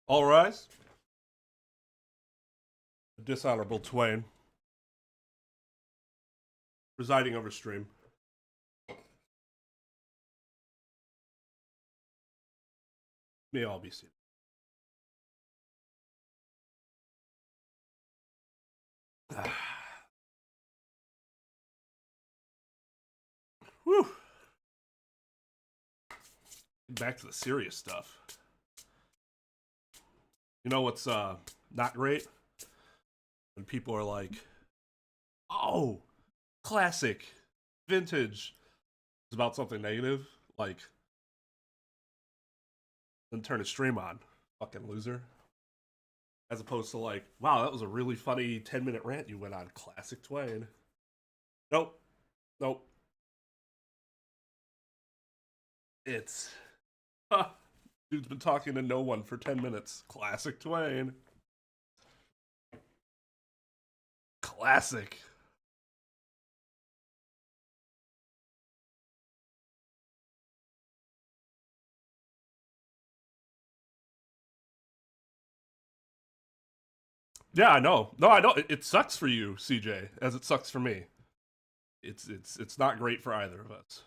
All rise. Dishonorable Twain, presiding over stream. May all be seated. Whew. Back to the serious stuff. You know what's not great? When people are like, oh, classic, vintage. It's about something negative, like, then turn a stream on, fucking loser. As opposed to like, wow, that was a really funny 10-minute rant you went on, classic Twain. Nope. Nope. It's, dude's been talking to no one for 10 minutes. Classic Twain. Classic. Yeah, I know. No, I know. It sucks for you, CJ, as it sucks for me. It's not great for either of us.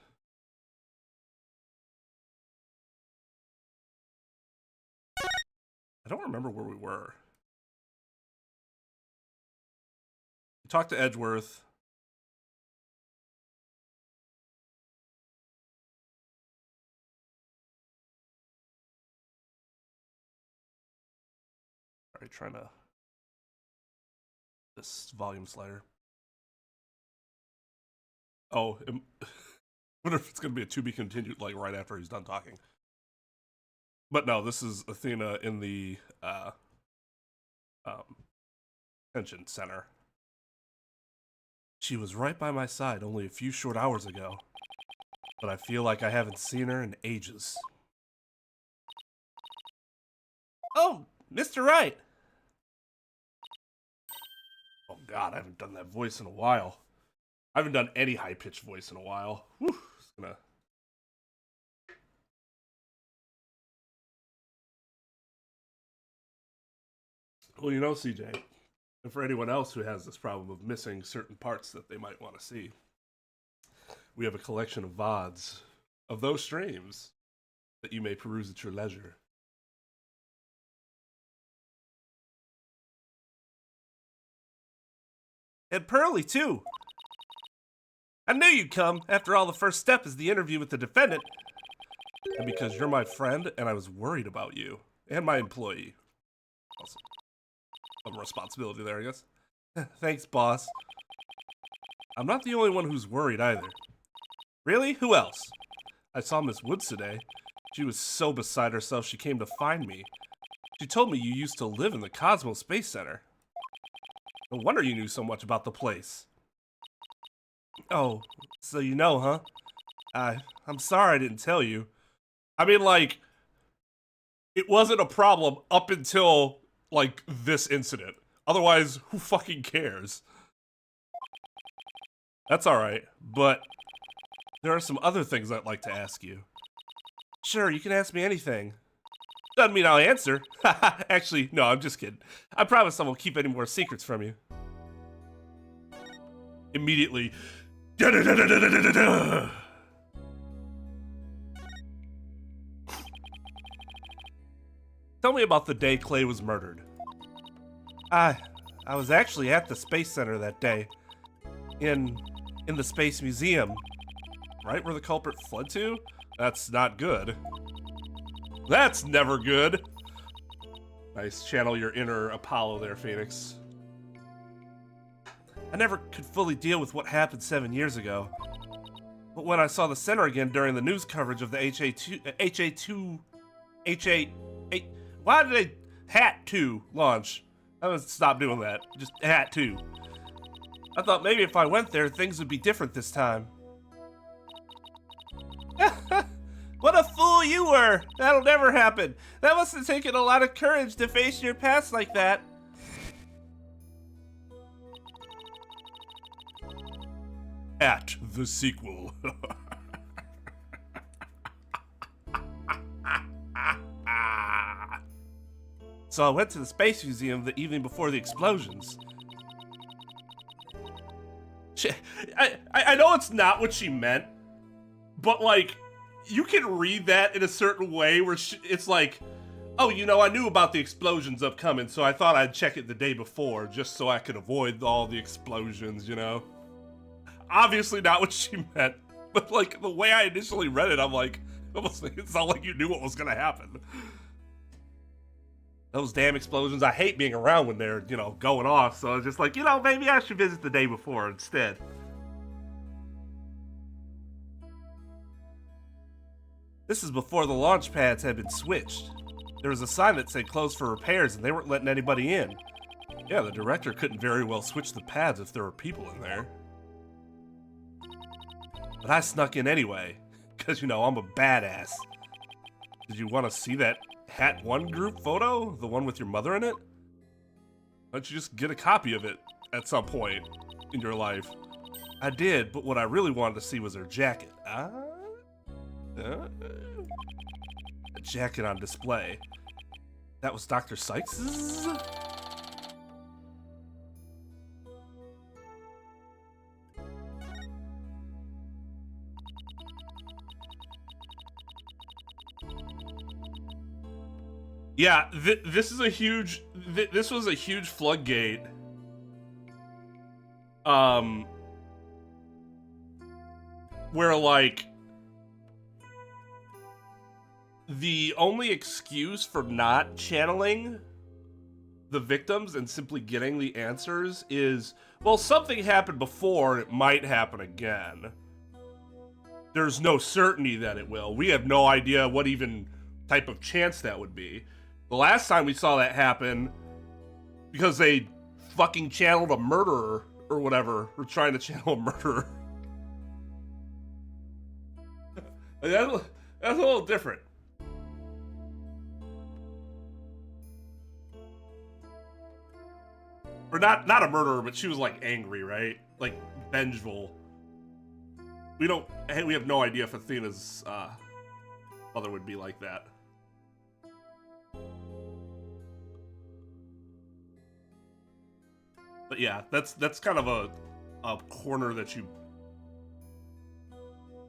I don't remember where we were. We talked to Edgeworth. Alright, trying to this volume slider. Oh, I wonder if it's gonna be a to be continued, like right after he's done talking. But no, this is Athena in the detention center. She was right by my side only a few short hours ago, but I feel like I haven't seen her in ages. Oh, Mr. Wright! Oh god, I haven't done that voice in a while. I haven't done any high-pitched voice in a while. Whew, just gonna... Well, you know, CJ, and for anyone else who has this problem of missing certain parts that they might want to see, we have a collection of VODs of those streams that you may peruse at your leisure. And Pearly, too. I knew you'd come. After all, the first step is the interview with the defendant. And because you're my friend, and I was worried about you. And my employee. Also, some responsibility there, I guess. Thanks, boss. I'm not the only one who's worried, either. Really? Who else? I saw Miss Woods today. She was so beside herself she came to find me. She told me you used to live in the Cosmos Space Center. No wonder you knew so much about the place. Oh, so you know, huh? I'm sorry I didn't tell you. I mean, like, it wasn't a problem up until, like, this incident. Otherwise, who fucking cares? That's alright, but there are some other things I'd like to ask you. Sure, you can ask me anything. Doesn't mean I'll answer. Actually, no, I'm just kidding. I promise I won't keep any more secrets from you. Immediately. Tell me about the day Clay was murdered. I was actually at the Space Center that day. In the Space Museum. Right where the culprit fled to? That's not good. That's never good! Nice, channel your inner Apollo there, Phoenix. I never could fully deal with what happened 7 years ago. But when I saw the center again during the news coverage of the why did they Hat 2 launch? I'm gonna stop doing that. Just Hat 2. I thought maybe if I went there, things would be different this time. What a fool you were! That'll never happen. That must have taken a lot of courage to face your past like that. At the sequel. So I went to the Space Museum the evening before the explosions. I know it's not what she meant, but like, you can read that in a certain way where it's like, oh, you know, I knew about the explosions upcoming, so I thought I'd check it the day before just so I could avoid all the explosions, you know? Obviously not what she meant, but like, the way I initially read it, I'm like, almost like it's not like you knew what was gonna happen. Those damn explosions, I hate being around when they're, you know, going off, so I was just like, you know, maybe I should visit the day before instead. This is before the launch pads had been switched. There was a sign that said closed for repairs and they weren't letting anybody in. Yeah, the director couldn't very well switch the pads if there were people in there. But I snuck in anyway, because, you know, I'm a badass. Did you want to see that Hat 1 group photo? The one with your mother in it? Why don't you just get a copy of it at some point in your life? I did, but what I really wanted to see was her jacket. A jacket on display. That was Dr. Sykes's? Yeah, this is a huge. This was a huge floodgate. Where like the only excuse for not channeling the victims and simply getting the answers is, well, something happened before, it might happen again. There's no certainty that it will. We have no idea what even type of chance that would be. The last time we saw that happen, because they fucking channeled a murderer or whatever, or trying to channel a murderer. That's a little different. Or not a murderer, but she was like angry, right? Like vengeful. We have no idea if Athena's mother would be like that. But yeah, that's kind of a corner that you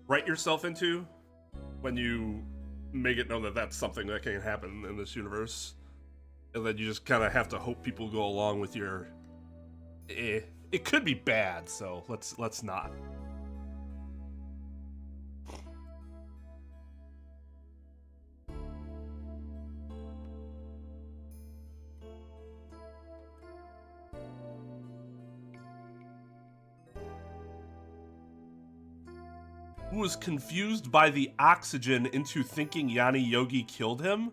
write yourself into when you make it known that that's something that can happen in this universe, and then you just kind of have to hope people go along with your. It could be bad, so let's not. Who was confused by the oxygen into thinking Yanni Yogi killed him?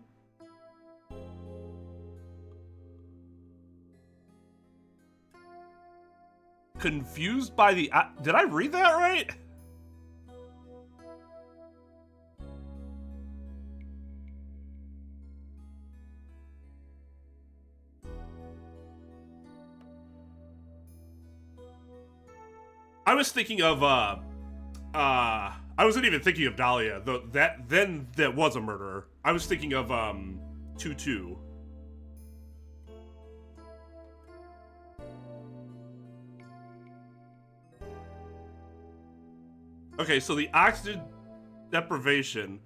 Confused by the... did I read that right? I was thinking of, I wasn't even thinking of Dahlia, though that was a murderer. I was thinking of, Tutu. Okay, so the oxygen deprivation.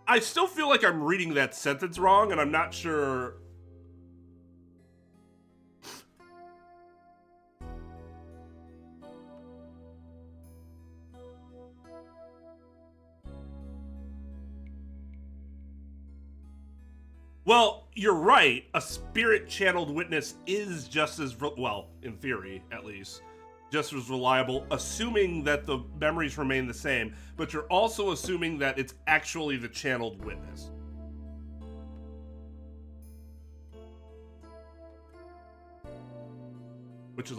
I still feel like I'm reading that sentence wrong, and I'm not sure. Well, you're right. A spirit-channeled witness is just as, well, in theory, at least, just as reliable, assuming that the memories remain the same, but you're also assuming that it's actually the channeled witness. Which is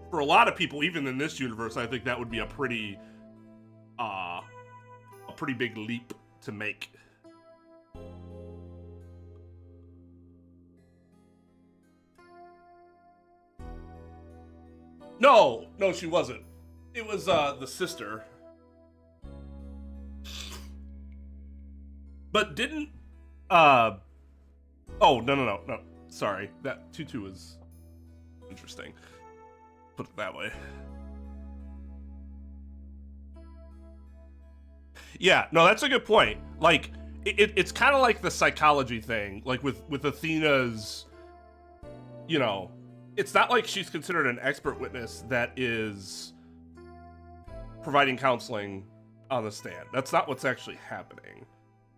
for a lot of people, even in this universe, I think that would be a pretty big leap to make. No, she wasn't. It was the sister. But didn't oh, no. Sorry. That Tutu was interesting. Put it that way. Yeah, no, that's a good point. Like, it's kind of like the psychology thing. Like with Athena's, it's not like she's considered an expert witness that is providing counseling on the stand. That's not what's actually happening.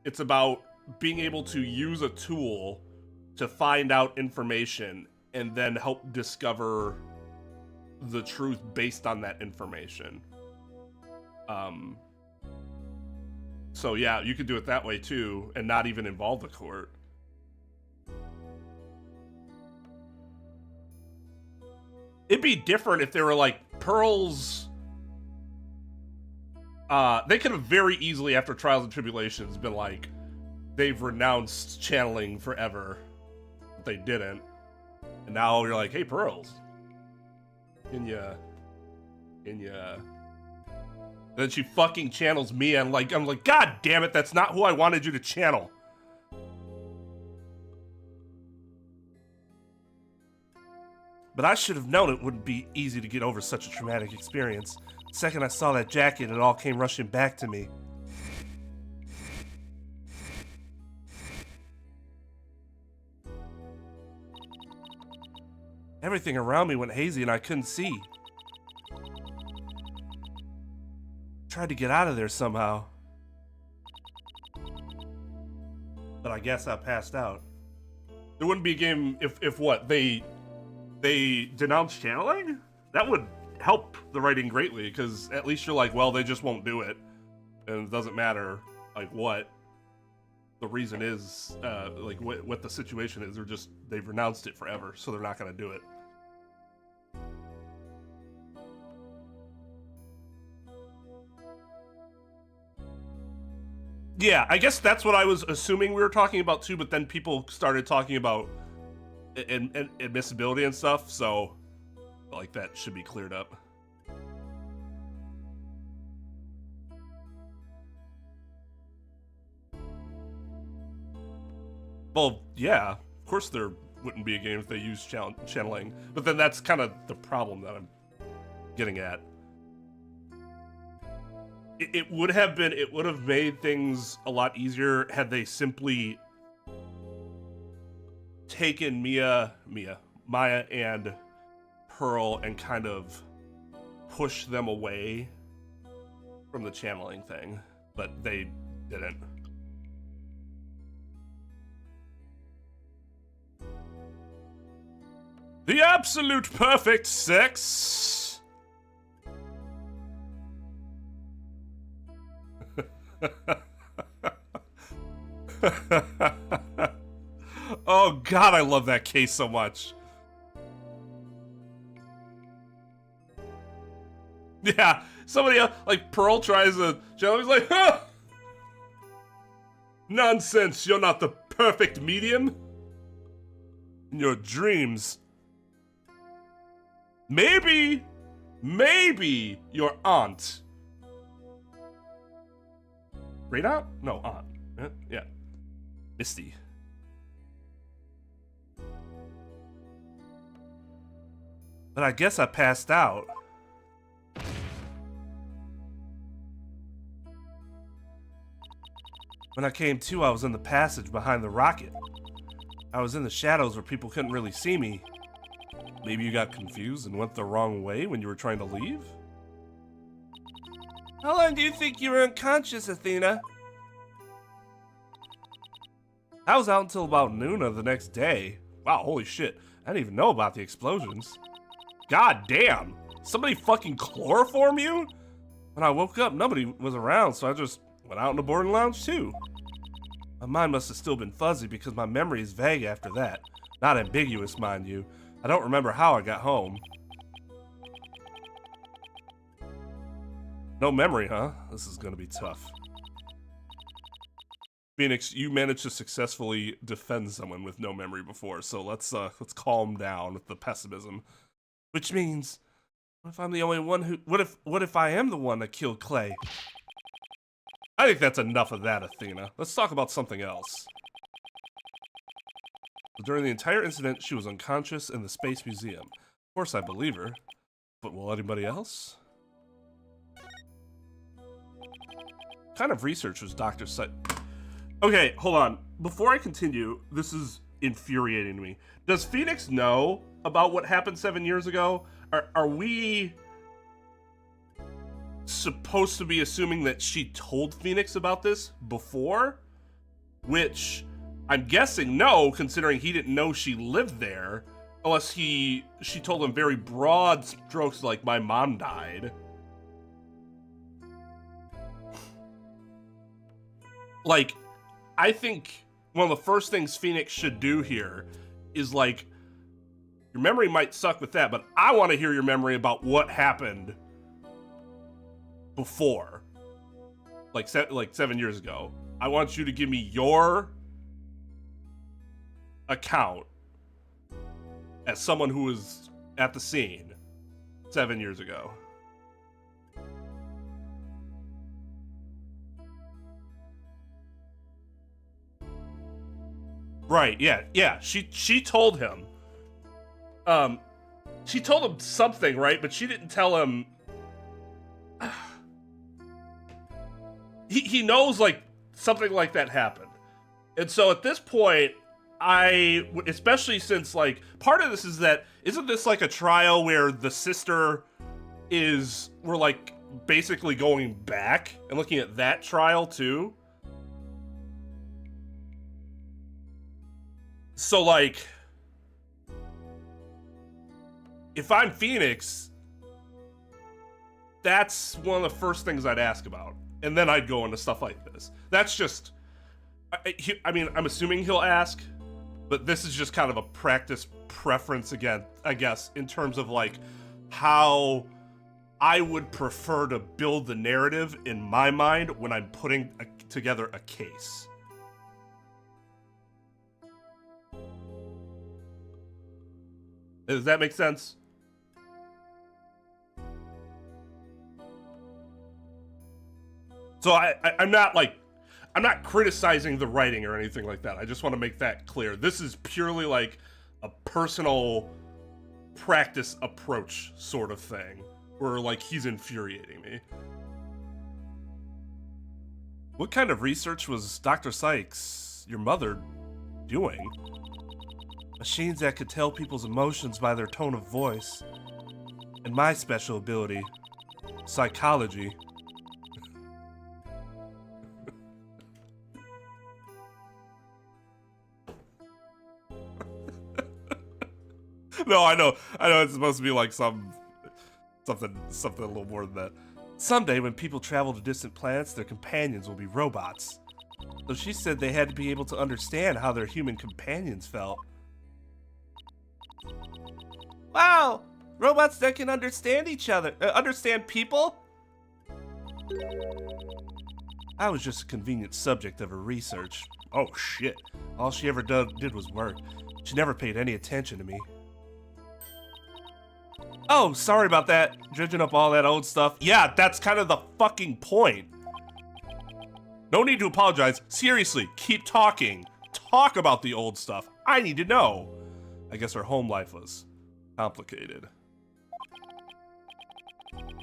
It's about being able to use a tool to find out information and then help discover the truth based on that information. So yeah, you could do it that way too, and not even involve the court. It'd be different if they were like Pearl's. They could have very easily, after Trials and Tribulations, been like, they've renounced channeling forever. But they didn't. And now you're like, hey, Pearls. Can ya? Then she fucking channels me. I'm like, God damn it, that's not who I wanted you to channel. But I should have known it wouldn't be easy to get over such a traumatic experience. The second I saw that jacket, it all came rushing back to me. Everything around me went hazy and I couldn't see. Tried to get out of there somehow. But I guess I passed out. There wouldn't be a game if what, they denounce channeling? That would help the writing greatly, because at least you're like, well, they just won't do it. And it doesn't matter, like, what the reason is, like, what the situation is. They've renounced it forever, so they're not going to do it. Yeah, I guess that's what I was assuming we were talking about too, but then people started talking about admissibility and stuff, so like that should be cleared up. Well, yeah, of course there wouldn't be a game if they used channeling, but then that's kind of the problem that I'm getting at. It would have made things a lot easier had they simply taken Maya and Pearl and kind of pushed them away from the channeling thing, but they didn't. The absolute perfect sex. Oh God, I love that case so much. Yeah, somebody else, like Pearl tries to channel, he's like, huh! Nonsense, you're not the perfect medium. In your dreams. Maybe your aunt. Great aunt? No, aunt. Yeah. Misty. But I guess I passed out. When I came to, I was in the passage behind the rocket. I was in the shadows where people couldn't really see me. Maybe you got confused and went the wrong way when you were trying to leave? How long do you think you were unconscious, Athena? I was out until about noon of the next day. Wow, holy shit. I didn't even know about the explosions. God damn. Somebody fucking chloroform you? When I woke up, nobody was around, so I just went out in the boarding lounge too. My mind must have still been fuzzy because my memory is vague after that. Not ambiguous, mind you. I don't remember how I got home. No memory, huh? This is gonna be tough. Phoenix, you managed to successfully defend someone with no memory before, so let's calm down with the pessimism. Which means, what if I'm the only one who? What if I am the one that killed Clay? I think that's enough of that, Athena. Let's talk about something else. During the entire incident, she was unconscious in the Space Museum. Of course, I believe her, but will anybody else? What kind of research was Dr. Okay, hold on. Before I continue, this is infuriating me. Does Phoenix know about what happened 7 years ago? Are we supposed to be assuming that she told Phoenix about this before? Which, I'm guessing no, considering he didn't know she lived there. Unless she told him very broad strokes like, my mom died. Like, I think one of the first things Phoenix should do here is, like, your memory might suck with that, but I want to hear your memory about what happened before. Like 7 years ago. I want you to give me your account as someone who was at the scene 7 years ago. Right, yeah. She told him. She told him something, right? But she didn't tell him. He knows, like, something like that happened. And so at this point, especially since, like, part of this is that, isn't this like a trial where the sister we're like basically going back and looking at that trial too? So, like, if I'm Phoenix, that's one of the first things I'd ask about. And then I'd go into stuff like this. That's just, I mean, I'm assuming he'll ask, but this is just kind of a practice preference again, I guess, in terms of, like, how I would prefer to build the narrative in my mind when I'm putting together a case. Does that make sense? So I'm not criticizing the writing or anything like that. I just want to make that clear. This is purely like a personal practice approach sort of thing, where, like, he's infuriating me. What kind of research was Dr. Sykes, your mother, doing? Machines that could tell people's emotions by their tone of voice. And my special ability, psychology. No, I know it's supposed to be like something a little more than that. Someday when people travel to distant planets, their companions will be robots. So she said they had to be able to understand how their human companions felt. Wow! Robots that can understand each other, understand people? I was just a convenient subject of her research. Oh shit. All she ever did was work. She never paid any attention to me. Oh, sorry about that. Dredging up all that old stuff. Yeah, that's kind of the fucking point. No need to apologize. Seriously, keep talking. Talk about the old stuff. I need to know. I guess her home life was complicated.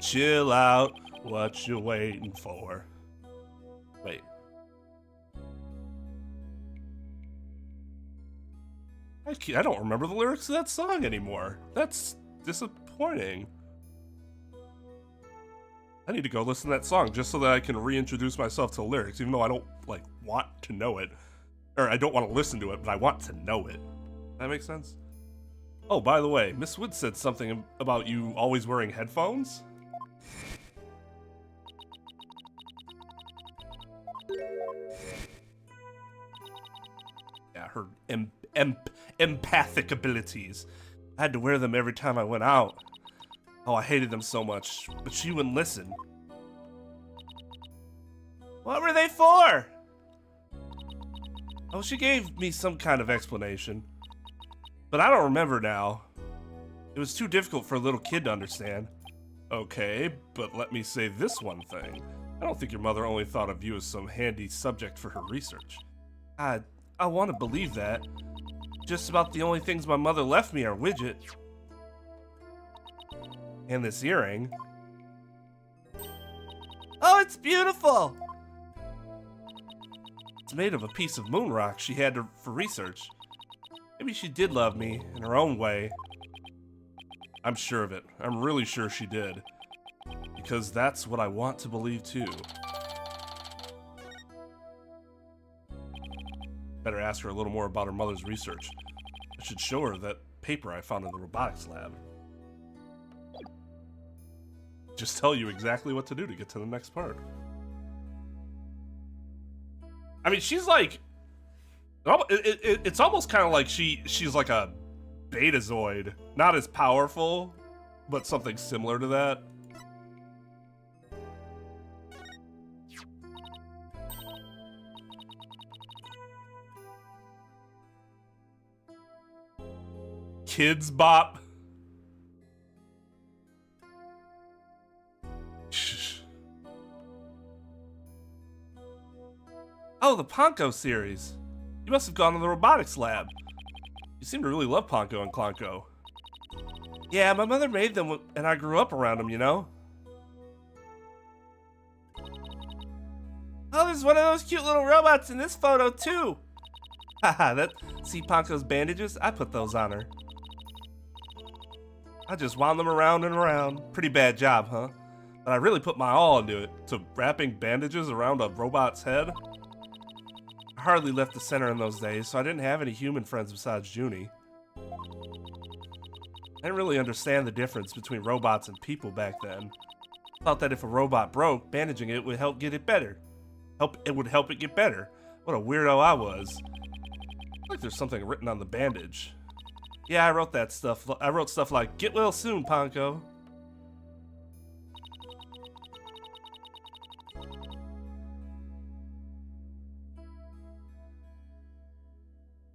Chill out. What you waiting for? Wait. I don't remember the lyrics of that song anymore. That's disappointing. I need to go listen to that song just so that I can reintroduce myself to the lyrics, even though I don't, like, want to know it. Or I don't want to listen to it, but I want to know it. That makes sense? Oh, by the way, Miss Wood said something about you always wearing headphones? Yeah, her empathic abilities. I had to wear them every time I went out. Oh, I hated them so much, but she wouldn't listen. What were they for? Oh, she gave me some kind of explanation. But I don't remember now. It was too difficult for a little kid to understand. Okay, but let me say this one thing. I don't think your mother only thought of you as some handy subject for her research. I want to believe that. Just about the only things my mother left me are widget. And this earring. Oh, it's beautiful! It's made of a piece of moon rock she had for research. Maybe she did love me in her own way. I'm sure of it. I'm really sure she did. Because that's what I want to believe too. Better ask her a little more about her mother's research. I should show her that paper I found in the robotics lab. Just tell you exactly what to do to get to the next part. I mean, she's like... It's almost kind of like she's like a Betazoid. Not as powerful, but something similar to that. Kids Bop. Oh, the Ponco series. You must have gone to the robotics lab. You seem to really love Ponco and Clonco. Yeah, my mother made them and I grew up around them, you know? Oh, there's one of those cute little robots in this photo, too. Haha, see Ponco's bandages? I put those on her. I just wound them around and around. Pretty bad job, huh? But I really put my all into it. To wrapping bandages around a robot's head? I hardly left the center in those days, so I didn't have any human friends besides Junie. I didn't really understand the difference between robots and people back then. I thought that if a robot broke, bandaging it would help get it better. It would help it get better. What a weirdo I was. Like there's something written on the bandage. Yeah, I wrote that stuff. I wrote stuff like, "Get well soon, Ponco."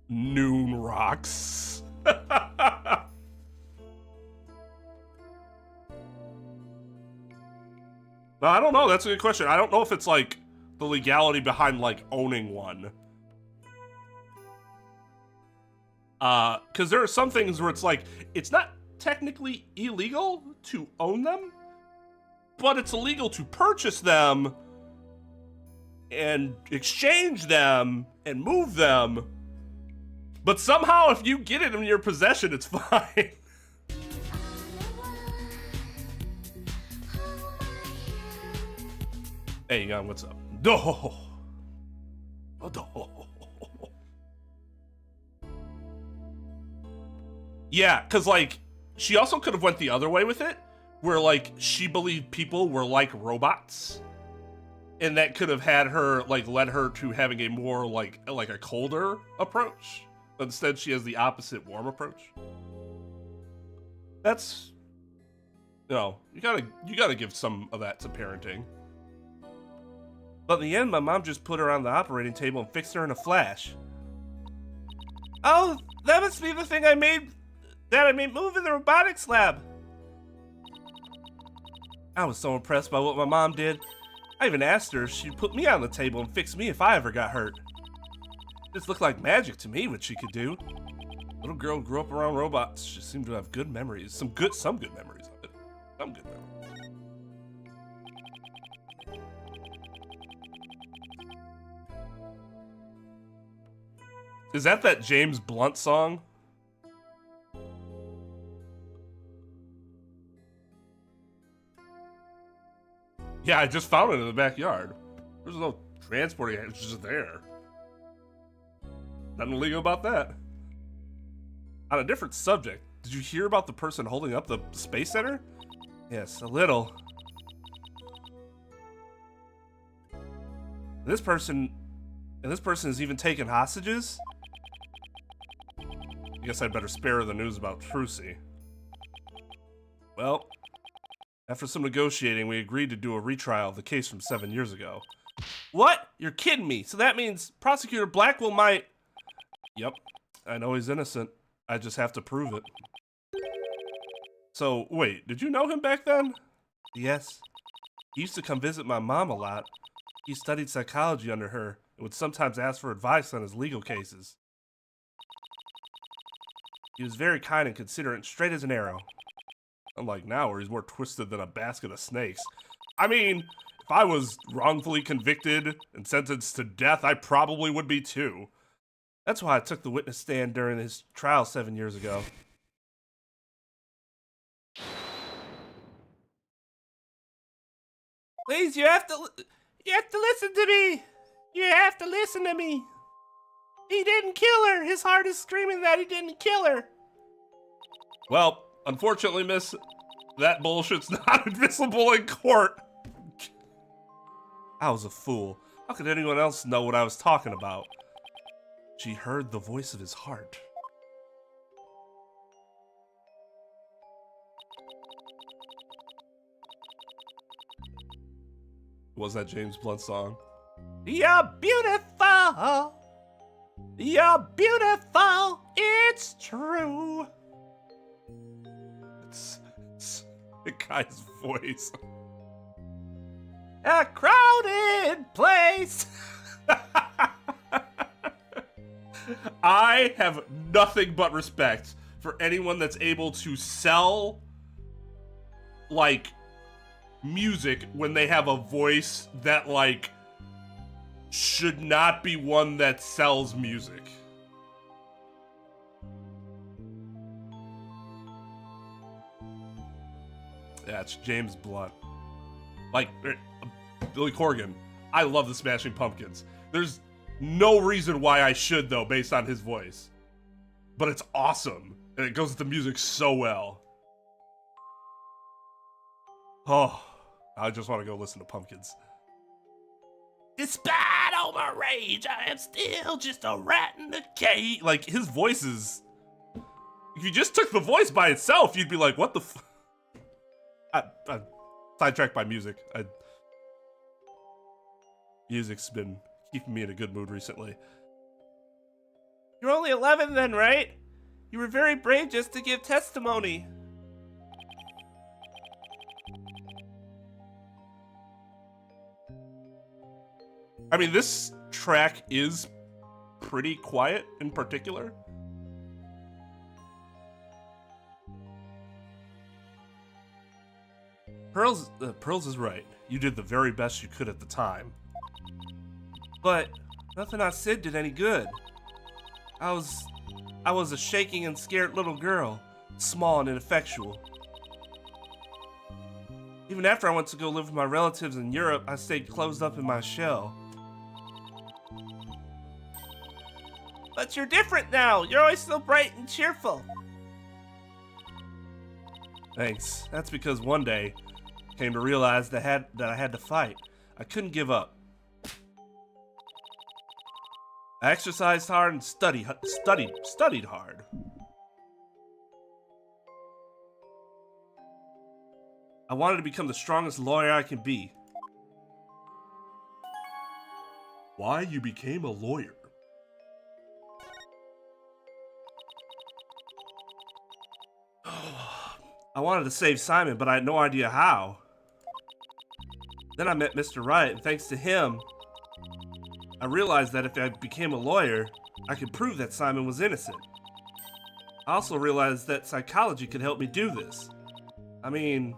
Noon rocks. No, I don't know. That's a good question. I don't know if it's like the legality behind like owning one. Because there are some things where it's like, it's not technically illegal to own them, but it's illegal to purchase them and exchange them and move them. But somehow if you get it in your possession, it's fine. Hey, Young, what's up? Yeah, because, like, she also could have went the other way with it, where, like, she believed people were like robots, and that could have had her, like, led her to having a more, like a colder approach. Instead, she has the opposite warm approach. That's, you gotta give some of that to parenting. But in the end, my mom just put her on the operating table and fixed her in a flash. Oh, that must be the thing I made move in the robotics lab. I was so impressed by what my mom did. I even asked her if she'd put me on the table and fix me if I ever got hurt. This looked like magic to me, what she could do. Little girl grew up around robots. She seemed to have good memories. Some good memories of it. Some good memories. Is that James Blunt song? Yeah, I just found it in the backyard. There's no transporting it, it's just there. Nothing illegal about that. On a different subject, Did you hear about the person holding up the Space Center? Yes, a little. This person is even taking hostages? I guess I'd better spare her the news about Trucy. Well, after some negotiating, we agreed to do a retrial of the case from 7 years ago. What? You're kidding me. So that means Prosecutor Blackwell might... Yep, I know he's innocent. I just have to prove it. So, wait, did you know him back then? Yes. He used to come visit my mom a lot. He studied psychology under her and would sometimes ask for advice on his legal cases. He was very kind and considerate and straight as an arrow. Unlike now, where he's more twisted than a basket of snakes. I mean, if I was wrongfully convicted and sentenced to death, I probably would be too. That's why I took the witness stand during his trial 7 years ago. Please, you have to listen to me. You have to listen to me. He didn't kill her. His heart is screaming that he didn't kill her. Well, unfortunately, miss, that bullshit's not admissible in court. I was a fool. How could anyone else know what I was talking about? She heard the voice of his heart. Was that James Blunt song? You're beautiful. You're beautiful. It's true. It's the guy's voice. A crowded place. I have nothing but respect for anyone that's able to sell, like, music when they have a voice that, like, should not be one that sells music. Yeah, it's James Blunt. Like, Billy Corgan. I love the Smashing Pumpkins. There's no reason why I should, though, based on his voice. But it's awesome, and it goes with the music so well. Oh, I just want to go listen to Pumpkins. Despite all my rage, I am still just a rat in the cage. Like, his voice is... If you just took the voice by itself, you'd be like, what the f... I'm sidetracked by music. Music's been keeping me in a good mood recently. You're only 11 then, right? You were very brave just to give testimony. I mean, this track is pretty quiet in particular. Pearls is right. You did the very best you could at the time. But nothing I said did any good. I was a shaking and scared little girl, small and ineffectual. Even after I went to go live with my relatives in Europe, I stayed closed up in my shell. But you're different now. You're always so bright and cheerful. Thanks. That's because one day I came to realize that I had to fight. I couldn't give up. I exercised hard and studied hard. I wanted to become the strongest lawyer I can be. Why you became a lawyer? I wanted to save Simon, but I had no idea how. Then I met Mr. Wright, and thanks to him, I realized that if I became a lawyer, I could prove that Simon was innocent. I also realized that psychology could help me do this. I mean,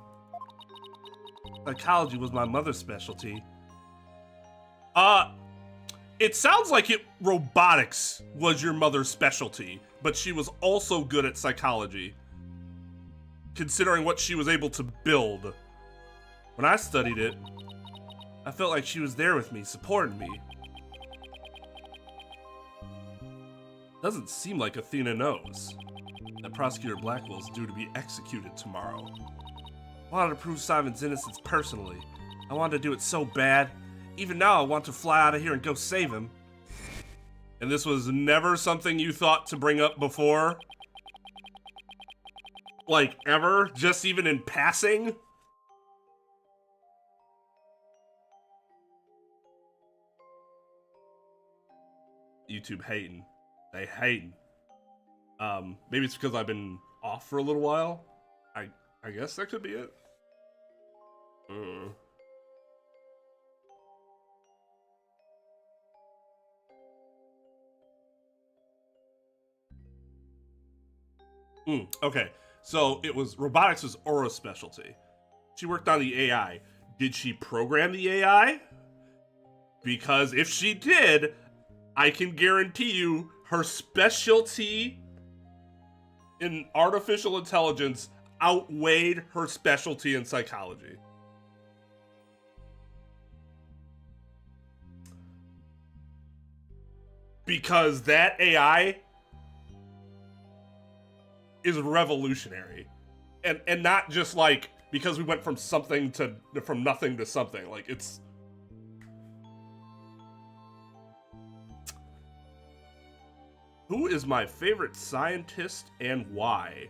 psychology was my mother's specialty. It sounds like robotics was your mother's specialty, but she was also good at psychology, considering what she was able to build. When I studied it, I felt like she was there with me, supporting me. Doesn't seem like Athena knows. that Prosecutor Blackwell is due to be executed tomorrow. I wanted to prove Simon's innocence personally. I wanted to do it so bad. Even now, I want to fly out of here and go save him. And this was never something you thought to bring up before? Like, ever? Just even in passing? YouTube hating. They hating. Maybe it's because I've been off for a little while. I guess that could be it. Okay, so it was Robotics was Aura's specialty. She worked on the AI. Did she program the AI? Because if she did, I can guarantee you her specialty in artificial intelligence outweighed her specialty in psychology. Because that AI is revolutionary. And not just like because we went from nothing to something. Like it's who is my favorite scientist and why?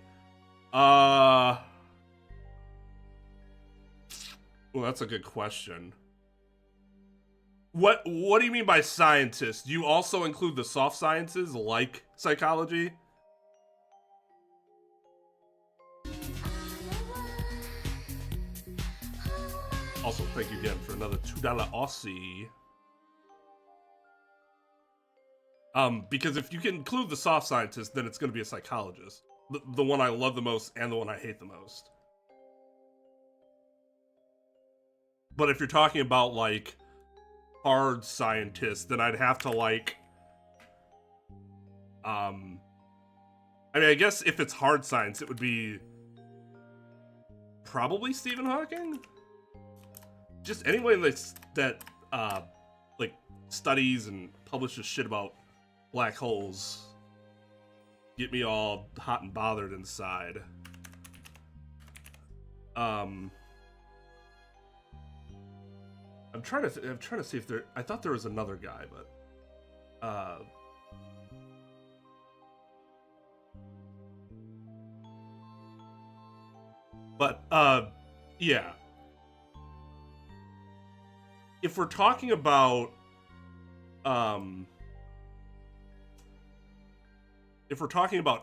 Well, that's a good question. What do you mean by scientist? Do you also include the soft sciences like psychology? Also, thank you again for another $2 Aussie. Because if you can include the soft scientist, then it's going to be a psychologist. The one I love the most and the one I hate the most. But if you're talking about, like, hard scientists, then I'd have to, like... I mean, I guess if it's hard science, it would be... probably Stephen Hawking? Just anyone that like, studies and publishes shit about black holes get me all hot and bothered inside. I'm trying to see if there. I thought there was another guy, but yeah. If we're talking about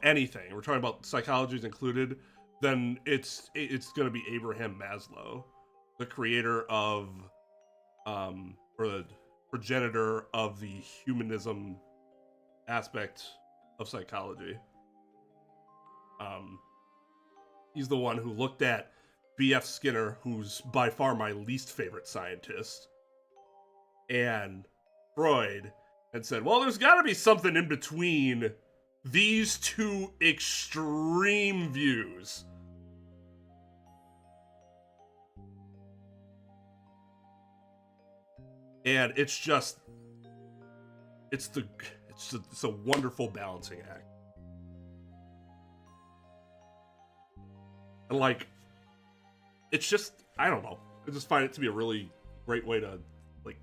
anything, we're talking about psychology is included, then it's going to be Abraham Maslow, the creator of or the progenitor of the humanism aspect of psychology. He's the one who looked at B.F. Skinner, who's by far my least favorite scientist, and Freud, and said, well, there's got to be something in between these two extreme views. And it's a wonderful balancing act. And like, it's just, I don't know. I just find it to be a really great way to, like,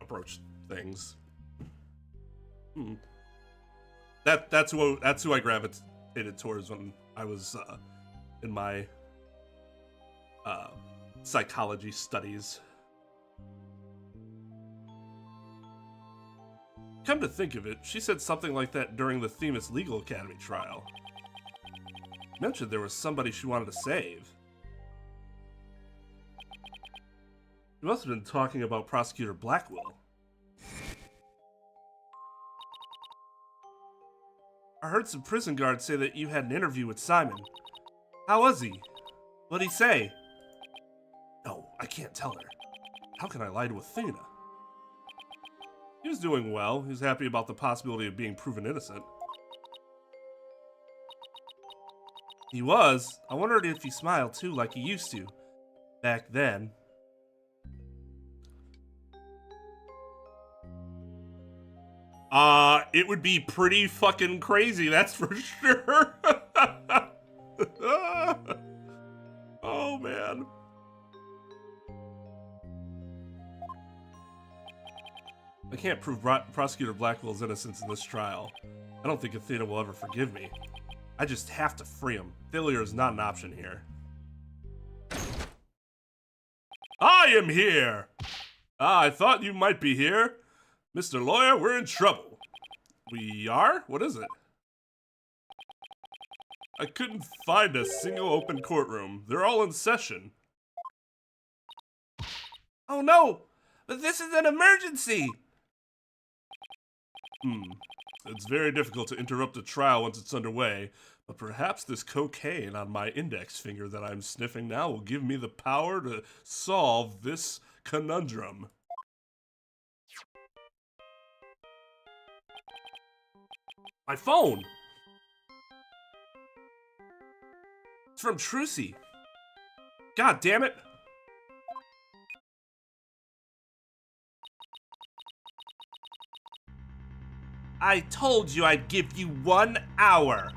approach things. That's who I gravitated towards when I was in my psychology studies. Come to think of it, she said something like that during the Themis Legal Academy trial. Mentioned there was somebody she wanted to save. She must have been talking about Prosecutor Blackwell. I heard some prison guards say that you had an interview with Simon. How was he? What'd he say? No, I can't tell her. How can I lie to Athena? He was doing well. He was happy about the possibility of being proven innocent. He was. I wondered if he smiled too, like he used to. Back then. It would be pretty fucking crazy, that's for sure. I can't prove Prosecutor Blackwell's innocence in this trial. I don't think Athena will ever forgive me. I just have to free him. Failure is not an option here. I am here! Ah, I thought you might be here. Mr. Lawyer, we're in trouble. We are? What is it? I couldn't find a single open courtroom. They're all in session. Oh no! But this is an emergency! It's very difficult to interrupt a trial once it's underway, but perhaps this cocaine on my index finger that I'm sniffing now will give me the power to solve this conundrum. My phone! It's from Trucy. God damn it! I told you I'd give you 1 hour.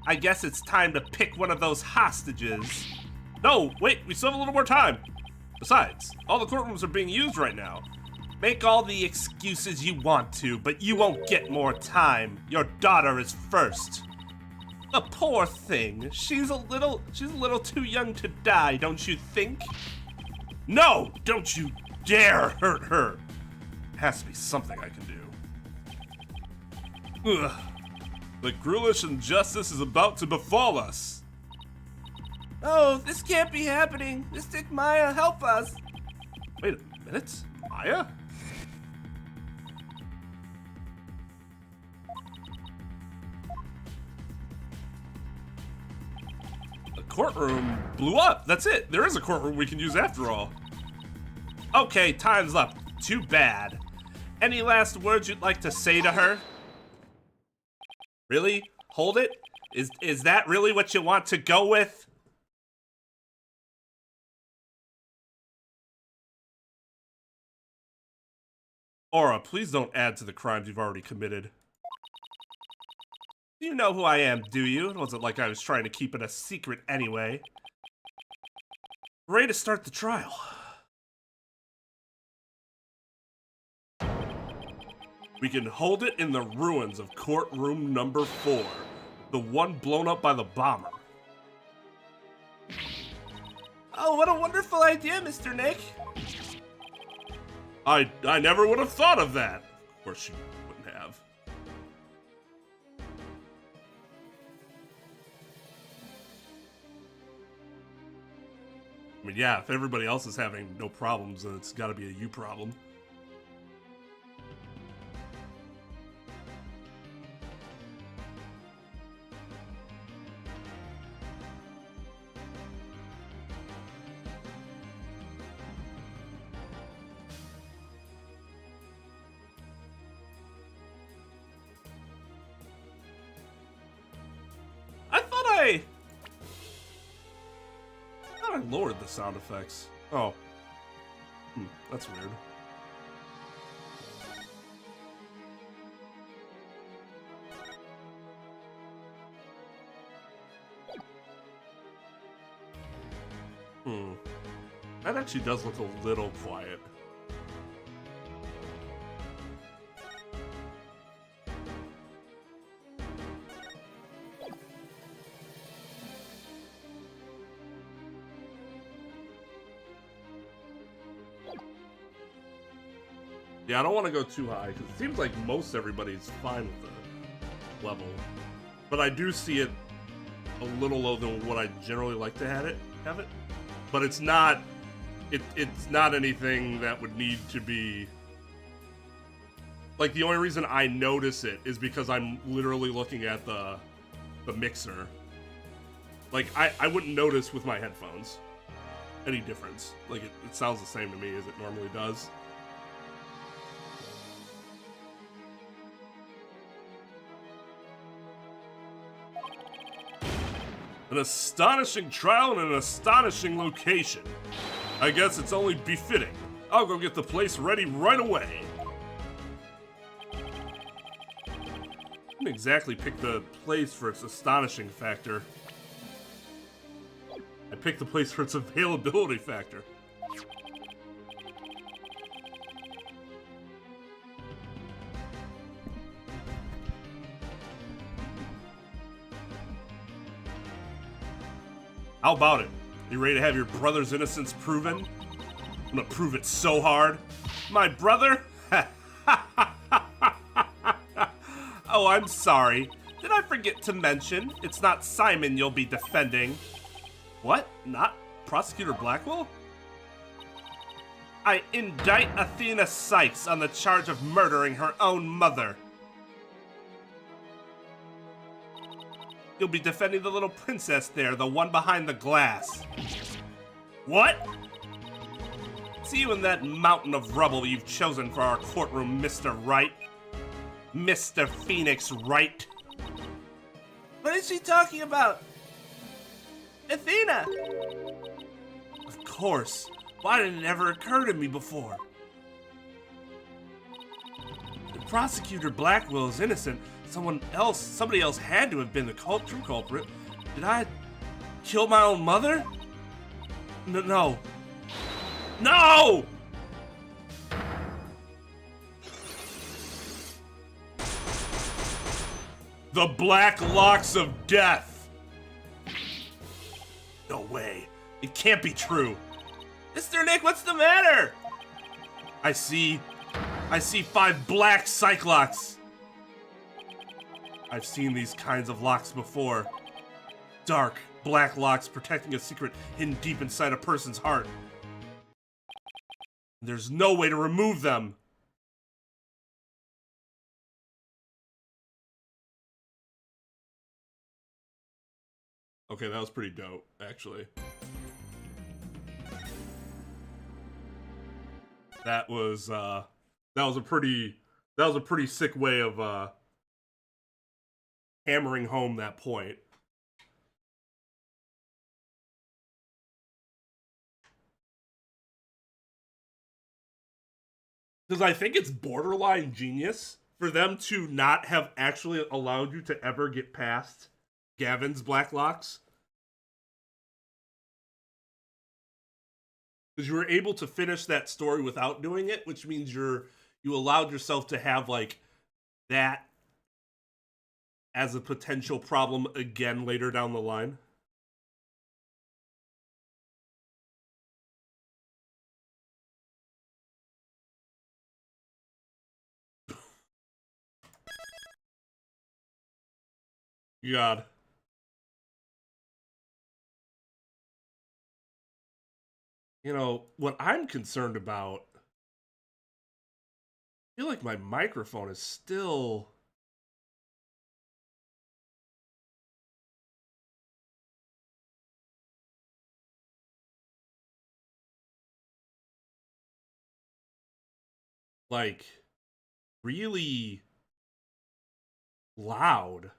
I guess it's time to pick one of those hostages. No, wait, we still have a little more time. Besides, all the courtrooms are being used right now. Make all the excuses you want to, but you won't get more time. Your daughter is first. The poor thing. She's a little too young to die, don't you think? No, don't you dare hurt her. Has to be something I can do. Ugh. The ghoulish injustice is about to befall us. Oh, this can't be happening. Mystic Maya, help us. Wait a minute, Maya? The courtroom blew up. That's it. There is a courtroom we can use after all. Okay, time's up. Too bad. Any last words you'd like to say to her? Really? Hold it? Is that really what you want to go with? Aura, please don't add to the crimes you've already committed. You know who I am, do you? It wasn't like I was trying to keep it a secret anyway. Ready to start the trial. We can hold it in the ruins of courtroom number 4, the one blown up by the bomber. Oh, what a wonderful idea, Mr. Nick. I never would have thought of that. Of course you wouldn't have. I mean, yeah, if everybody else is having no problems, then it's gotta be a you problem. I lowered the sound effects. Oh. That's weird. That actually does look a little quiet. Yeah, I don't want to go too high, because it seems like most everybody's fine with the level. But I do see it a little lower than what I generally like to have it. But it's not it's not anything that would need to be... Like, the only reason I notice it is because I'm literally looking at the mixer. Like, I wouldn't notice with my headphones any difference. Like, it sounds the same to me as it normally does. An astonishing trial in an astonishing location. I guess it's only befitting. I'll go get the place ready right away. I didn't exactly pick the place for its astonishing factor. I picked the place for its availability factor. How about it? You ready to have your brother's innocence proven? I'm gonna prove it so hard. My brother? Oh, I'm sorry. Did I forget to mention, it's not Simon you'll be defending. What? Not Prosecutor Blackwell? I indict Athena Sykes on the charge of murdering her own mother. You'll be defending the little princess there, the one behind the glass. What? See you in that mountain of rubble you've chosen for our courtroom, Mr. Wright. Mr. Phoenix Wright. What is she talking about? Athena! Of course. Why did it ever occur to me before? If Prosecutor Blackwell is innocent, somebody else had to have been the true culprit. Did I kill my own mother? No. No! The Black Locks of Death. No way. It can't be true. Mr. Nick, what's the matter? I see 5 black cyclocks. I've seen these kinds of locks before. Dark, black locks protecting a secret hidden deep inside a person's heart. There's no way to remove them. Okay, that was pretty dope, actually. That was a pretty sick way of hammering home that point. Because I think it's borderline genius for them to not have actually allowed you to ever get past Gavin's Black Locks. Because you were able to finish that story without doing it, which means you allowed yourself to have like that as a potential problem again later down the line. God. You know, what I'm concerned about, I feel like my microphone is still... like, really loud.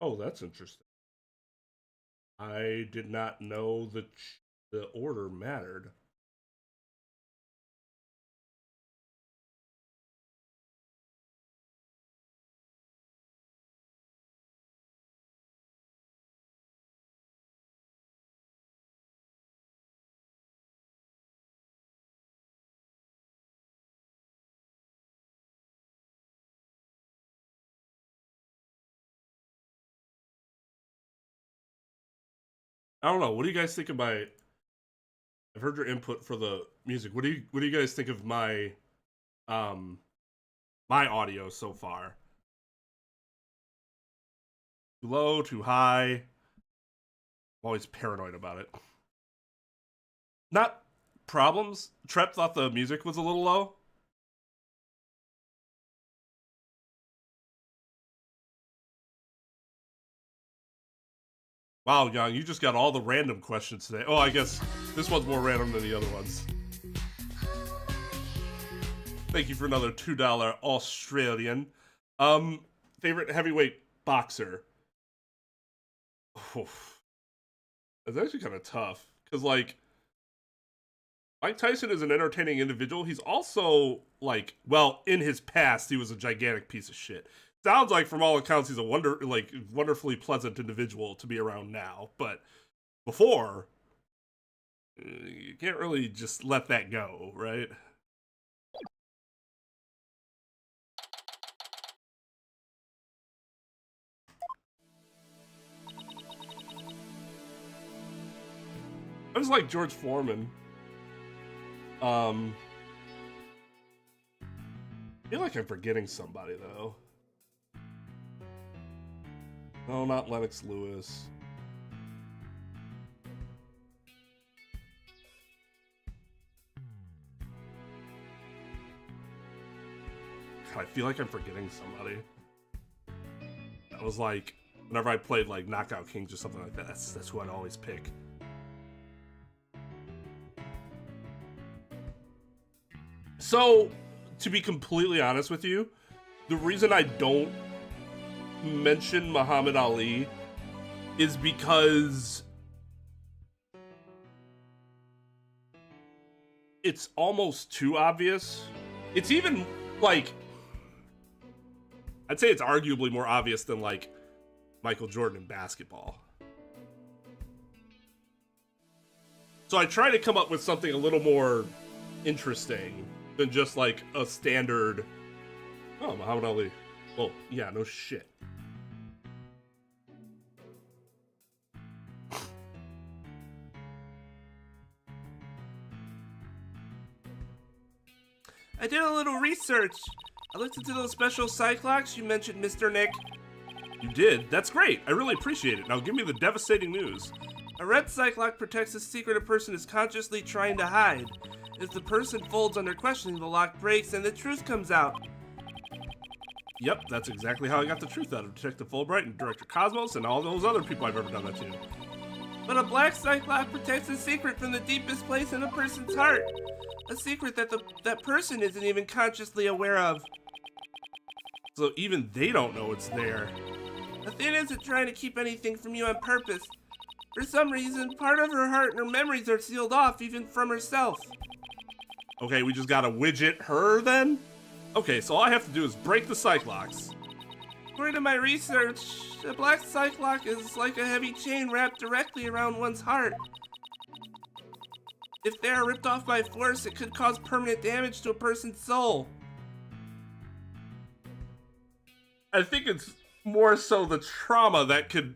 Oh, that's interesting. I did not know that the order mattered. I don't know. What do you guys think of my... I've heard your input for the music. What do you guys think of my my audio so far? Too low, too high? I'm always paranoid about it. Not problems. Trep thought the music was a little low. Wow, Young, you just got all the random questions today. Oh, I guess this one's more random than the other ones. Thank you for another $2 Australian. Favorite heavyweight boxer? Oof. It's actually kind of tough. Because, like, Mike Tyson is an entertaining individual. He's also, like, well, in his past, he was a gigantic piece of shit. Sounds like, from all accounts, he's a wonderfully pleasant individual to be around now. But before, you can't really just let that go, right? I just like George Foreman. I feel like I'm forgetting somebody, though. No, not Lennox Lewis. God, I feel like I'm forgetting somebody. That was like, whenever I played like Knockout Kings or something like that, that's who I'd always pick. So, to be completely honest with you, the reason I don't mention Muhammad Ali is because it's almost too obvious. It's even, like, I'd say it's arguably more obvious than, like, Michael Jordan in basketball. So I try to come up with something a little more interesting than just, like, a standard, oh, Muhammad Ali. Well, yeah, no shit. I did a little research. I looked into those special cyclocks you mentioned, Mr. Nick. You did? That's great. I really appreciate it. Now give me the devastating news. A red cyclock protects a secret a person is consciously trying to hide. If the person folds under questioning, the lock breaks and the truth comes out. Yep, that's exactly how I got the truth out of Detective Fulbright and Director Cosmos and all those other people I've ever done that to. But a black cyclock protects a secret from the deepest place in a person's heart. A secret that that person isn't even consciously aware of. So even they don't know it's there. Athena isn't trying to keep anything from you on purpose. For some reason, part of her heart and her memories are sealed off even from herself. Okay, we just gotta widget her then? Okay, so all I have to do is break the cyclocks. According to my research, a black cyclock is like a heavy chain wrapped directly around one's heart. If they are ripped off by force, it could cause permanent damage to a person's soul. I think it's more so the trauma that could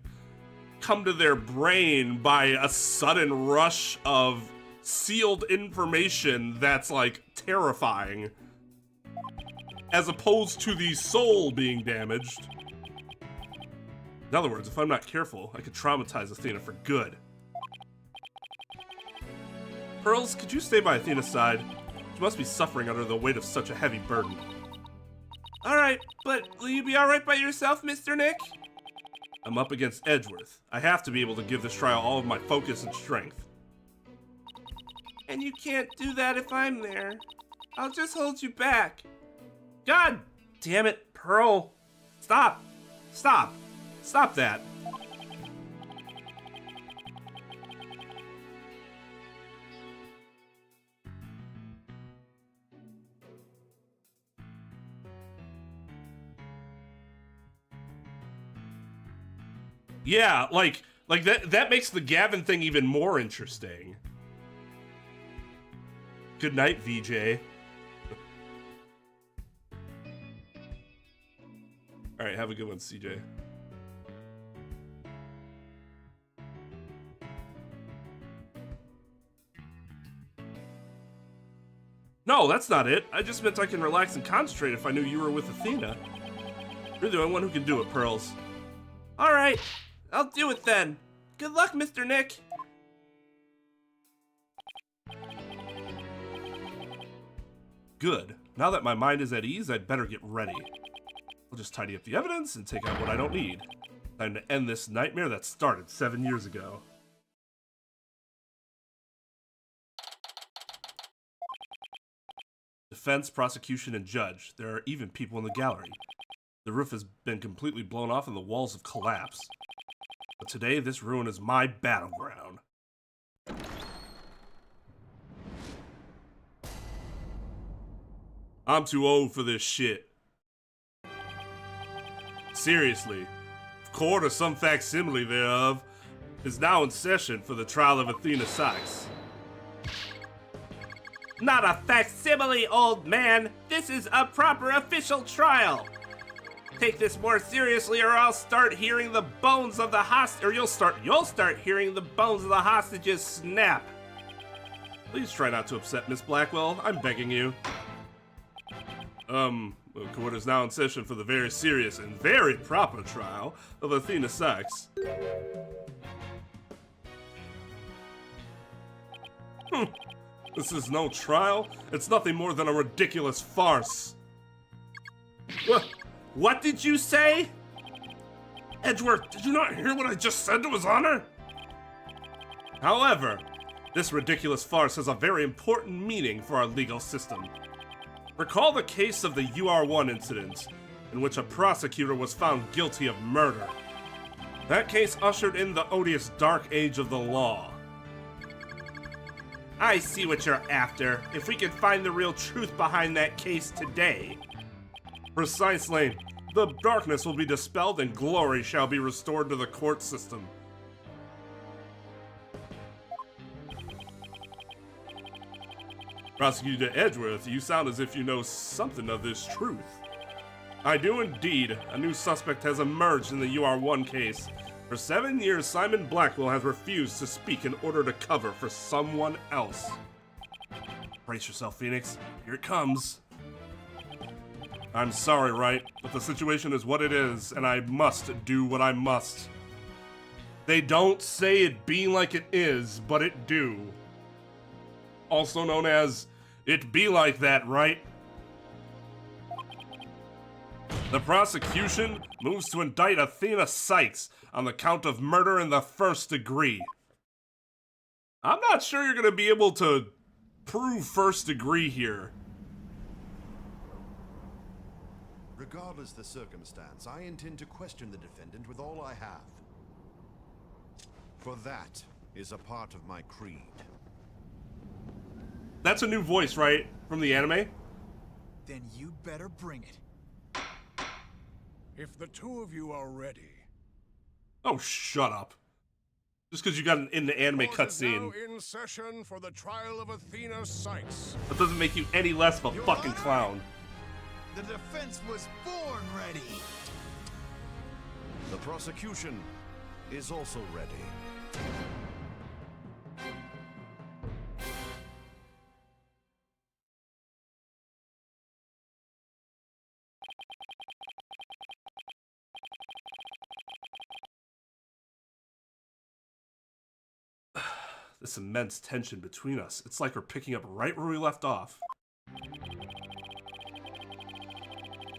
come to their brain by a sudden rush of sealed information that's, like, terrifying, as opposed to the soul being damaged. In other words, if I'm not careful, I could traumatize Athena for good. Pearls, could you stay by Athena's side? She must be suffering under the weight of such a heavy burden. Alright, but will you be alright by yourself, Mr. Nick? I'm up against Edgeworth. I have to be able to give this trial all of my focus and strength. And you can't do that if I'm there. I'll just hold you back. God damn it, Pearl. Stop. Stop. Stop that. Yeah, like that makes the Gavin thing even more interesting. Good night, VJ. All right, have a good one, CJ. No, that's not it. I just meant I can relax and concentrate if I knew you were with Athena. You're the only one who can do it, Pearls. All right, I'll do it then. Good luck, Mr. Nick. Good. Now that my mind is at ease, I'd better get ready. I'll just tidy up the evidence and take out what I don't need. Time to end this nightmare that started 7 years ago. Defense, prosecution, and judge. There are even people in the gallery. The roof has been completely blown off and the walls have collapsed. But today, this ruin is my battleground. I'm too old for this shit. Seriously, court or some facsimile thereof is now in session for the trial of Athena Sykes. Not a facsimile, old man. This is a proper official trial. Take this more seriously, or I'll start hearing the bones of the you'll start hearing the bones of the hostages snap. Please try not to upset Miss Blackwell. I'm begging you. The court is now in session for the very serious and very proper trial of Athena Sykes. This is no trial. It's nothing more than a ridiculous farce. What did you say? Edgeworth, did you not hear what I just said to His Honor? However, this ridiculous farce has a very important meaning for our legal system. Recall the case of the UR1 incident, in which a prosecutor was found guilty of murder. That case ushered in the odious dark age of the law. I see what you're after. If we can find the real truth behind that case today. Precisely. The darkness will be dispelled and glory shall be restored to the court system. Prosecutor Edgeworth, you sound as if you know something of this truth. I do indeed. A new suspect has emerged in the UR1 case. For 7 years, Simon Blackwell has refused to speak in order to cover for someone else. Brace yourself, Phoenix. Here it comes. I'm sorry, Wright, but the situation is what it is, and I must do what I must. They don't say it be like it is, but it do. Also known as, it be like that, right? The prosecution moves to indict Athena Sykes on the count of murder in the first degree. I'm not sure you're going to be able to prove first degree here. Regardless the circumstance, I intend to question the defendant with all I have. For that is a part of my creed. That's a new voice, right? From the anime? Then you'd better bring it. If the two of you are ready. Oh, shut up. Just because you got an in the anime cutscene. Now in session for the trial of Athena Sykes. That doesn't make you any less of a fucking clown. The defense was born ready. The prosecution is also ready. This immense tension between us. It's like we're picking up right where we left off.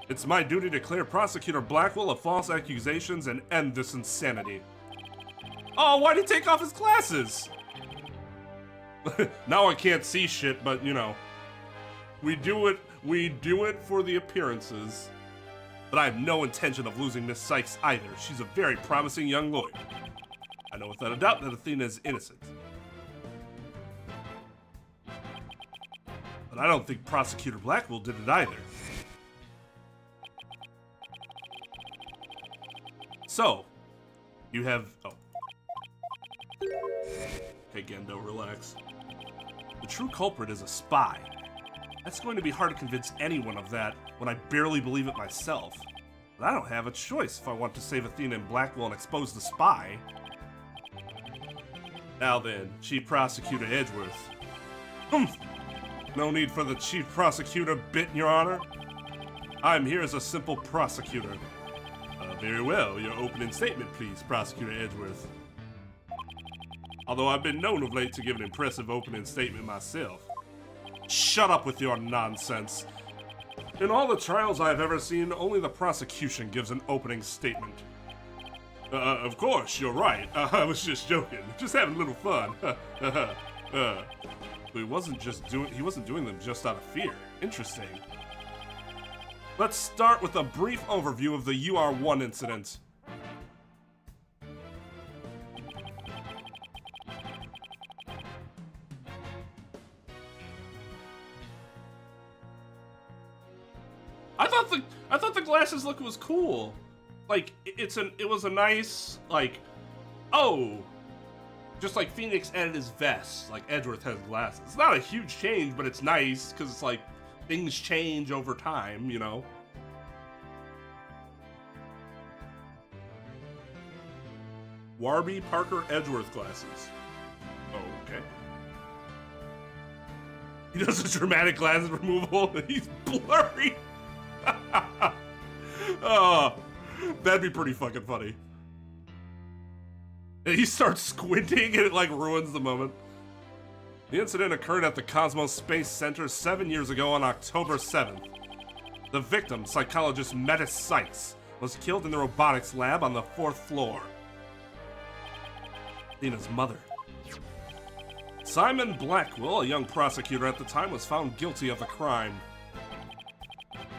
It's my duty to clear Prosecutor Blackwell of false accusations and end this insanity. Oh, why'd he take off his glasses? Now I can't see shit, but you know. We do it for the appearances. But I have no intention of losing Miss Sykes either. She's a very promising young lawyer. I know without a doubt that Athena is innocent. But I don't think Prosecutor Blackwell did it either. So, you have... Oh. Okay, Gendo, relax. The true culprit is a spy. That's going to be hard to convince anyone of that when I barely believe it myself. But I don't have a choice if I want to save Athena and Blackwell and expose the spy. Now then, Chief Prosecutor Edgeworth. Humph! No need for the Chief Prosecutor bit, Your Honor. I'm here as a simple prosecutor. Very well, your opening statement, please, Prosecutor Edgeworth. Although I've been known of late to give an impressive opening statement myself. Shut up with your nonsense. In all the trials I've ever seen, only the prosecution gives an opening statement. Of course, you're right. I was just joking. Just having a little fun. But he wasn't doing them just out of fear. Interesting. Let's start with a brief overview of the UR1 incident. I thought the glasses look was cool. Like it was a nice, like, oh, just like Phoenix added his vest, like Edgeworth has glasses. It's not a huge change, but it's nice because it's like things change over time, you know. Warby Parker Edgeworth glasses. Okay. He does a dramatic glasses removal. He's blurry. Oh, that'd be pretty fucking funny. And he starts squinting and it like ruins the moment. The incident occurred at the Cosmos Space Center 7 years ago on October 7th. The victim, psychologist Metis Sykes, was killed in the robotics lab on the 4th floor. Athena's mother. Simon Blackwell, a young prosecutor at the time, was found guilty of the crime.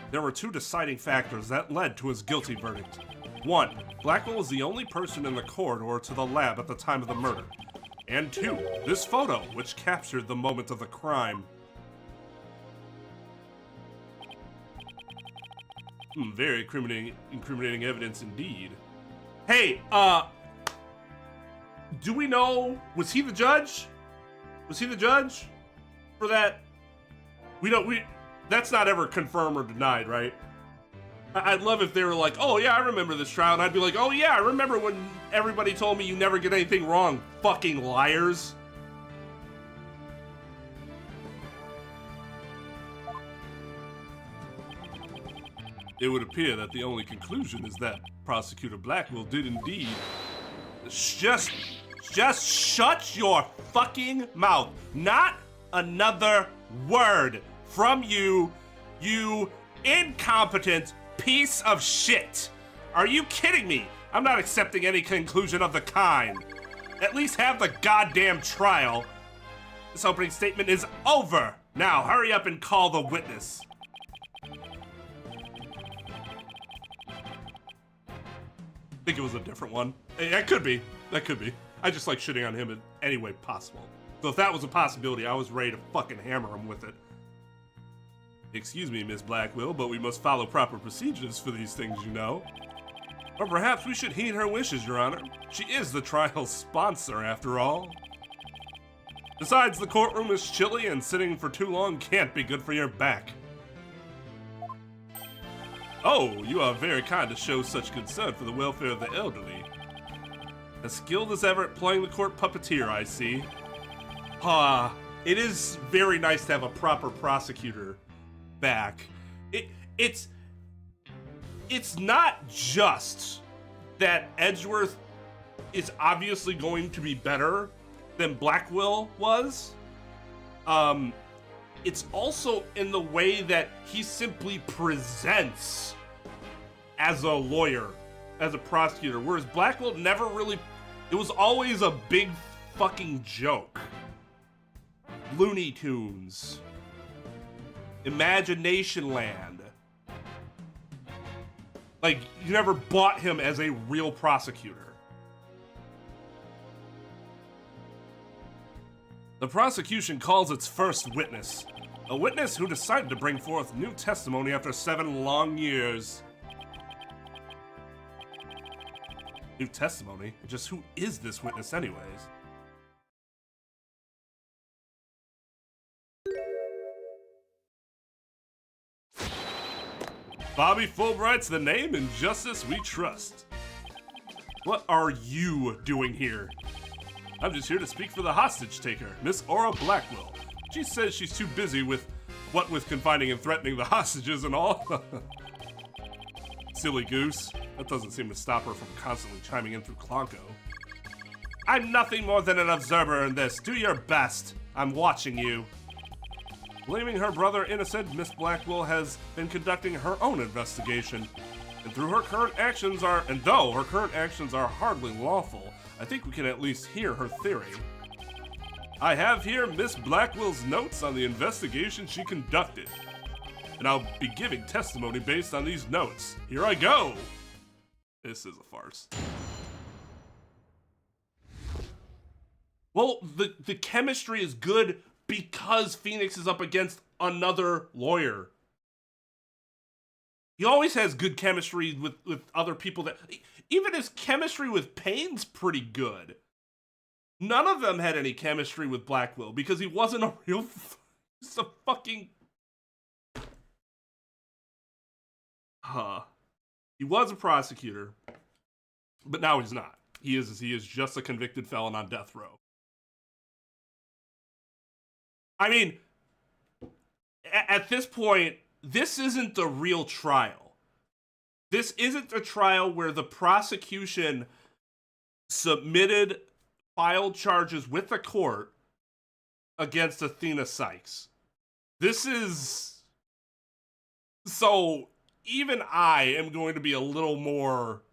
There were two deciding factors that led to his guilty verdict. 1. Blackwell was the only person in the corridor to the lab at the time of the murder. And 2. This photo, which captured the moment of the crime. Very incriminating evidence indeed. Hey, do we know, was he the judge? Was he the judge for that? That's not ever confirmed or denied, right? I'd love if they were like, oh yeah, I remember this trial, and I'd be like, oh yeah, I remember when everybody told me you never get anything wrong, fucking liars. It would appear that the only conclusion is that Prosecutor Blackwell did indeed. Just shut your fucking mouth. Not another word from you, you incompetent piece of shit. Are you kidding me? I'm not accepting any conclusion of the kind. At least have the goddamn trial. This opening statement is over. Now, hurry up and call the witness. I think it was a different one. That could be. That could be. I just like shitting on him in any way possible. So if that was a possibility, I was ready to fucking hammer him with it. Excuse me, Miss Blackwell, but we must follow proper procedures for these things, you know. Or perhaps we should heed her wishes, Your Honor. She is the trial's sponsor, after all. Besides, the courtroom is chilly and sitting for too long can't be good for your back. Oh, you are very kind to show such concern for the welfare of the elderly. As skilled as ever at playing the court puppeteer, I see. It is very nice to have a proper prosecutor back. It's not just that Edgeworth is obviously going to be better than Blackwell was. It's also in the way that he simply presents as a lawyer, as a prosecutor, whereas Blackwell never really, it was always a big fucking joke. Looney Tunes. Imagination Land. Like, you never bought him as a real prosecutor. The prosecution calls its first witness. A witness who decided to bring forth new testimony after 7 long years. New testimony? Just who is this witness anyways? Bobby Fulbright's the name and justice we trust. What are you doing here? I'm just here to speak for the hostage taker, Miss Aura Blackwell. She says she's too busy with confining and threatening the hostages and all. Silly goose. That doesn't seem to stop her from constantly chiming in through Ponco. I'm nothing more than an observer in this. Do your best. I'm watching you. Blaming her brother innocent, Miss Blackwell has been conducting her own investigation. And though her current actions are hardly lawful, I think we can at least hear her theory. I have here Miss Blackwell's notes on the investigation she conducted, and I'll be giving testimony based on these notes. Here I go! This is a farce. Well, the chemistry is good because Phoenix is up against another lawyer. He always has good chemistry with other people that... Even his chemistry with Payne's pretty good. None of them had any chemistry with Blackwell because he wasn't a real... He's a fucking... He was a prosecutor, but now he's not. He is just a convicted felon on death row. I mean, at this point, this isn't the real trial. This isn't a trial where the prosecution filed charges with the court against Athena Sykes. This is... So, even I am going to be a little more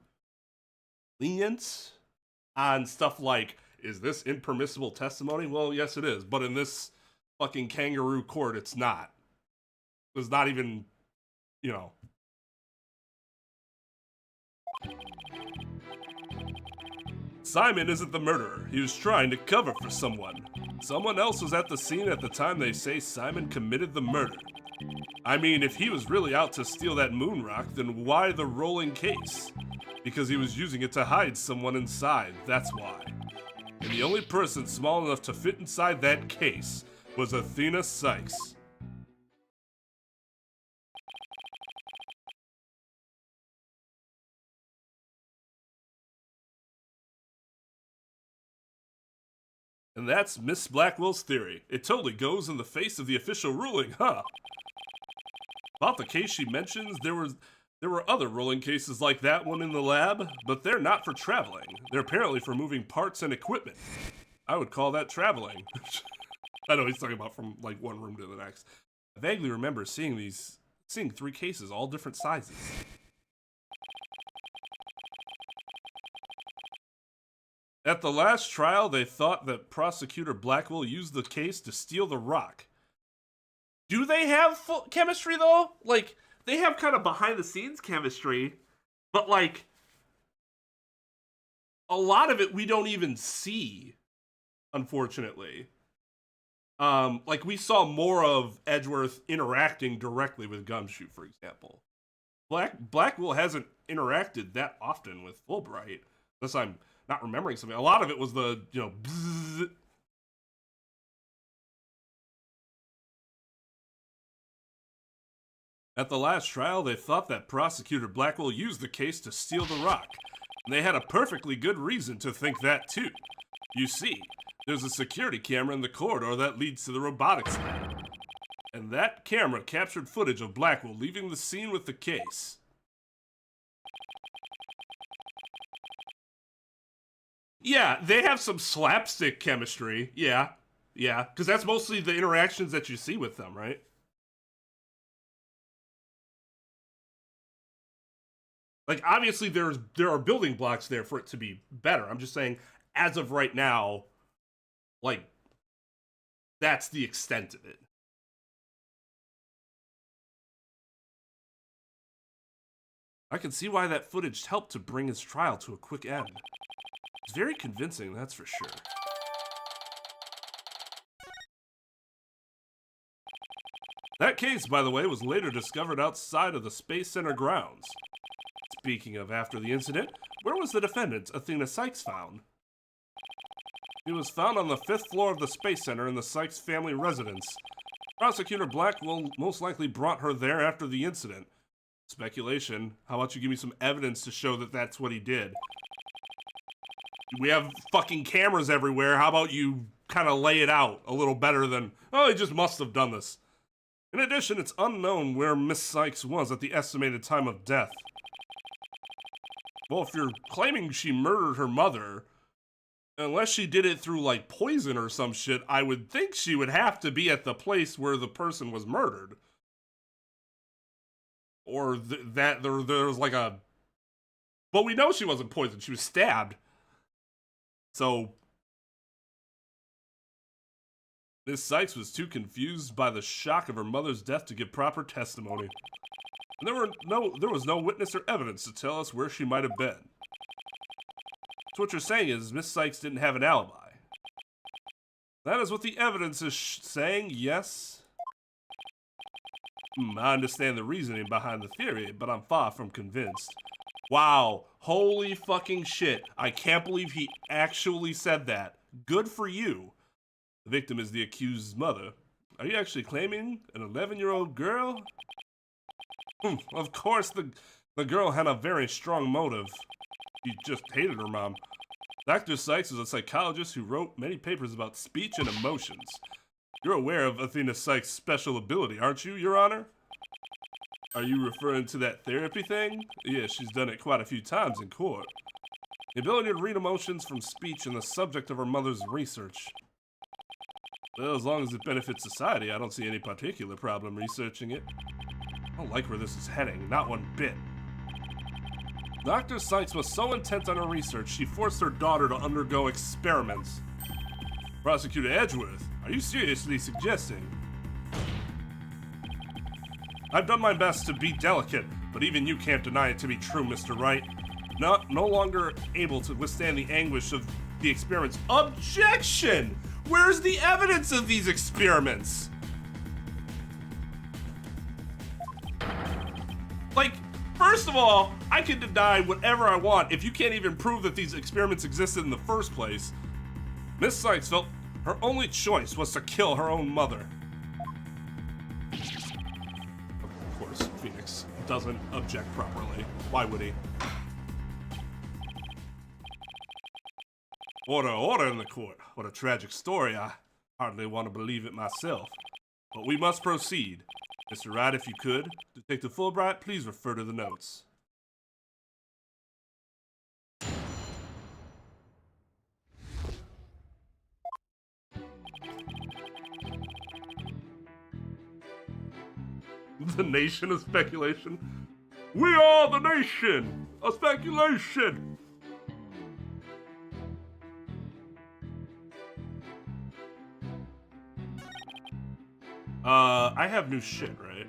lenient on stuff like, is this impermissible testimony? Well, yes it is, but in this fucking kangaroo court, it's not. It's not even, you know. Simon isn't the murderer. He was trying to cover for someone. Someone else was at the scene at the time they say Simon committed the murder. I mean, if he was really out to steal that moon rock, then why the rolling case? Because he was using it to hide someone inside, that's why. And the only person small enough to fit inside that case was Athena Sykes. And that's Miss Blackwell's theory. It totally goes in the face of the official ruling, huh? About the case she mentions, there were other rolling cases like that one in the lab, but they're not for traveling. They're apparently for moving parts and equipment. I would call that traveling. I know he's talking about from like one room to the next. I vaguely remember seeing 3 cases, all different sizes. At the last trial, they thought that Prosecutor Blackwell used the case to steal the rock. Do they have full chemistry, though? Like, they have kind of behind-the-scenes chemistry, but, like, a lot of it we don't even see, unfortunately. Like, we saw more of Edgeworth interacting directly with Gumshoe, for example. Blackwell hasn't interacted that often with Fulbright, unless I'm not remembering something. A lot of it was the, you know, bzzz. At the last trial, they thought that Prosecutor Blackwell used the case to steal the rock. And they had a perfectly good reason to think that, too. You see, there's a security camera in the corridor that leads to the robotics lab. And that camera captured footage of Blackwell leaving the scene with the case. Yeah, they have some slapstick chemistry. Yeah, because that's mostly the interactions that you see with them, right? Like, obviously, there are building blocks there for it to be better. I'm just saying, as of right now, like, that's the extent of it. I can see why that footage helped to bring his trial to a quick end. It's very convincing, that's for sure. That case, by the way, was later discovered outside of the Space Center grounds. Speaking of after the incident, where was the defendant, Athena Sykes, found? He was found on the 5th floor of the Space Center in the Sykes family residence. Prosecutor Blackwell most likely brought her there after the incident. Speculation. How about you give me some evidence to show that that's what he did? We have fucking cameras everywhere. How about you kind of lay it out a little better than, oh, he just must have done this. In addition, it's unknown where Miss Sykes was at the estimated time of death. Well, if you're claiming she murdered her mother, unless she did it through, like, poison or some shit, I would think she would have to be at the place where the person was murdered. Or that there was like a... But we know she wasn't poisoned. She was stabbed. So... Miss Sykes was too confused by the shock of her mother's death to give proper testimony. And there was no witness or evidence to tell us where she might have been. So what you're saying is Miss Sykes didn't have an alibi. That is what the evidence is saying, yes? I understand the reasoning behind the theory, but I'm far from convinced. Wow, holy fucking shit. I can't believe he actually said that. Good for you. The victim is the accused's mother. Are you actually claiming an 11-year-old girl? Of course, the girl had a very strong motive. She just hated her mom. Dr. Sykes is a psychologist who wrote many papers about speech and emotions. You're aware of Athena Sykes' special ability, aren't you, Your Honor? Are you referring to that therapy thing? Yeah, she's done it quite a few times in court. The ability to read emotions from speech and the subject of her mother's research. Well, as long as it benefits society, I don't see any particular problem researching it. I don't like where this is heading, not one bit. Dr. Sykes was so intent on her research, she forced her daughter to undergo experiments. Prosecutor Edgeworth, are you seriously suggesting? I've done my best to be delicate, but even you can't deny it to be true, Mr. Wright. No longer able to withstand the anguish of the experiments. Objection! Where's the evidence of these experiments? Like, first of all, I can deny whatever I want if you can't even prove that these experiments existed in the first place. Miss Sykes felt her only choice was to kill her own mother. Of course, Phoenix doesn't object properly. Why would he? Order in the court. What a tragic story. I hardly want to believe it myself. But we must proceed. Mr. Wright, if you could. Detective Fulbright, please refer to the notes. The nation of speculation. We are the nation of speculation. I have new shit, right?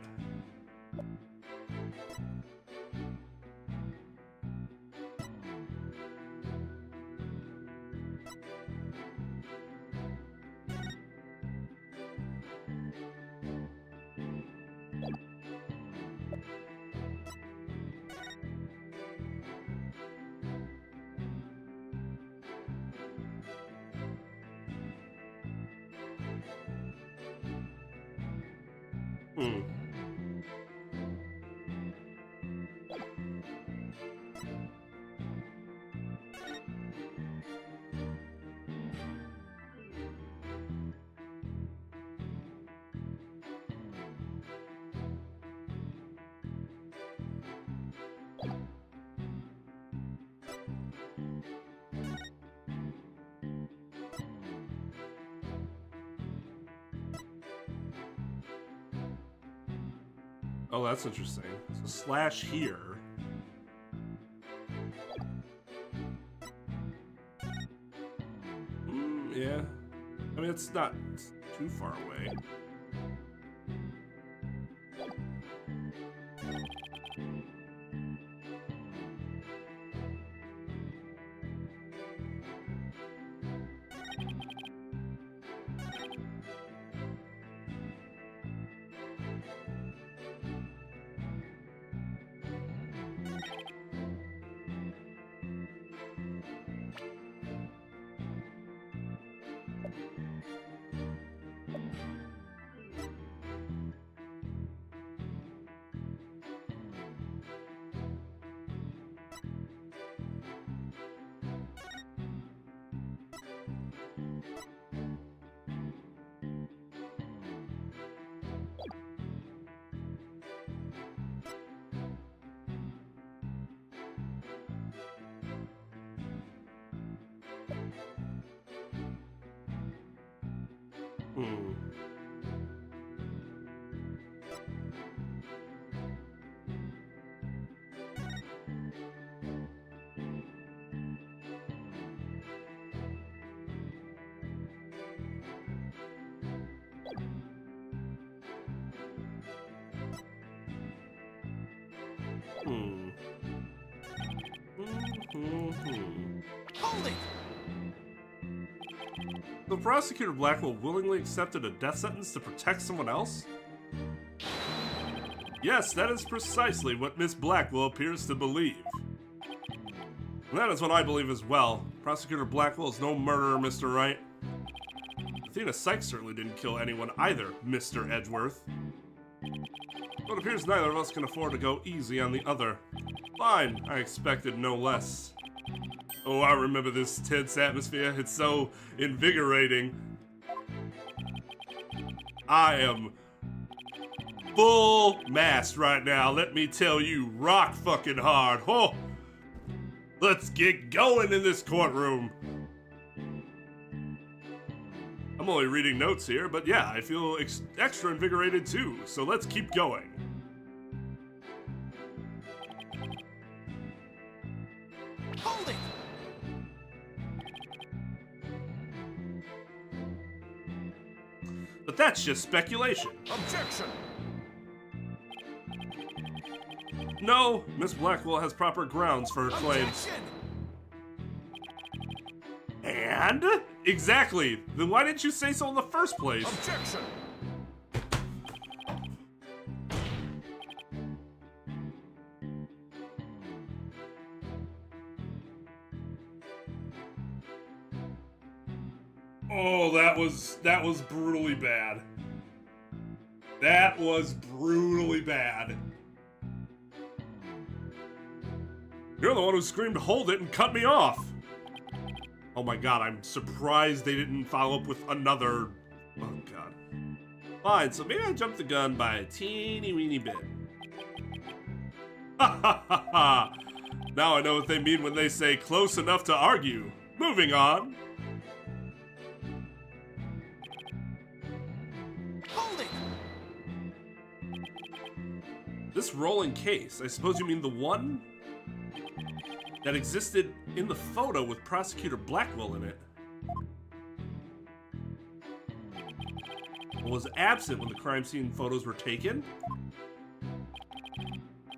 Oh, that's interesting. So slash here. Yeah. I mean, it's not too far away. Hold it! The prosecutor Blackwell willingly accepted a death sentence to protect someone else? Yes, that is precisely what Miss Blackwell appears to believe. And that is what I believe as well. Prosecutor Blackwell is no murderer, Mr. Wright. Athena Sykes certainly didn't kill anyone either, Mr. Edgeworth. But it appears neither of us can afford to go easy on the other. Fine, I expected no less. Oh, I remember this tense atmosphere. It's so invigorating. I am full mast right now. Let me tell you, rock fucking hard. Oh, let's get going in this courtroom. I'm only reading notes here, but yeah, I feel extra invigorated too. So let's keep going. Hold it! But that's just speculation. Objection! No, Miss Blackwell has proper grounds for her claims. Objection! And? Exactly. Then why didn't you say so in the first place? Objection! Oh, that was brutally bad. That was brutally bad. You're the one who screamed hold it and cut me off. Oh my god, I'm surprised they didn't follow up with another... Oh god. Fine, so maybe I jumped the gun by a teeny weeny bit. Ha ha ha ha! Now I know what they mean when they say close enough to argue. Moving on. Hold it! This rolling case, I suppose you mean the one that existed in the photo with Prosecutor Blackwell in it. Was absent when the crime scene photos were taken?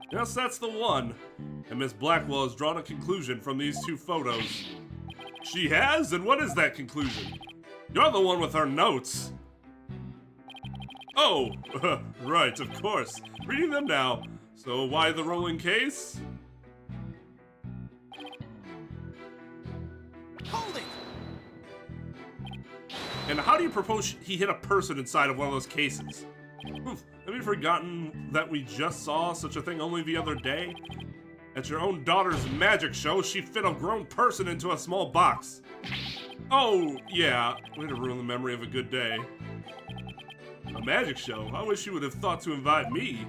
Yes, that's the one. And Miss Blackwell has drawn a conclusion from these two photos. She has? And what is that conclusion? You're the one with her notes. Oh, right, of course. Reading them now. So why the rolling case? Hold it! And how do you propose he hit a person inside of one of those cases? Oof, have you forgotten that we just saw such a thing only the other day? At your own daughter's magic show, she fit a grown person into a small box. Oh, yeah, way to ruin the memory of a good day. A magic show? I wish you would have thought to invite me.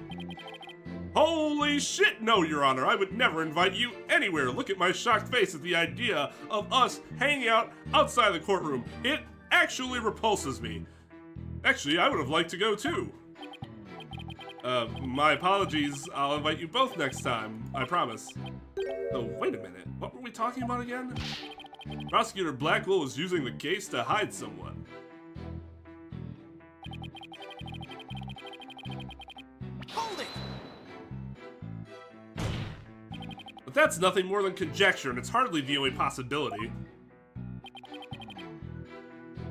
Holy shit, no, Your Honor, I would never invite you anywhere. Look at my shocked face at the idea of us hanging out outside the courtroom. It actually repulses me. Actually, I would have liked to go too. My apologies. I'll invite you both next time. I promise. Oh, wait a minute. What were we talking about again? Prosecutor Blackwell was using the case to hide someone. Hold it! But that's nothing more than conjecture, and it's hardly the only possibility.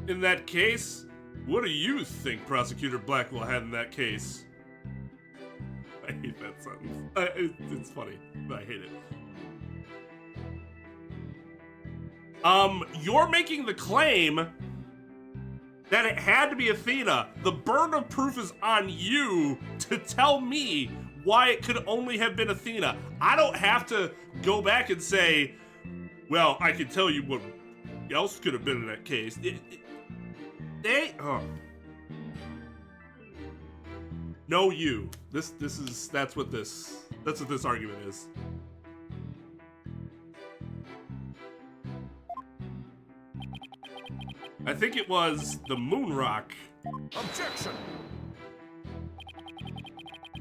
In that case, what do you think Prosecutor Blackwell had in that case? I hate that sentence. It's funny, but I hate it. You're making the claim that it had to be Athena. The burden of proof is on you to tell me why it could only have been Athena. I don't have to go back and say, well, I can tell you what else could have been in that case. No, you. That's what this argument is. I think it was the moon rock. Objection!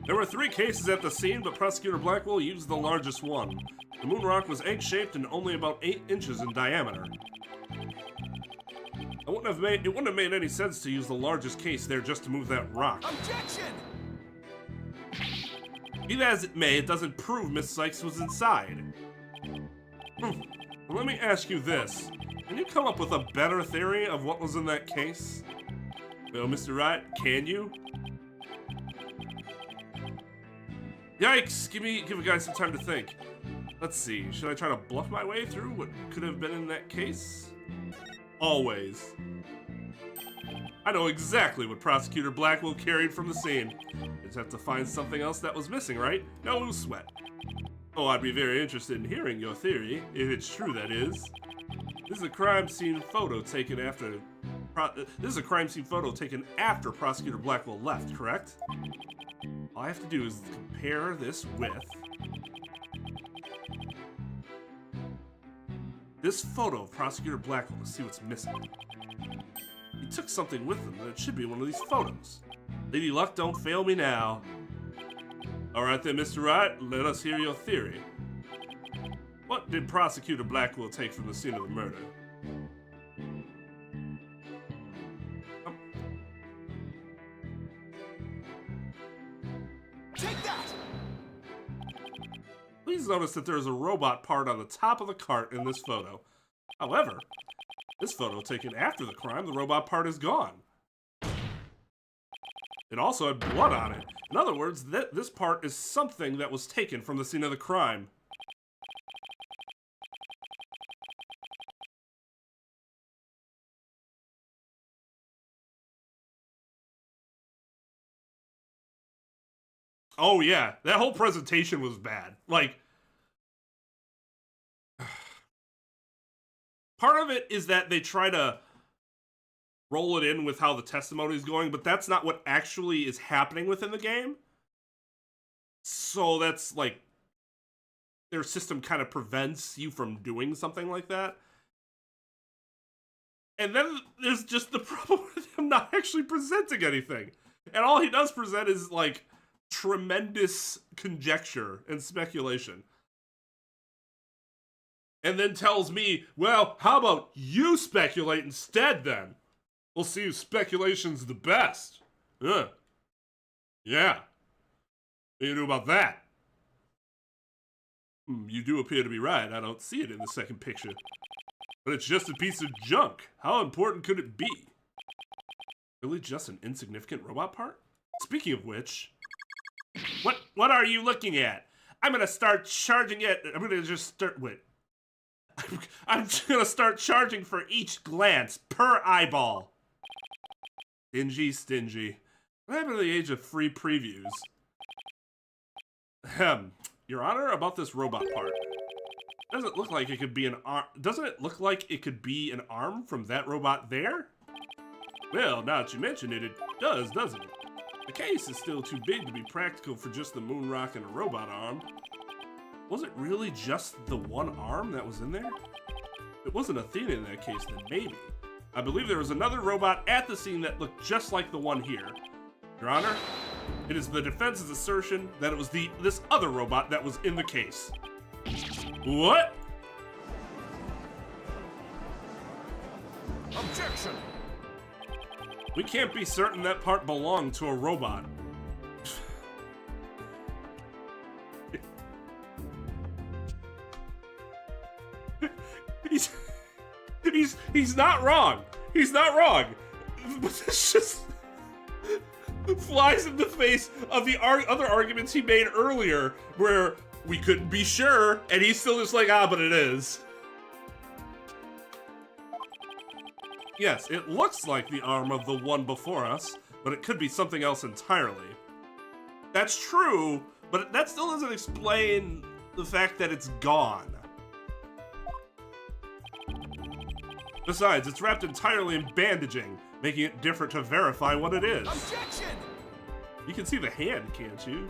There were 3 cases at the scene, but Prosecutor Blackwell used the largest one. The moon rock was egg-shaped and only about 8 inches in diameter. It wouldn't have made any sense to use the largest case there just to move that rock. Objection! Be that as it may, it doesn't prove Miss Sykes was inside. Well, let me ask you this. Can you come up with a better theory of what was in that case? Well, Mr. Wright, can you? Yikes! Give a guy some time to think. Let's see, should I try to bluff my way through what could have been in that case? Always. I know exactly what Prosecutor Blackwell carried from the scene. Just have to find something else that was missing, right? No sweat. Oh, I'd be very interested in hearing your theory, if it's true, that is. This is a crime scene photo taken after... This is a crime scene photo taken after Prosecutor Blackwell left, correct? All I have to do is compare this with... this photo of Prosecutor Blackwell to see what's missing. He took something with him, and it should be one of these photos. Lady Luck, don't fail me now. Alright then, Mr. Wright, let us hear your theory. What did Prosecutor Blackwell take from the scene of the murder? Take that! Please notice that there is a robot part on the top of the cart in this photo. However, this photo taken after the crime, the robot part is gone. It also had blood on it. In other words, this part is something that was taken from the scene of the crime. Oh yeah, that whole presentation was bad. Like, part of it is that they try to roll it in with how the testimony is going, but that's not what actually is happening within the game. So that's like, their system kind of prevents you from doing something like that. And then there's just the problem with him not actually presenting anything. And all he does present is like tremendous conjecture and speculation. And then tells me, well, how about you speculate instead then? We'll see if speculation's the best. Yeah. What do you do about that? You do appear to be right. I don't see it in the second picture. But it's just a piece of junk. How important could it be? Really just an insignificant robot part? Speaking of which, what are you looking at? I'm gonna start charging it. I'm gonna just start, wait. I'm just gonna start charging for each glance per eyeball. Stingy. What happened to the age of free previews? Your Honor, about this robot part. Doesn't it look like it could be an arm? Doesn't it look like it could be an arm from that robot there? Well, now that you mention it, it does, doesn't it? The case is still too big to be practical for just the moon rock and a robot arm. Was it really just the one arm that was in there? If it wasn't Athena in that case, then maybe. I believe there was another robot at the scene that looked just like the one here. Your Honor, it is the defense's assertion that it was this other robot that was in the case. What? Objection! We can't be certain that part belonged to a robot. He's not wrong. He's not wrong. But this just flies in the face of the other arguments he made earlier, where we couldn't be sure, and he's still just like, but it is. Yes, it looks like the arm of the one before us, but it could be something else entirely. That's true, but that still doesn't explain the fact that it's gone. Besides, it's wrapped entirely in bandaging, making it different to verify what it is. Objection! You can see the hand, can't you?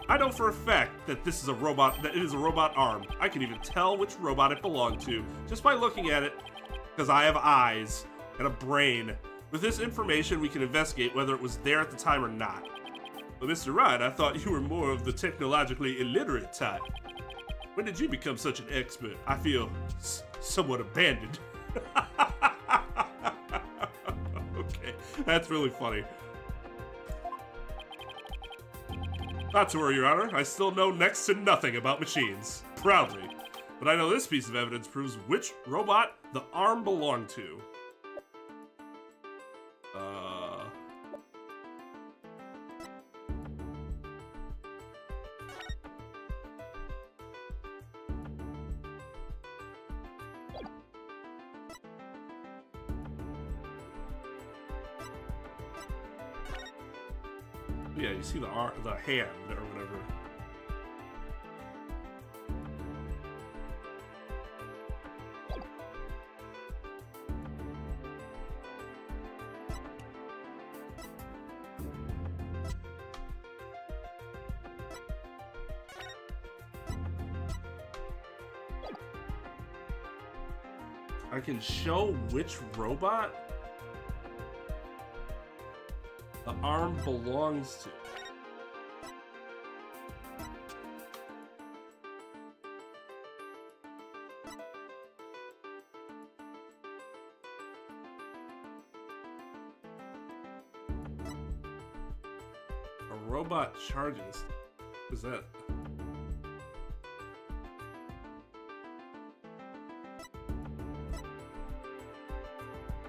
I know for a fact that this is a robot, that it is a robot arm. I can even tell which robot it belonged to just by looking at it, because I have eyes and a brain. With this information, we can investigate whether it was there at the time or not. But Mr. Wright, I thought you were more of the technologically illiterate type. When did you become such an expert? I feel somewhat abandoned. Okay, that's really funny. Not to worry, Your Honor. I still know next to nothing about machines. Proudly. But I know this piece of evidence proves which robot the arm belonged to. Yeah, you see the hand or whatever. I can show which robot the arm belongs to. A robot charging. Is that?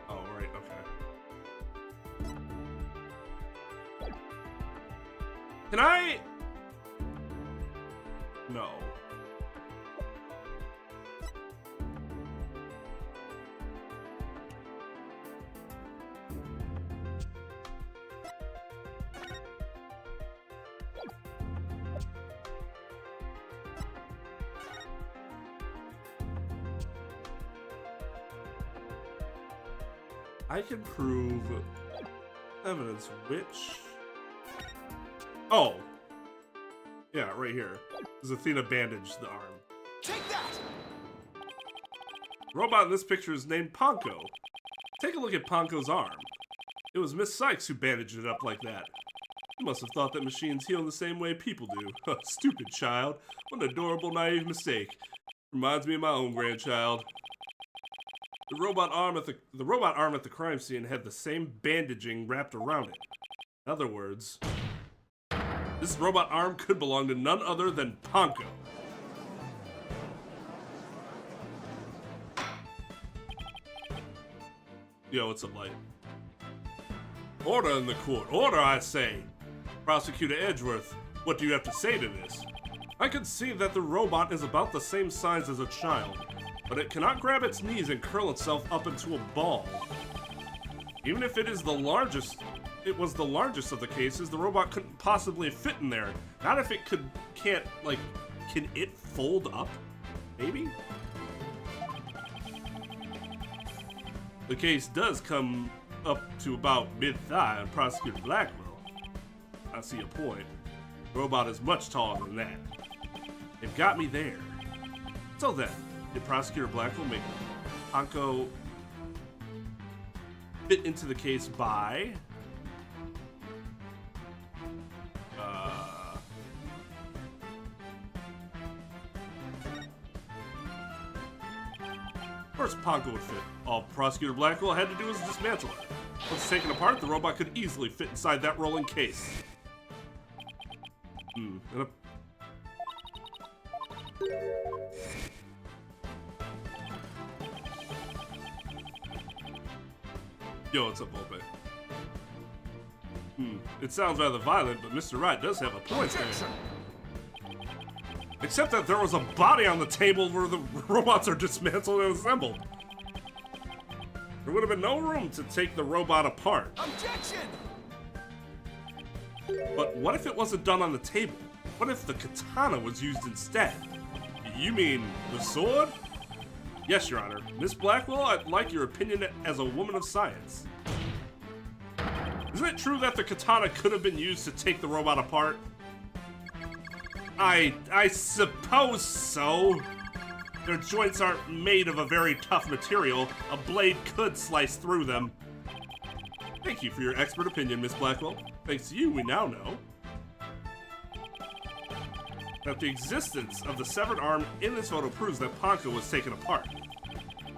Oh, right, okay. Can I? No. I can prove evidence which... Oh! Yeah, right here. Does Athena bandage the arm? Take that! The robot in this picture is named Ponco. Take a look at Ponco's arm. It was Miss Sykes who bandaged it up like that. You must have thought that machines heal in the same way people do. Stupid child. What an adorable, naive mistake. Reminds me of my own grandchild. The robot arm at the crime scene had the same bandaging wrapped around it. In other words, this robot arm could belong to none other than Ponco. Yo, what's up, Light? Order in the court. Order, I say. Prosecutor Edgeworth, what do you have to say to this? I can see that the robot is about the same size as a child, but it cannot grab its knees and curl itself up into a ball. Even if it was the largest of the cases, the robot couldn't possibly fit in there. Not if it can it fold up? Maybe? The case does come up to about mid-thigh on Prosecutor Blackwell. I see a point. The robot is much taller than that. They've got me there. So then, did Prosecutor Blackwell make Ponco fit into the case by... Of course Ponco would fit. All Prosecutor Blackwell had to do was dismantle it. Once taken apart, the robot could easily fit inside that rolling case. Yo, what's up, Volpe? It sounds rather violent, but Mr. Wright does have a point there. Except that there was a body on the table where the robots are dismantled and assembled. There would have been no room to take the robot apart. Objection! But what if it wasn't done on the table? What if the katana was used instead? You mean the sword? Yes, Your Honor. Miss Blackwell, I'd like your opinion as a woman of science. Isn't it true that the katana could have been used to take the robot apart? I suppose so. Their joints aren't made of a very tough material. A blade could slice through them. Thank you for your expert opinion, Miss Blackwell. Thanks to you, we now know that the existence of the severed arm in this photo proves that Ponco was taken apart.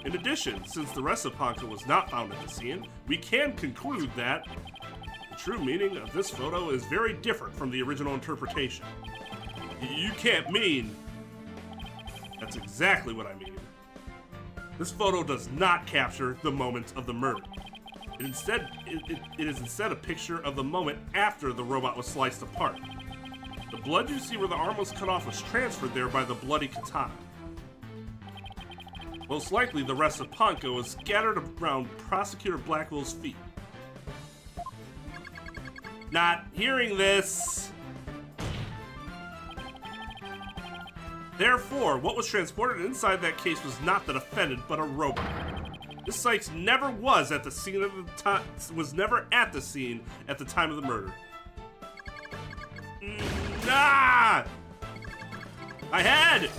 In addition, since the rest of Ponco was not found at the scene, we can conclude that the true meaning of this photo is very different from the original interpretation. You can't mean... That's exactly what I mean. This photo does not capture the moment of the murder. It is instead a picture of the moment after the robot was sliced apart. The blood you see where the arm was cut off was transferred there by the bloody katana. Most likely, the rest of Ponco was scattered around Prosecutor Blackwell's feet. Not hearing this. Therefore, what was transported inside that case was not the defendant, but a robot. This Sykes never was at the scene of the time. Was never at the scene at the time of the murder. Ah! My head!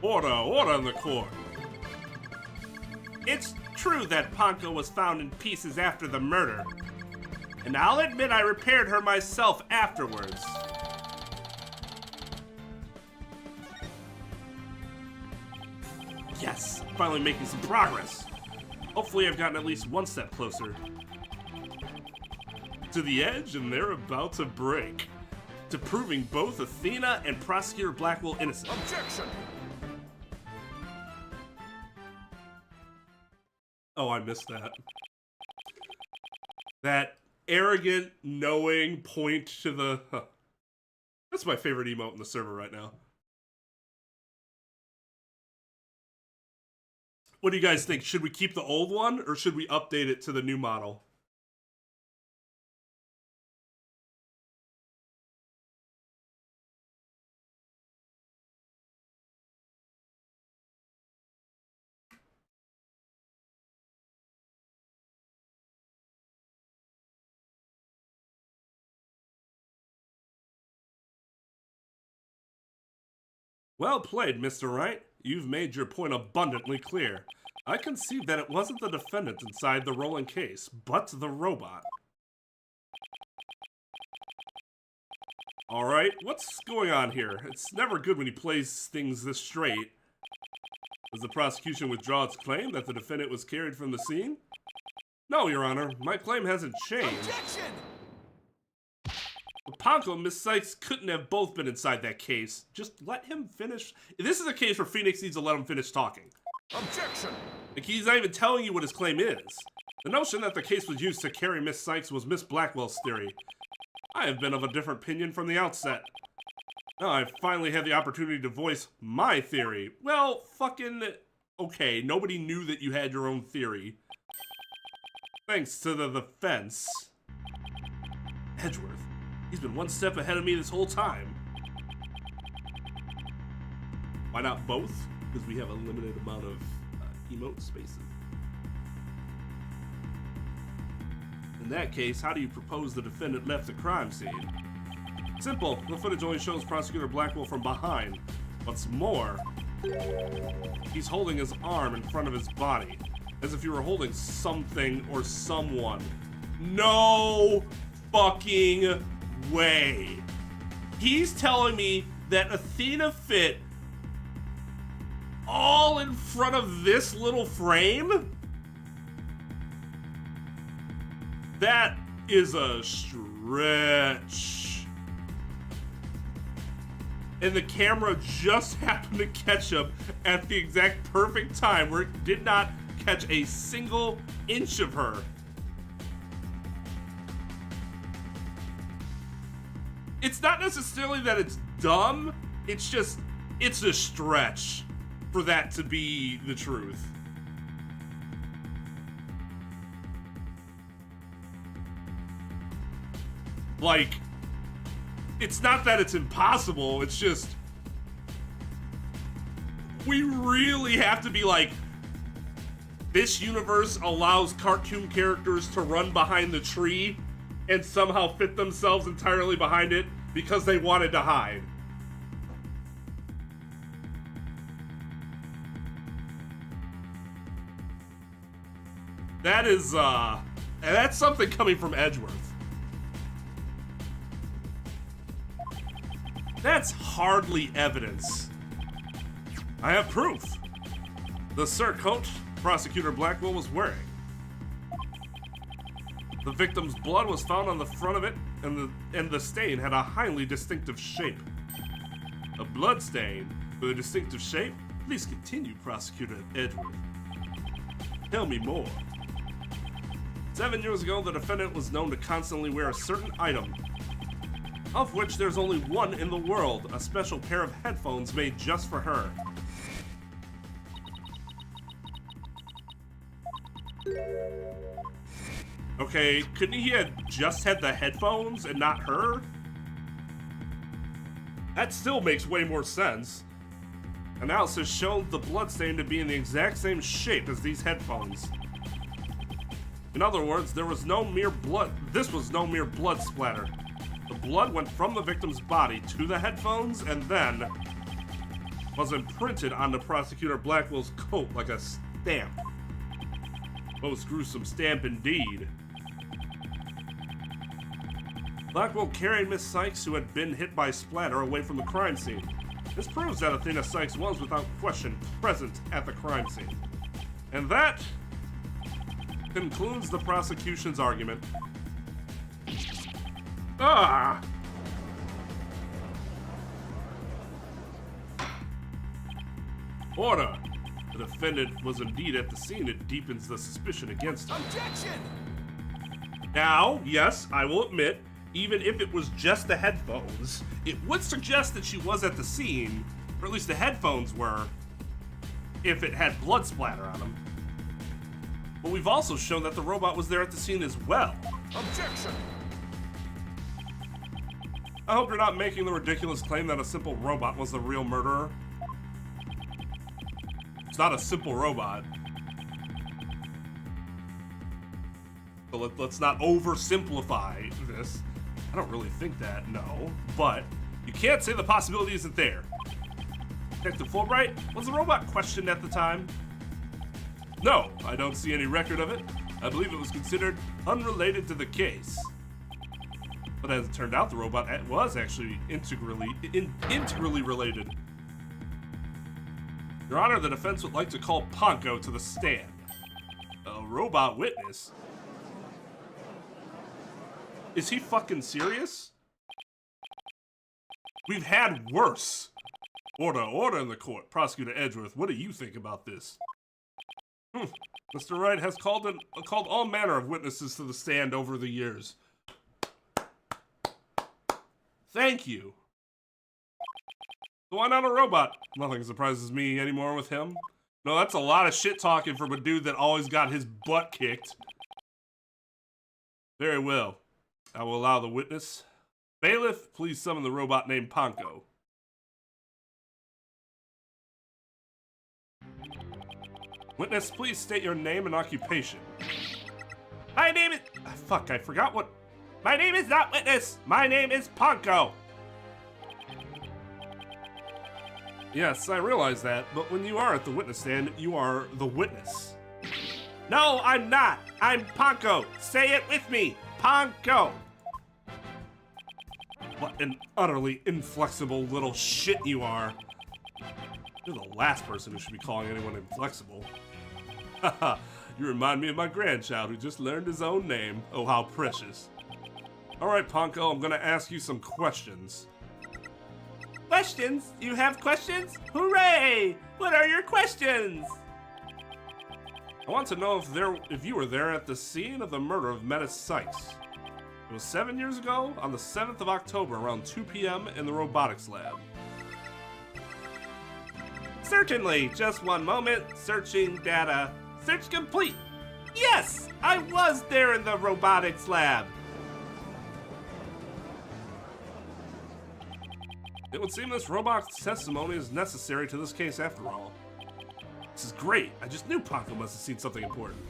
Order in the court. It's true that Ponco was found in pieces after the murder. And I'll admit I repaired her myself afterwards. Yes, finally making some progress. Hopefully I've gotten at least one step closer to the edge, and they're about to break. To proving both Athena and Prosecutor Blackwell innocent. Objection! Oh, I missed that. That arrogant, knowing point to the... Huh. That's my favorite emote in the server right now. What do you guys think? Should we keep the old one, or should we update it to the new model? Well played, Mr. Wright. You've made your point abundantly clear. I concede that it wasn't the defendant inside the rolling case, but the robot. Alright, what's going on here? It's never good when he plays things this straight. Does the prosecution withdraw its claim that the defendant was carried from the scene? No, Your Honor. My claim hasn't changed. Objection! Ponco and Miss Sykes couldn't have both been inside that case. Just let him finish. This is a case where Phoenix needs to let him finish talking. Objection! Like, he's not even telling you what his claim is. The notion that the case was used to carry Miss Sykes was Miss Blackwell's theory. I have been of a different opinion from the outset. Now I finally had the opportunity to voice my theory. Well, fucking... Okay, nobody knew that you had your own theory. Thanks to the defense. Edgeworth. He's been one step ahead of me this whole time. Why not both? Because we have a limited amount of emote spaces. In that case, how do you propose the defendant left the crime scene? Simple. The footage only shows Prosecutor Blackwell from behind. What's more, he's holding his arm in front of his body, as if you were holding something or someone. No fucking way. He's telling me that Athena fit all in front of this little frame? That is a stretch. And the camera just happened to catch him at the exact perfect time where it did not catch a single inch of her. It's not necessarily that it's dumb, it's just, it's a stretch for that to be the truth. Like, it's not that it's impossible, it's just, we really have to be like, this universe allows cartoon characters to run behind the tree and somehow fit themselves entirely behind it because they wanted to hide. That is, and that's something coming from Edgeworth. That's hardly evidence I have proof. The surcoat Prosecutor Blackwell was wearing. The victim's blood was found on the front of it, and the stain had a highly distinctive shape. A blood stain with a distinctive shape? Please continue, Prosecutor Edgeworth. Tell me more. 7 years ago, the defendant was known to constantly wear a certain item, of which there's only one in the world, a special pair of headphones made just for her. Okay, couldn't he have just had the headphones and not her? That still makes way more sense. Analysis showed the bloodstain to be in the exact same shape as these headphones. In other words, there was no mere blood. This was no mere blood splatter. The blood went from the victim's body to the headphones and then was imprinted onto Prosecutor Blackwell's coat like a stamp. Most gruesome stamp indeed. Blackwell carried Miss Sykes, who had been hit by splatter, away from the crime scene. This proves that Athena Sykes was, without question, present at the crime scene. And that concludes the prosecution's argument. Ah! Order! The defendant was indeed at the scene. It deepens the suspicion against him. Objection! Now, yes, I will admit, even if it was just the headphones, it would suggest that she was at the scene, or at least the headphones were, if it had blood splatter on them. But we've also shown that the robot was there at the scene as well. Objection! I hope you're not making the ridiculous claim that a simple robot was the real murderer. It's not a simple robot. So let's not oversimplify this. I don't really think that, no. But you can't say the possibility isn't there. Detective Fulbright, was the robot questioned at the time? No, I don't see any record of it. I believe it was considered unrelated to the case. But as it turned out, the robot was actually integrally related. Your Honor, the defense would like to call Ponco to the stand. A robot witness? Is he fucking serious? We've had worse. Order in the court. Prosecutor Edgeworth, what do you think about this? Mr. Wright has called all manner of witnesses to the stand over the years. Thank you. So why not a robot? Nothing surprises me anymore with him. No, that's a lot of shit talking from a dude that always got his butt kicked. Very well. I will allow the witness. Bailiff, please summon the robot named Ponco. Witness, please state your name and occupation. My name is... Fuck, I forgot what... My name is not Witness. My name is Ponco. Yes, I realize that, but when you are at the witness stand, you are the witness. No, I'm not. I'm Ponco. Say it with me. Ponco. What an utterly inflexible little shit you are. You're the last person who should be calling anyone inflexible. Haha, you remind me of my grandchild who just learned his own name. Oh, how precious. Alright, Ponco, I'm gonna ask you some questions. Questions? You have questions? Hooray! What are your questions? I want to know if you were there at the scene of the murder of Miss Sykes. It was 7 years ago, on the 7th of October, around 2 p.m. in the robotics lab. Certainly. Just one moment. Searching data. Search complete. Yes, I was there in the robotics lab. It would seem this robot's testimony is necessary to this case after all. This is great. I just knew Ponco must have seen something important.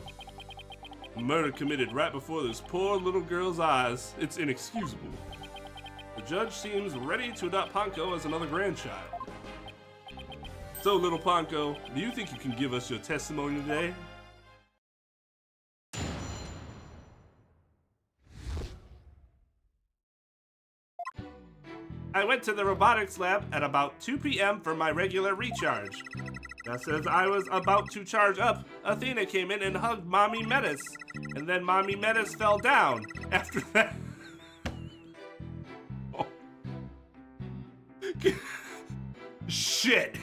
A murder committed right before this poor little girl's eyes. It's inexcusable. The judge seems ready to adopt Ponco as another grandchild. So, little Ponco, do you think you can give us your testimony today? I went to the robotics lab at about 2 p.m. for my regular recharge. Just as I was about to charge up, Athena came in and hugged Mommy Metis. And then Mommy Metis fell down. After that... Oh. Shit.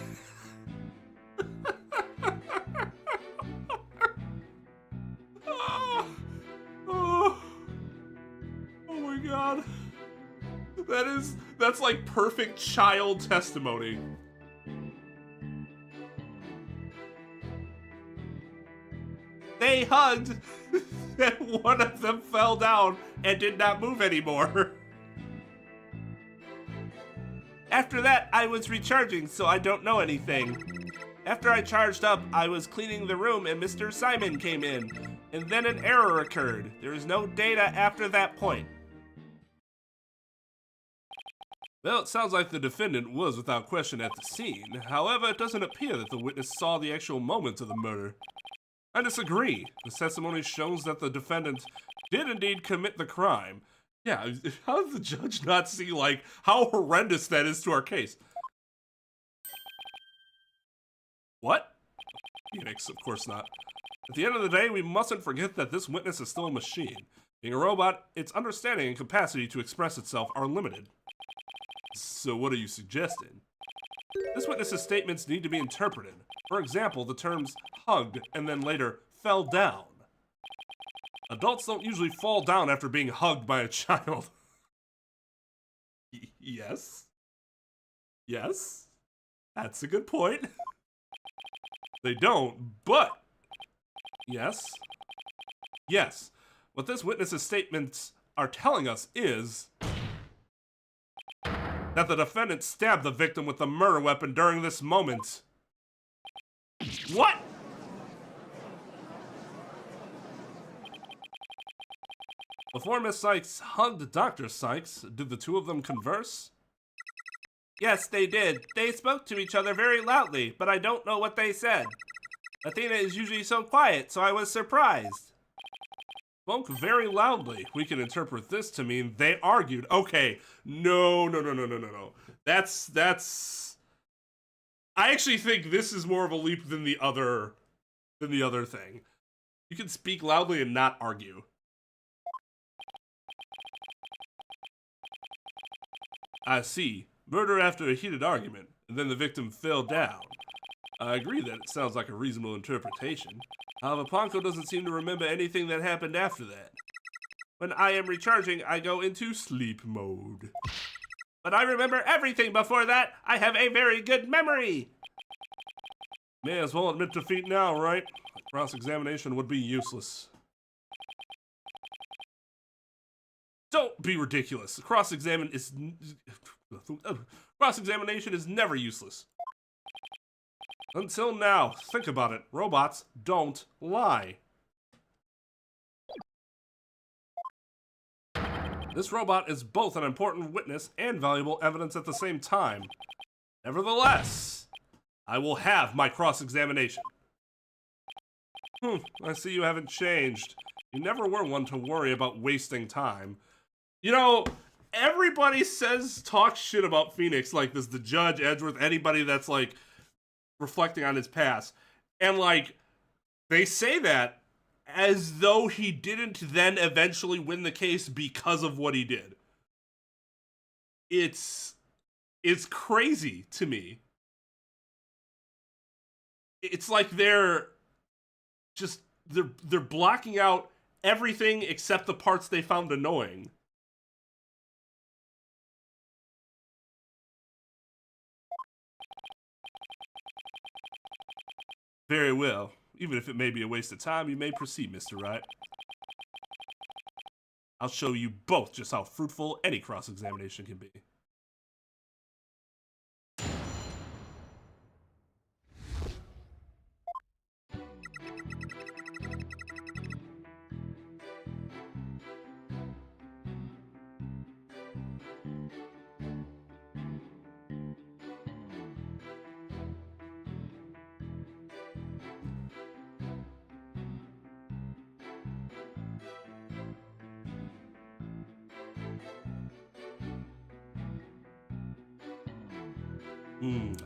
Oh my god. That's like perfect child testimony. They hugged, and one of them fell down and did not move anymore. After that, I was recharging, so I don't know anything. After I charged up, I was cleaning the room and Mr. Simon came in, and then an error occurred. There is no data after that point. Well, it sounds like the defendant was without question at the scene. However, it doesn't appear that the witness saw the actual moment of the murder. I disagree. The testimony shows that the defendant did indeed commit the crime. Yeah, how does the judge not see, like, how horrendous that is to our case? What? Phoenix, of course not. At the end of the day, we mustn't forget that this witness is still a machine. Being a robot, its understanding and capacity to express itself are limited. So what are you suggesting? This witness's statements need to be interpreted. For example, the terms hugged and then later fell down. Adults don't usually fall down after being hugged by a child. Yes. Yes. That's a good point. They don't, but... Yes. Yes. What this witness's statements are telling us is... that the defendant stabbed the victim with the murder weapon during this moment. What? Before Miss Sykes hugged Dr. Sykes, did the two of them converse? Yes, they did. They spoke to each other very loudly, but I don't know what they said. Athena is usually so quiet, so I was surprised. Spoke very loudly. We can interpret this to mean they argued. Okay, no. That's... I actually think this is more of a leap than the other thing. You can speak loudly and not argue. I see. Murder after a heated argument, and then the victim fell down. I agree that it sounds like a reasonable interpretation. However, Ponco doesn't seem to remember anything that happened after that. When I am recharging, I go into sleep mode. But I remember everything before that. I have a very good memory. May as well admit defeat now, right? Cross-examination would be useless. Don't be ridiculous. Cross-examination is never useless. Until now, think about it. Robots don't lie. This robot is both an important witness and valuable evidence at the same time. Nevertheless, I will have my cross-examination. I see you haven't changed. You never were one to worry about wasting time. You know, everybody talks shit about Phoenix like this. The judge, Edgeworth, anybody that's like reflecting on his past. And like, they say that as though he didn't then eventually win the case because of what he did. It's crazy to me. It's like they're blocking out everything except the parts they found annoying. Very well. Even if it may be a waste of time, you may proceed, Mr. Wright. I'll show you both just how fruitful any cross-examination can be.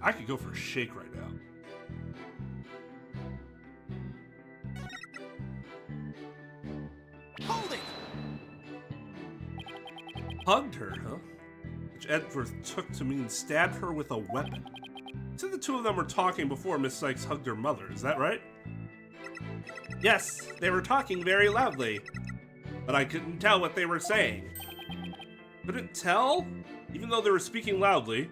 I could go for a shake right now. Hold it! Hugged her, huh? Which Edgeworth took to mean stabbed her with a weapon. So the two of them were talking before Miss Sykes hugged her mother, is that right? Yes, they were talking very loudly, but I couldn't tell what they were saying. Couldn't tell? Even though they were speaking loudly.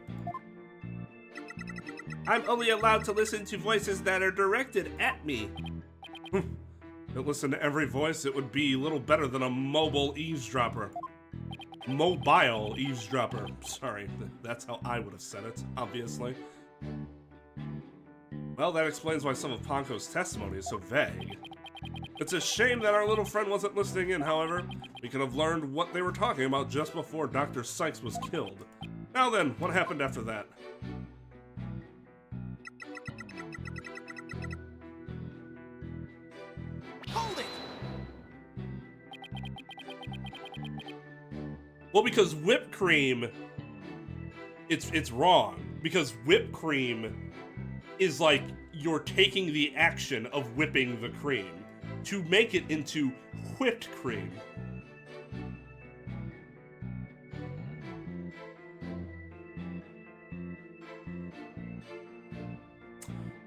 I'm only allowed to listen to voices that are directed at me. Don't listen to every voice, it would be a little better than a mobile eavesdropper. Mobile eavesdropper. Sorry, that's how I would have said it, obviously. Well, that explains why some of Ponco's testimony is so vague. It's a shame that our little friend wasn't listening in, however. We could have learned what they were talking about just before Dr. Sykes was killed. Now then, what happened after that? Hold it! Well, because whipped cream, it's wrong. Because whipped cream is like you're taking the action of whipping the cream to make it into whipped cream.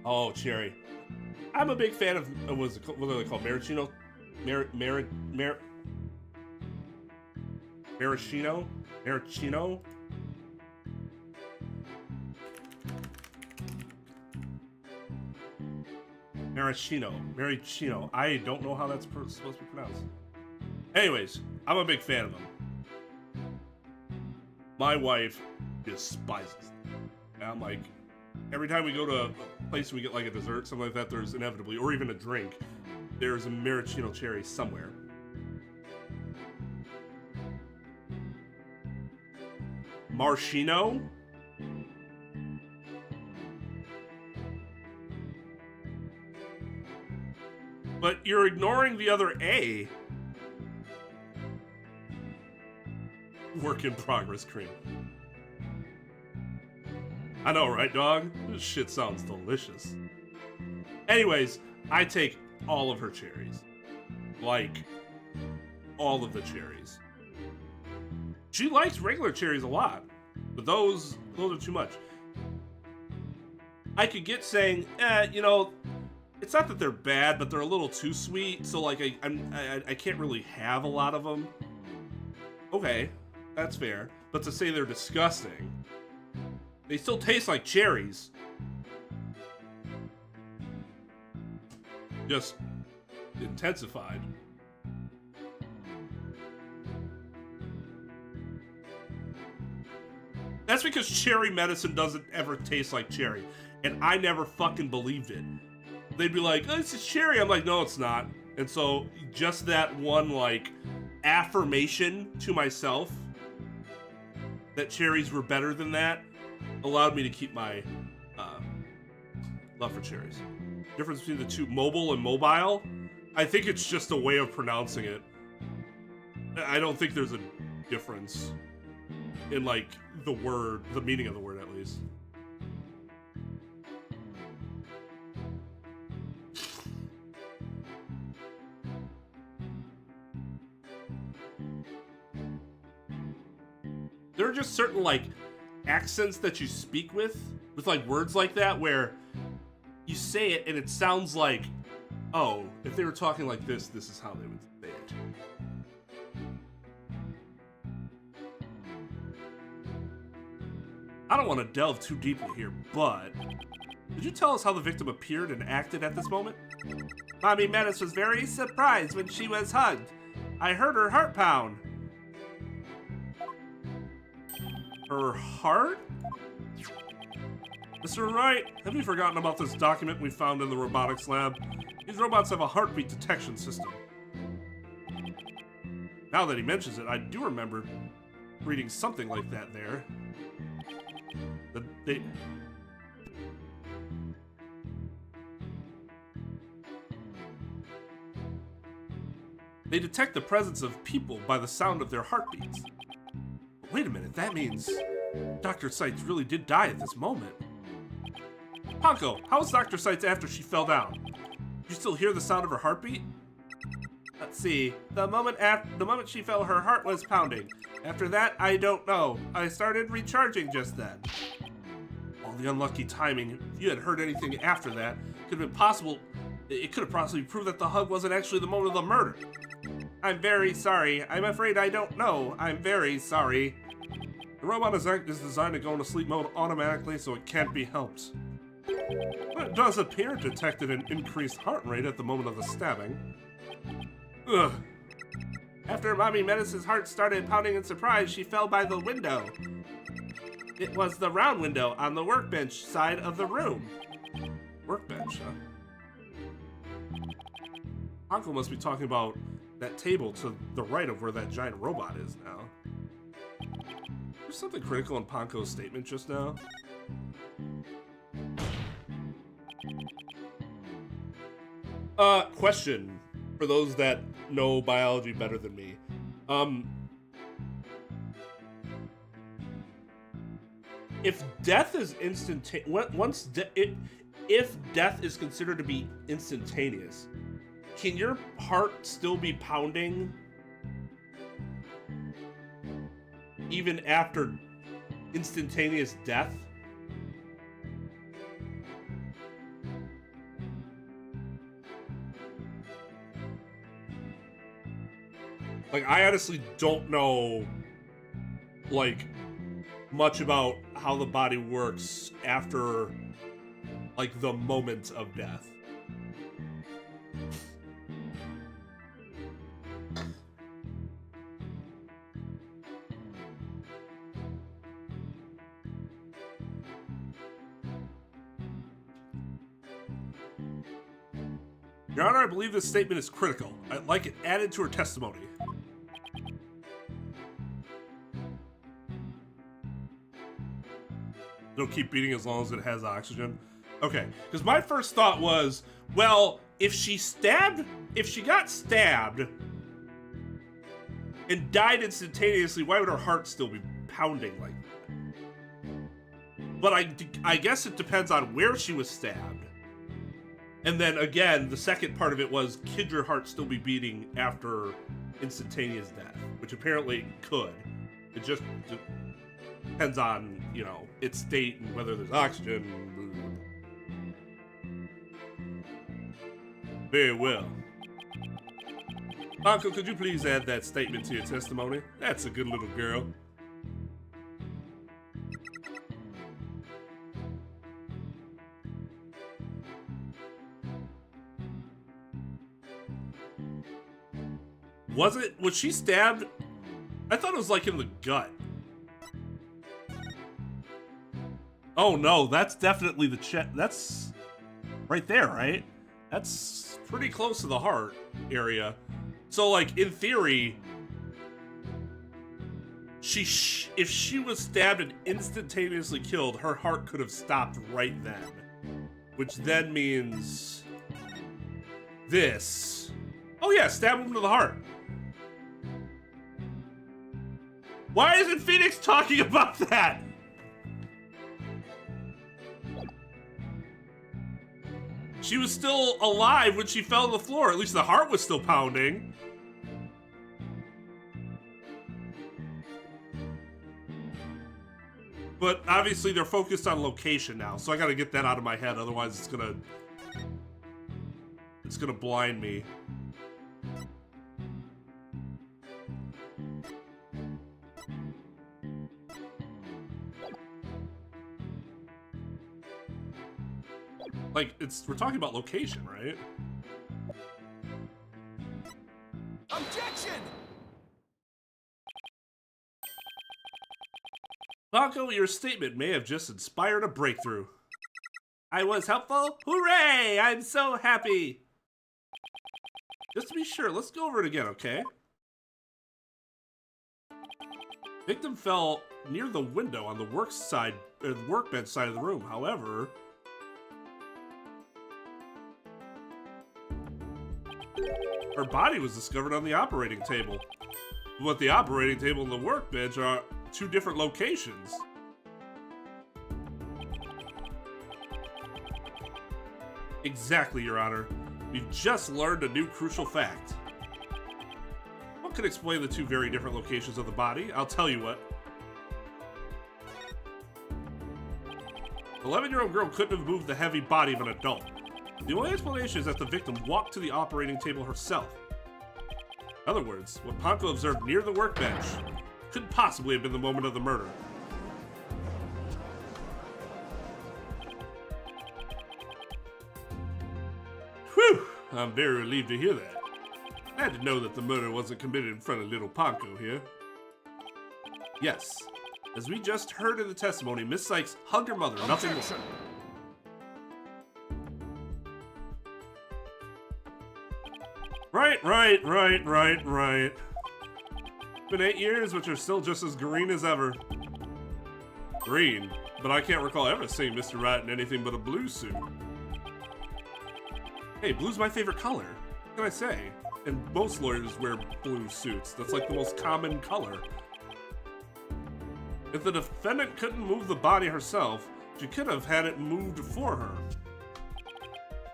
Oh, cherry. I'm a big fan of what are they called? Maraschino? Maraschino? Maraschino? Maraschino. I don't know how that's supposed to be pronounced. Anyways, I'm a big fan of them. My wife despises them. And I'm like, every time we go to a place and we get like a dessert, something like that, there's inevitably, or even a drink, there's a maraschino cherry somewhere. Maraschino? But you're ignoring the other A. Work in progress cream. I know, right, dog? This shit sounds delicious. Anyways, I take all of her cherries. Like, all of the cherries. She likes regular cherries a lot, but those are too much. I could get saying, you know, it's not that they're bad, but they're a little too sweet, so like I can't really have a lot of them. Okay, that's fair. But to say they're disgusting, they still taste like cherries. Just intensified. That's because cherry medicine doesn't ever taste like cherry. And I never fucking believed it. They'd be like, oh, this is cherry. I'm like, no, it's not. And so just that one, like, affirmation to myself that cherries were better than that allowed me to keep my love for cherries. Difference between the two, mobile and mobile, I think it's just a way of pronouncing it. I don't think there's a difference in, like, the word, the meaning of the word, at least. There are just certain, like, accents that you speak with like, words like that, where you say it and it sounds like, oh, if they were talking like this is how they would say it. I don't want to delve too deeply here, but could you tell us how the victim appeared and acted at this moment? Mommy Menace was very surprised when she was hugged. I heard her heart pound. Her heart? Mr. Wright, have you forgotten about this document we found in the robotics lab? These robots have a heartbeat detection system. Now that he mentions it, I do remember reading something like that there. They detect the presence of people by the sound of their heartbeats. Wait a minute, that means Dr. Sykes really did die at this moment. Ponco, how was Dr. Sights after she fell down? You still hear the sound of her heartbeat? Let's see. The moment she fell, her heart was pounding. After that, I don't know. I started recharging just then. All the unlucky timing. If you had heard anything after that, could have been possible. It could have possibly proved that the hug wasn't actually the moment of the murder. I'm very sorry. I'm afraid I don't know. I'm very sorry. The robot is designed to go into sleep mode automatically, so it can't be helped. But it does appear it detected an increased heart rate at the moment of the stabbing. Ugh. After Mommy Menace's heart started pounding in surprise, she fell by the window. It was the round window on the workbench side of the room. Workbench, huh? Uncle must be talking about that table to the right of where that giant robot is now. There's something critical in Ponco's statement just now. Question for those that know biology better than me. If death is instantaneous, if death is considered to be instantaneous, can your heart still be pounding even after instantaneous death? Like, I honestly don't know, like, much about how the body works after, like, the moment of death. Your Honor, I believe this statement is critical. I'd like it added to her testimony. It'll keep beating as long as it has oxygen. Okay, because my first thought was, well, if she got stabbed and died instantaneously, why would her heart still be pounding like that? But I guess it depends on where she was stabbed. And then again, the second part of it was, could your heart still be beating after instantaneous death? Which apparently it could. It just depends on, you know, its state and whether there's oxygen. Very well. Uncle, could you please add that statement to your testimony? That's a good little girl. Was she stabbed? I thought it was like in the gut. Oh no, that's definitely the chest. That's right there, right? That's pretty close to the heart area. So, like, in theory, if she was stabbed and instantaneously killed, her heart could have stopped right then. Which then means this. Oh yeah, stab him to the heart. Why isn't Phoenix talking about that? She was still alive when she fell to the floor. At least the heart was still pounding. But obviously they're focused on location now, so I gotta get that out of my head, otherwise it's gonna blind me. Like, we're talking about location, right? Objection! Ponco, your statement may have just inspired a breakthrough. I was helpful? Hooray! I'm so happy! Just to be sure, let's go over it again, okay? Victim fell near the window on the workbench side of the room. However, her body was discovered on the operating table. But the operating table and the workbench are two different locations. Exactly, Your Honor. We've just learned a new crucial fact. What could explain the two very different locations of the body? I'll tell you what. 11-year-old girl couldn't have moved the heavy body of an adult. The only explanation is that the victim walked to the operating table herself. In other words, what Ponco observed near the workbench couldn't possibly have been the moment of the murder. Whew! I'm very relieved to hear that. I had to know that the murder wasn't committed in front of little Ponco here. Yes. As we just heard in the testimony, Miss Sykes hugged her mother, nothing more. Right. It's been 8 years, which are still just as green as ever. Green? But I can't recall ever seeing Mr. Wright in anything but a blue suit. Hey, blue's my favorite color. What can I say? And most lawyers wear blue suits. That's like the most common color. If the defendant couldn't move the body herself, she could have had it moved for her.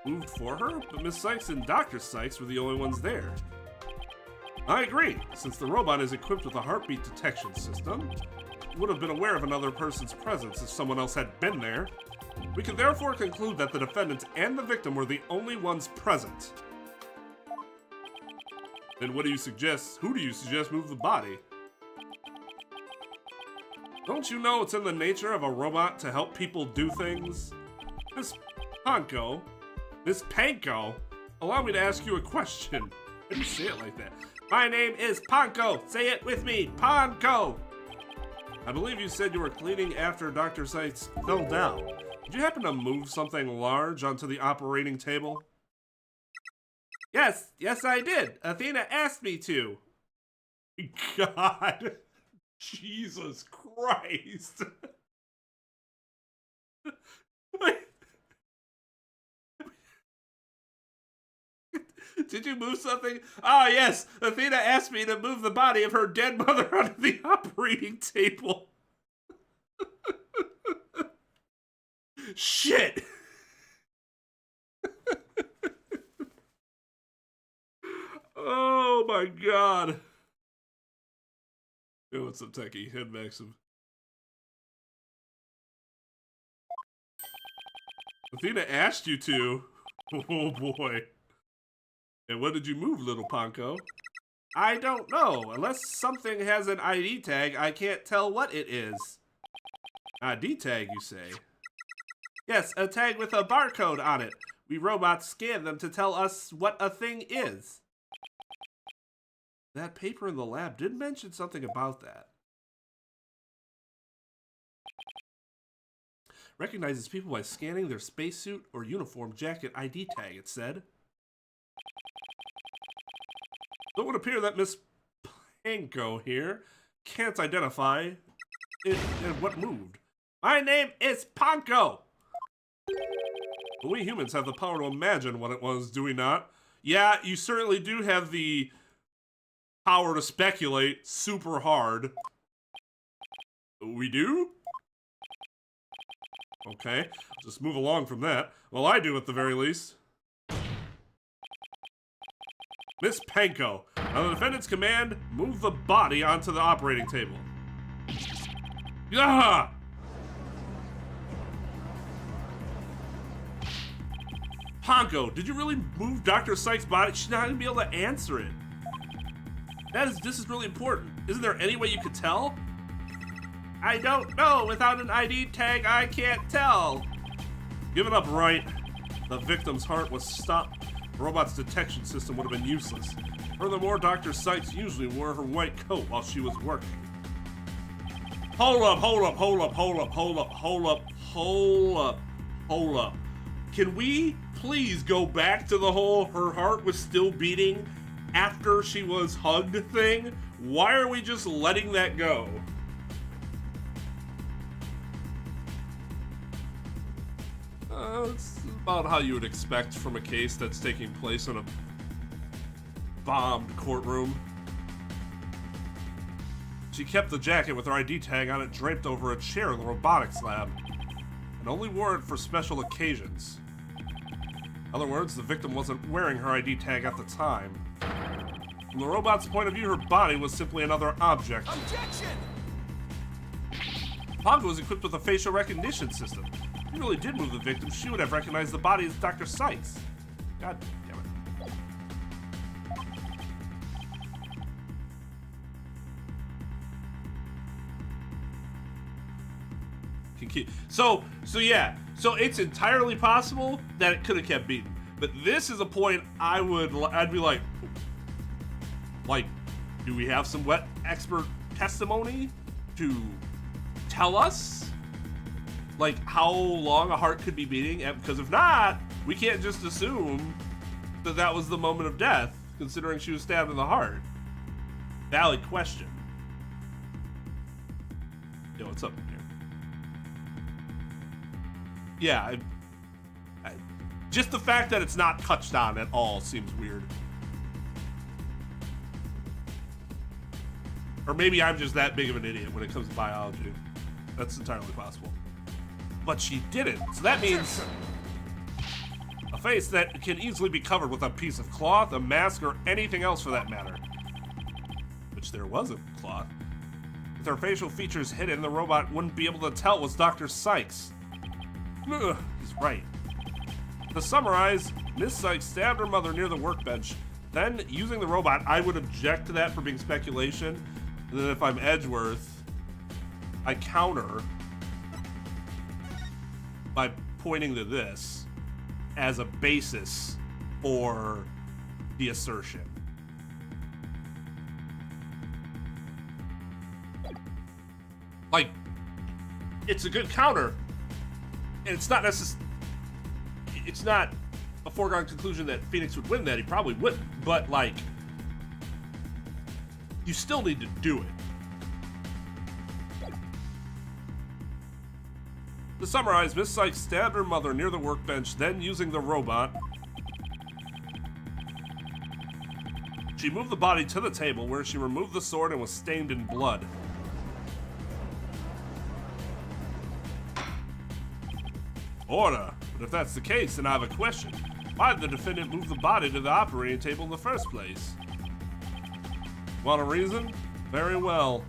Moved for her? But Miss Sykes and Dr. Sykes were the only ones there. I agree. Since the robot is equipped with a heartbeat detection system, it would have been aware of another person's presence if someone else had been there. We can therefore conclude that the defendant and the victim were the only ones present. Then what do you suggest? Who do you suggest move the body? Don't you know it's in the nature of a robot to help people do things? Miss Ponco, allow me to ask you a question. How do you say it like that? My name is Ponco. Say it with me, Ponco. I believe you said you were cleaning after Dr. Sykes fell down. Did you happen to move something large onto the operating table? Yes, I did. Athena asked me to. God. Jesus Christ. Did you move something? Ah, yes. Athena asked me to move the body of her dead mother onto the operating table. Shit. Oh my God. Oh, what's up, Techie? Head Maxim. Athena asked you to. Oh boy. And what did you move, little Ponco? I don't know. Unless something has an ID tag, I can't tell what it is. ID tag, you say? Yes, a tag with a barcode on it. We robots scan them to tell us what a thing is. That paper in the lab did mention something about that. Recognizes people by scanning their spacesuit or uniform jacket ID tag, it said. So it would appear that Miss Ponco here can't identify it and what moved. My name is Ponco! But we humans have the power to imagine what it was, do we not? Yeah, you certainly do have the power to speculate super hard. We do? Okay, just move along from that. Well, I do at the very least. Miss Ponco, on the defendant's command, move the body onto the operating table. Yeah! Ponco, did you really move Dr. Sykes' body? She's not gonna be able to answer it. This is really important. Isn't there any way you could tell? I don't know. Without an ID tag, I can't tell. Give it up, Wright. The victim's heart was stopped. The robot's detection system would have been useless. Furthermore, Dr. Sykes usually wore her white coat while she was working. Hold up. Can we please go back to the whole her heart was still beating after she was hugged thing? Why are we just letting that go? It's about how you would expect from a case that's taking place in a bombed courtroom. She kept the jacket with her ID tag on it draped over a chair in the robotics lab, and only wore it for special occasions. In other words, the victim wasn't wearing her ID tag at the time. From the robot's point of view, her body was simply another object. Objection! Ponco was equipped with a facial recognition system. If he really did move the victim, she would have recognized the body as Dr. Sykes. God damn it. So yeah. So it's entirely possible that it could have kept beating. But this is a point I'd be like, do we have some wet expert testimony to tell us, like, how long a heart could be beating? And because if not, we can't just assume that that was the moment of death, considering she was stabbed in the heart. Valid question. Yo, what's up in here? Yeah, just the fact that it's not touched on at all seems weird. Or maybe I'm just that big of an idiot when it comes to biology. That's entirely possible. But she didn't, so that means a face that can easily be covered with a piece of cloth, a mask, or anything else for that matter. Which there wasn't cloth. With her facial features hidden, the robot wouldn't be able to tell it was Dr. Sykes. Ugh, he's right. To summarize, Miss Sykes stabbed her mother near the workbench. Then, using the robot, I would object to that for being speculation. And then if I'm Edgeworth, I counter by pointing to this as a basis for the assertion. Like, it's a good counter, and it's not it's not a foregone conclusion that Phoenix would win that. He probably wouldn't, but like, you still need to do it. To summarize, Miss Sykes stabbed her mother near the workbench, then using the robot, she moved the body to the table where she removed the sword and was stained in blood. Order. But if that's the case, then I have a question. Why did the defendant move the body to the operating table in the first place? Want a reason? Very well.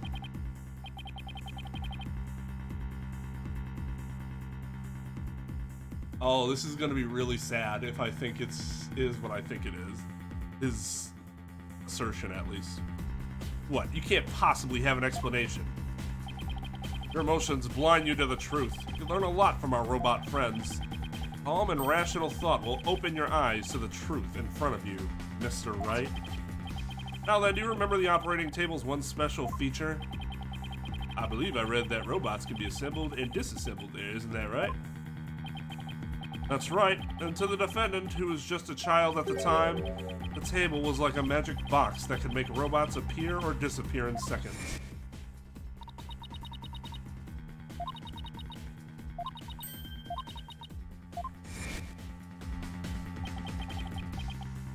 Oh, this is gonna be really sad if I think is what I think it is. His assertion, at least. What? You can't possibly have an explanation. Your emotions blind you to the truth. You can learn a lot from our robot friends. Calm and rational thought will open your eyes to the truth in front of you, Mr. Wright. Now then, do you remember the operating table's one special feature? I believe I read that robots can be assembled and disassembled there, isn't that right? That's right, and to the defendant, who was just a child at the time, the table was like a magic box that could make robots appear or disappear in seconds.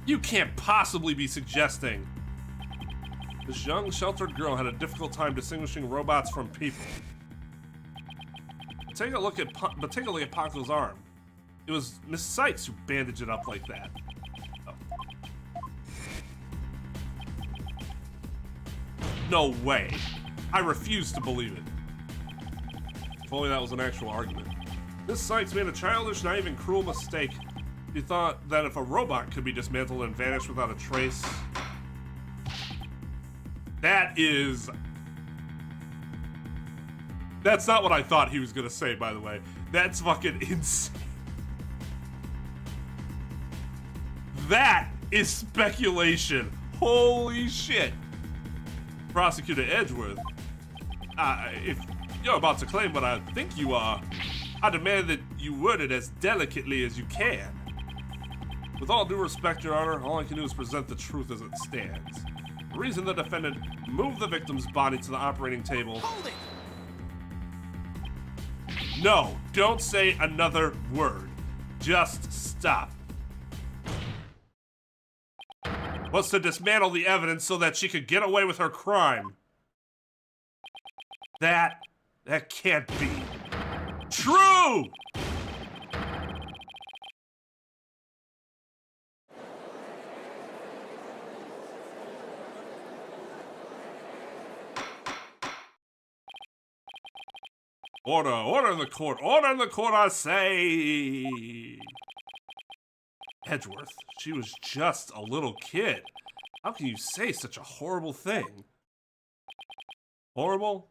You can't possibly be suggesting this young, sheltered girl had a difficult time distinguishing robots from people. But take a look at Ponco's arm. It was Miss Sykes who bandaged it up like that. Oh. No way. I refuse to believe it. If only that was an actual argument. Miss Sykes made a childish, naive, and cruel mistake. She thought that if a robot could be dismantled and vanish without a trace... That's not what I thought he was gonna say, by the way. That's fucking insane. That is speculation. Holy shit. Prosecutor Edgeworth, if you're about to claim what I think you are, I demand that you word it as delicately as you can. With all due respect, Your Honor, all I can do is present the truth as it stands. The reason the defendant moved the victim's body to the operating table... Hold it! No, don't say another word. Just stop. Was to dismantle the evidence so that she could get away with her crime. That can't be true! Order in the court. Order in the court, I say. Edgeworth, she was just a little kid. How can you say such a horrible thing? Horrible?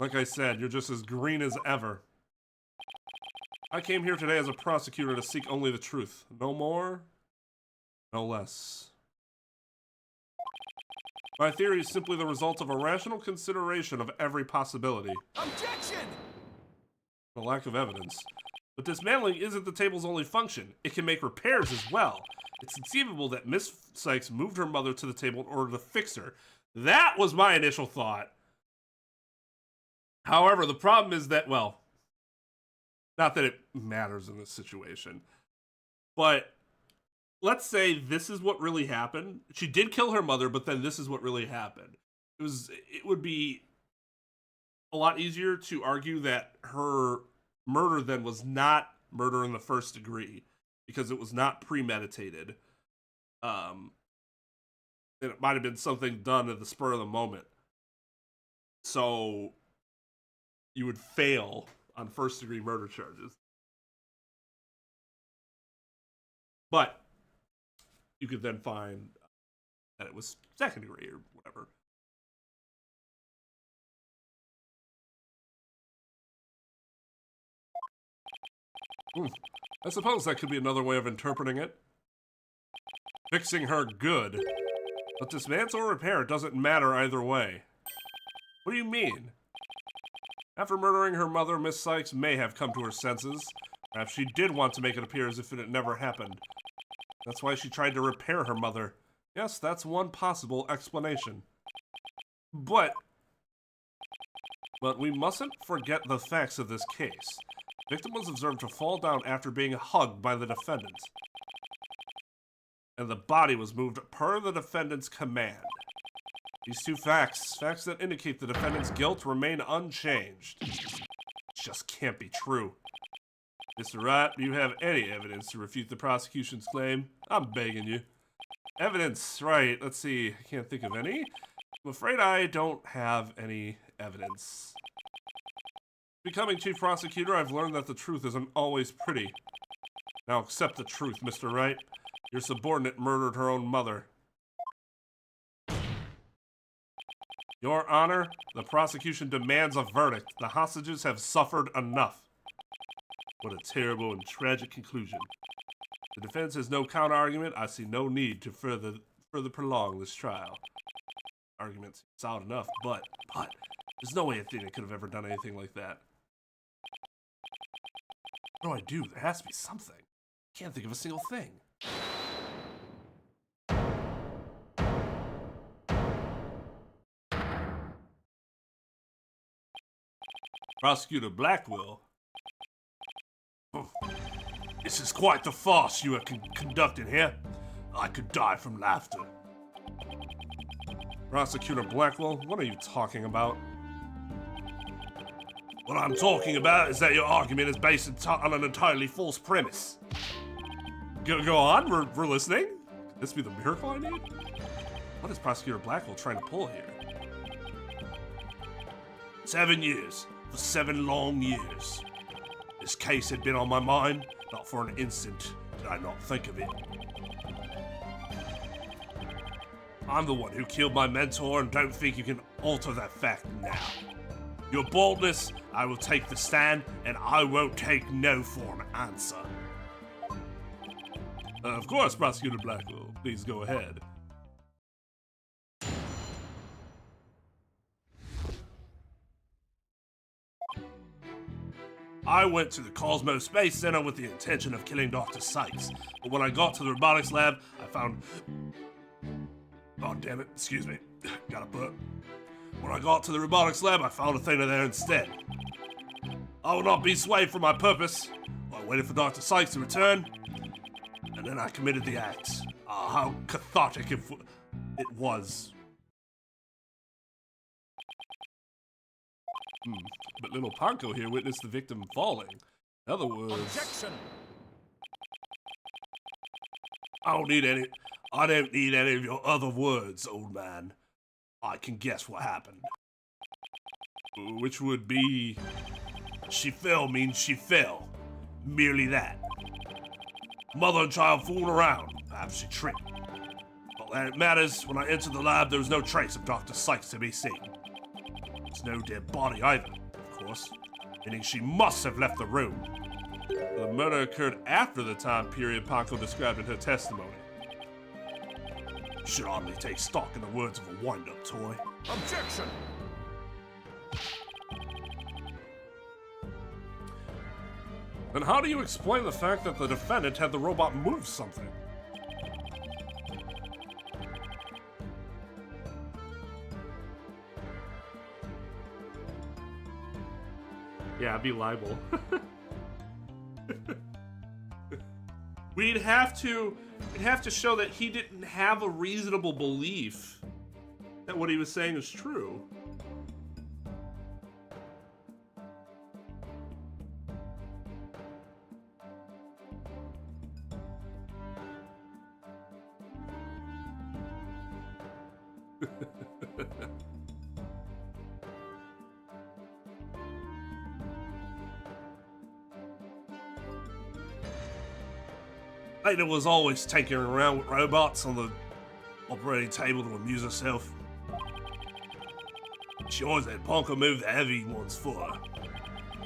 Like I said, you're just as green as ever. I came here today as a prosecutor to seek only the truth. No more, no less. My theory is simply the result of a rational consideration of every possibility. Objection! The lack of evidence. But dismantling isn't the table's only function. It can make repairs as well. It's conceivable that Miss Sykes moved her mother to the table in order to fix her. That was my initial thought. However, the problem is that, well, not that it matters in this situation, but let's say this is what really happened. She did kill her mother, but then this is what really happened. It would be a lot easier to argue that her murder then was not murder in the first degree because it was not premeditated. And it might have been something done at the spur of the moment. So you would fail on first degree murder charges. But you could then find that it was second degree or whatever. I suppose that could be another way of interpreting it. Fixing her good. But dismantle or repair doesn't matter either way. What do you mean? After murdering her mother, Miss Sykes may have come to her senses. Perhaps she did want to make it appear as if it had never happened. That's why she tried to repair her mother. Yes, that's one possible explanation. But we mustn't forget the facts of this case. The victim was observed to fall down after being hugged by the defendant. And the body was moved per the defendant's command. These two facts that indicate the defendant's guilt, remain unchanged. It just can't be true. Mr. Wright, do you have any evidence to refute the prosecution's claim? I'm begging you. Evidence, right, let's see, I can't think of any. I'm afraid I don't have any evidence. Becoming chief prosecutor, I've learned that the truth isn't always pretty. Now accept the truth, Mr. Wright. Your subordinate murdered her own mother. Your Honor, the prosecution demands a verdict. The hostages have suffered enough. What a terrible and tragic conclusion. The defense has no counter-argument. I see no need to further prolong this trial. Arguments solid enough, but there's no way Athena could have ever done anything like that. What do I do? There has to be something. I can't think of a single thing. Prosecutor Blackwell. This is quite the farce you are conducting here. I could die from laughter. Prosecutor Blackwell, what are you talking about? What I'm talking about is that your argument is based on an entirely false premise. Go on, we're listening. Could this be the miracle I need? What is Prosecutor Blackwell trying to pull here? 7 years. For 7 long years. This case had been on my mind, not for an instant did I not think of it. I'm the one who killed my mentor and don't think you can alter that fact now. Your boldness, I will take the stand, and I won't take no for an answer. Of course, Prosecutor Blackwell, please go ahead. I went to the Cosmos Space Center with the intention of killing Dr. Sykes, but when I got to the robotics lab, I found... Oh, damn it, excuse me, gotta burp. When I got to the robotics lab, I found Athena there instead. I will not be swayed from my purpose. I waited for Dr. Sykes to return, and then I committed the act. Ah, how cathartic it was. But little Ponco here witnessed the victim falling. In other words... Objection! I don't need any of your other words, old man. I can guess what happened. Which would be... She fell means she fell. Merely that. Mother and child fooling around. Perhaps she tripped. All that matters, when I entered the lab, there was no trace of Dr. Sykes to be seen. There's no dead body either, of course, meaning she must have left the room. The murder occurred after the time period Ponco described in her testimony. You should hardly take stock in the words of a wind-up toy. Objection! Then how do you explain the fact that the defendant had the robot move something? Yeah, I'd be liable. We'd have to show that he didn't have a reasonable belief that what he was saying is true. Athena was always tinkering around with robots on the operating table to amuse herself. She always had Ponco move the heavy ones for her.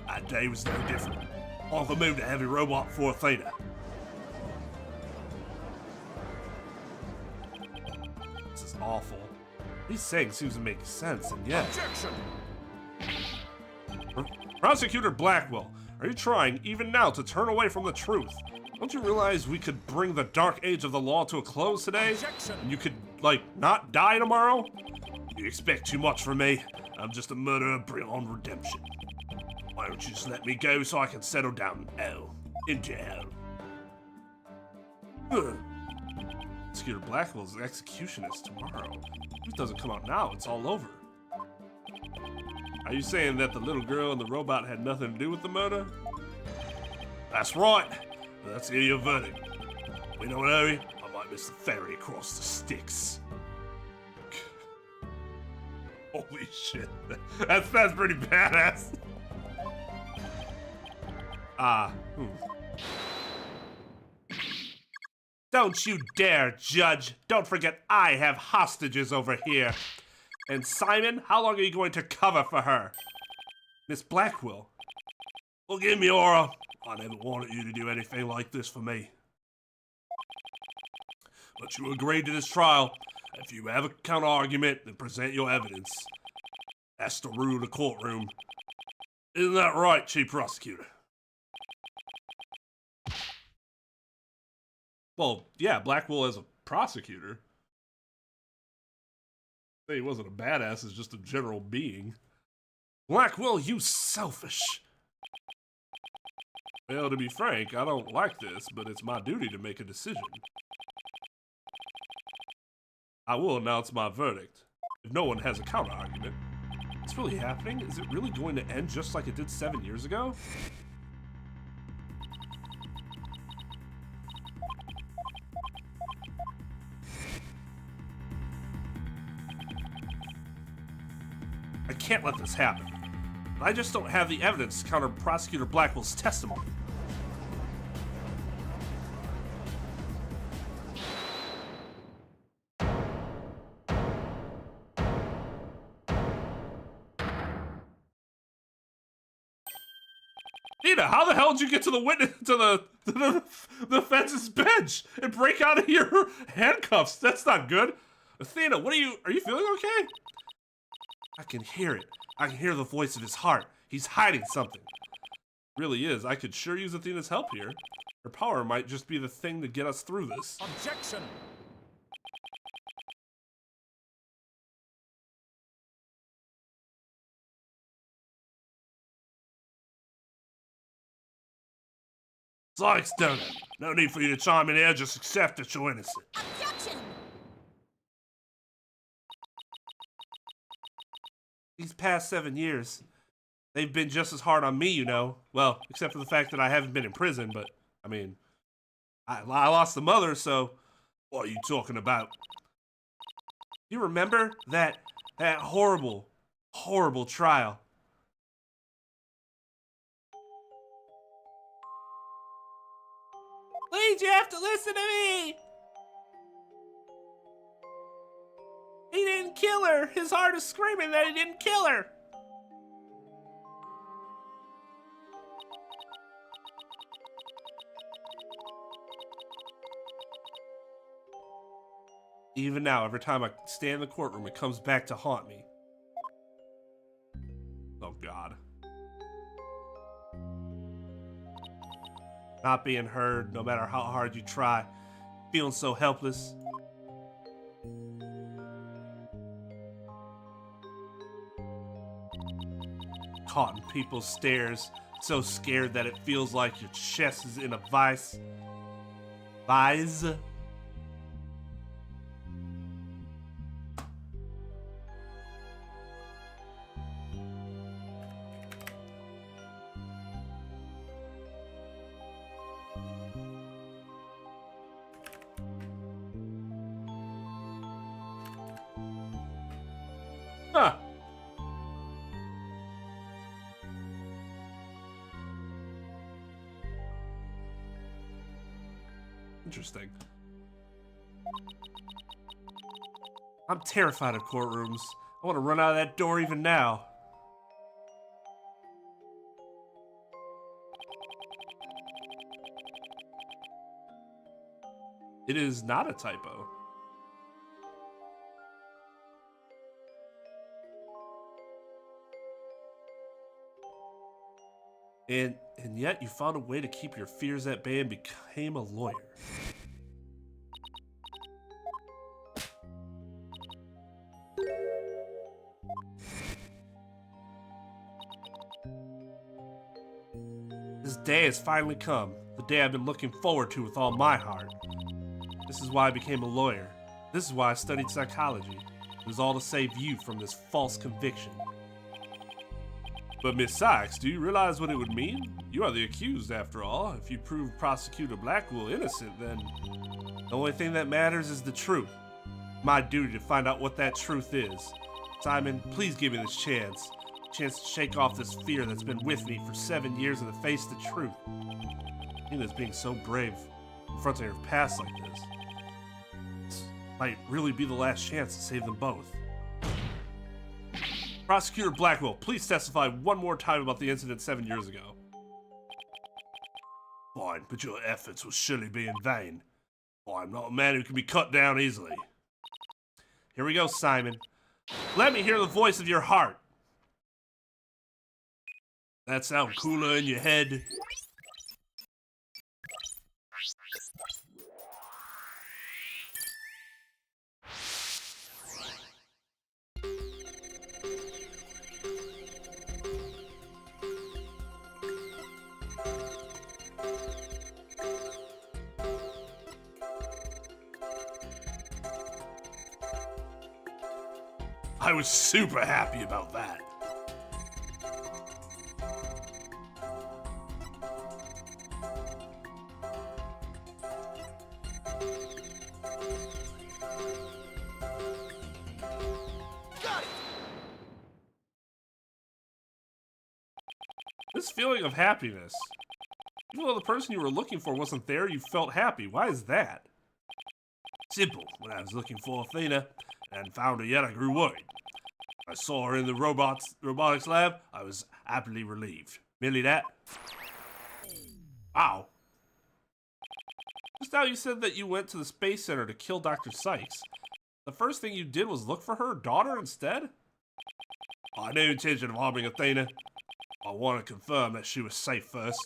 That day was no different. Ponco moved a heavy robot for Athena. This is awful. These saying seems to make sense, and yet... Objection! Prosecutor Blackwell, are you trying, even now, to turn away from the truth? Don't you realize we could bring the dark age of the law to a close today? Objection! And you could, like, not die tomorrow? You expect too much from me. I'm just a murderer beyond redemption. Why don't you just let me go so I can settle down in hell? In jail. Prosecutor Blackwell's execution is tomorrow. If it doesn't come out now, it's all over. Are you saying that the little girl and the robot had nothing to do with the murder? That's right. Let's hear your verdict. We don't hurry, I might miss the ferry across the sticks. Holy shit. That's pretty badass. Don't you dare, Judge. Don't forget I have hostages over here. And Simon, how long are you going to cover for her? Miss Blackwell. Forgive me, Aura. I never wanted you to do anything like this for me. But you agreed to this trial. If you have a counter-argument, then present your evidence. That's the rule of the courtroom. Isn't that right, Chief Prosecutor? Well, yeah, Blackwell as a prosecutor. Say he wasn't a badass, as just a general being. Blackwell, you selfish. Well, to be frank, I don't like this, but it's my duty to make a decision. I will announce my verdict, if no one has a counter-argument. What's really happening? Is it really going to end just like it did 7 years ago? I can't let this happen. But I just don't have the evidence to counter Prosecutor Blackwell's testimony. Nina, how the hell did you get to the witness to the fence's bench and break out of your handcuffs? That's not good. Athena, are you feeling okay? I can hear it. I can hear the voice of his heart. He's hiding something. Really is. I could sure use Athena's help here. Her power might just be the thing to get us through this. Objection! Sykes, don't it? No need for you to chime in here. Just accept that you're innocent. Objection! These past 7 years, they've been just as hard on me, you know. Well, except for the fact that I haven't been in prison, but, I mean, I lost the mother, so what are you talking about? You remember that horrible, horrible trial Please, you have to listen to me! He didn't kill her! His heart is screaming that he didn't kill her! Even now, every time I stand in the courtroom, it comes back to haunt me. Oh, God. Not being heard, no matter how hard you try. Feeling so helpless. Caught in people's stares. So scared that it feels like your chest is in a vice. Vise? Huh. Interesting. I'm terrified of courtrooms. I want to run out of that door even now. It is not a typo. And yet you found a way to keep your fears at bay and became a lawyer. This day has finally come, the day I've been looking forward to with all my heart. This is why I became a lawyer. This is why I studied psychology. It was all to save you from this false conviction. But Miss Sykes, do you realize what it would mean? You are the accused, after all. If you prove Prosecutor Blackwell innocent, then the only thing that matters is the truth. My duty to find out what that truth is. Simon, please give me this chance. A chance to shake off this fear that's been with me for 7 years and to face the truth. Athena's being so brave, confronting her past like this. This might really be the last chance to save them both. Prosecutor Blackwell, please testify one more time about the incident 7 years ago. Fine, but your efforts will surely be in vain. I'm not a man who can be cut down easily. Here we go, Simon. Let me hear the voice of your heart. That sound cooler in your head? I was super happy about that. Got it! This feeling of happiness. Even though the person you were looking for wasn't there, you felt happy. Why is that? Simple. When I was looking for Athena and found her yet, I grew worried. I saw her in the robotics lab. I was happily relieved. Merely that. Wow. Just now you said that you went to the Space Center to kill Dr. Sykes. The first thing you did was look for her daughter instead? I had no intention of harming Athena. I want to confirm that she was safe first.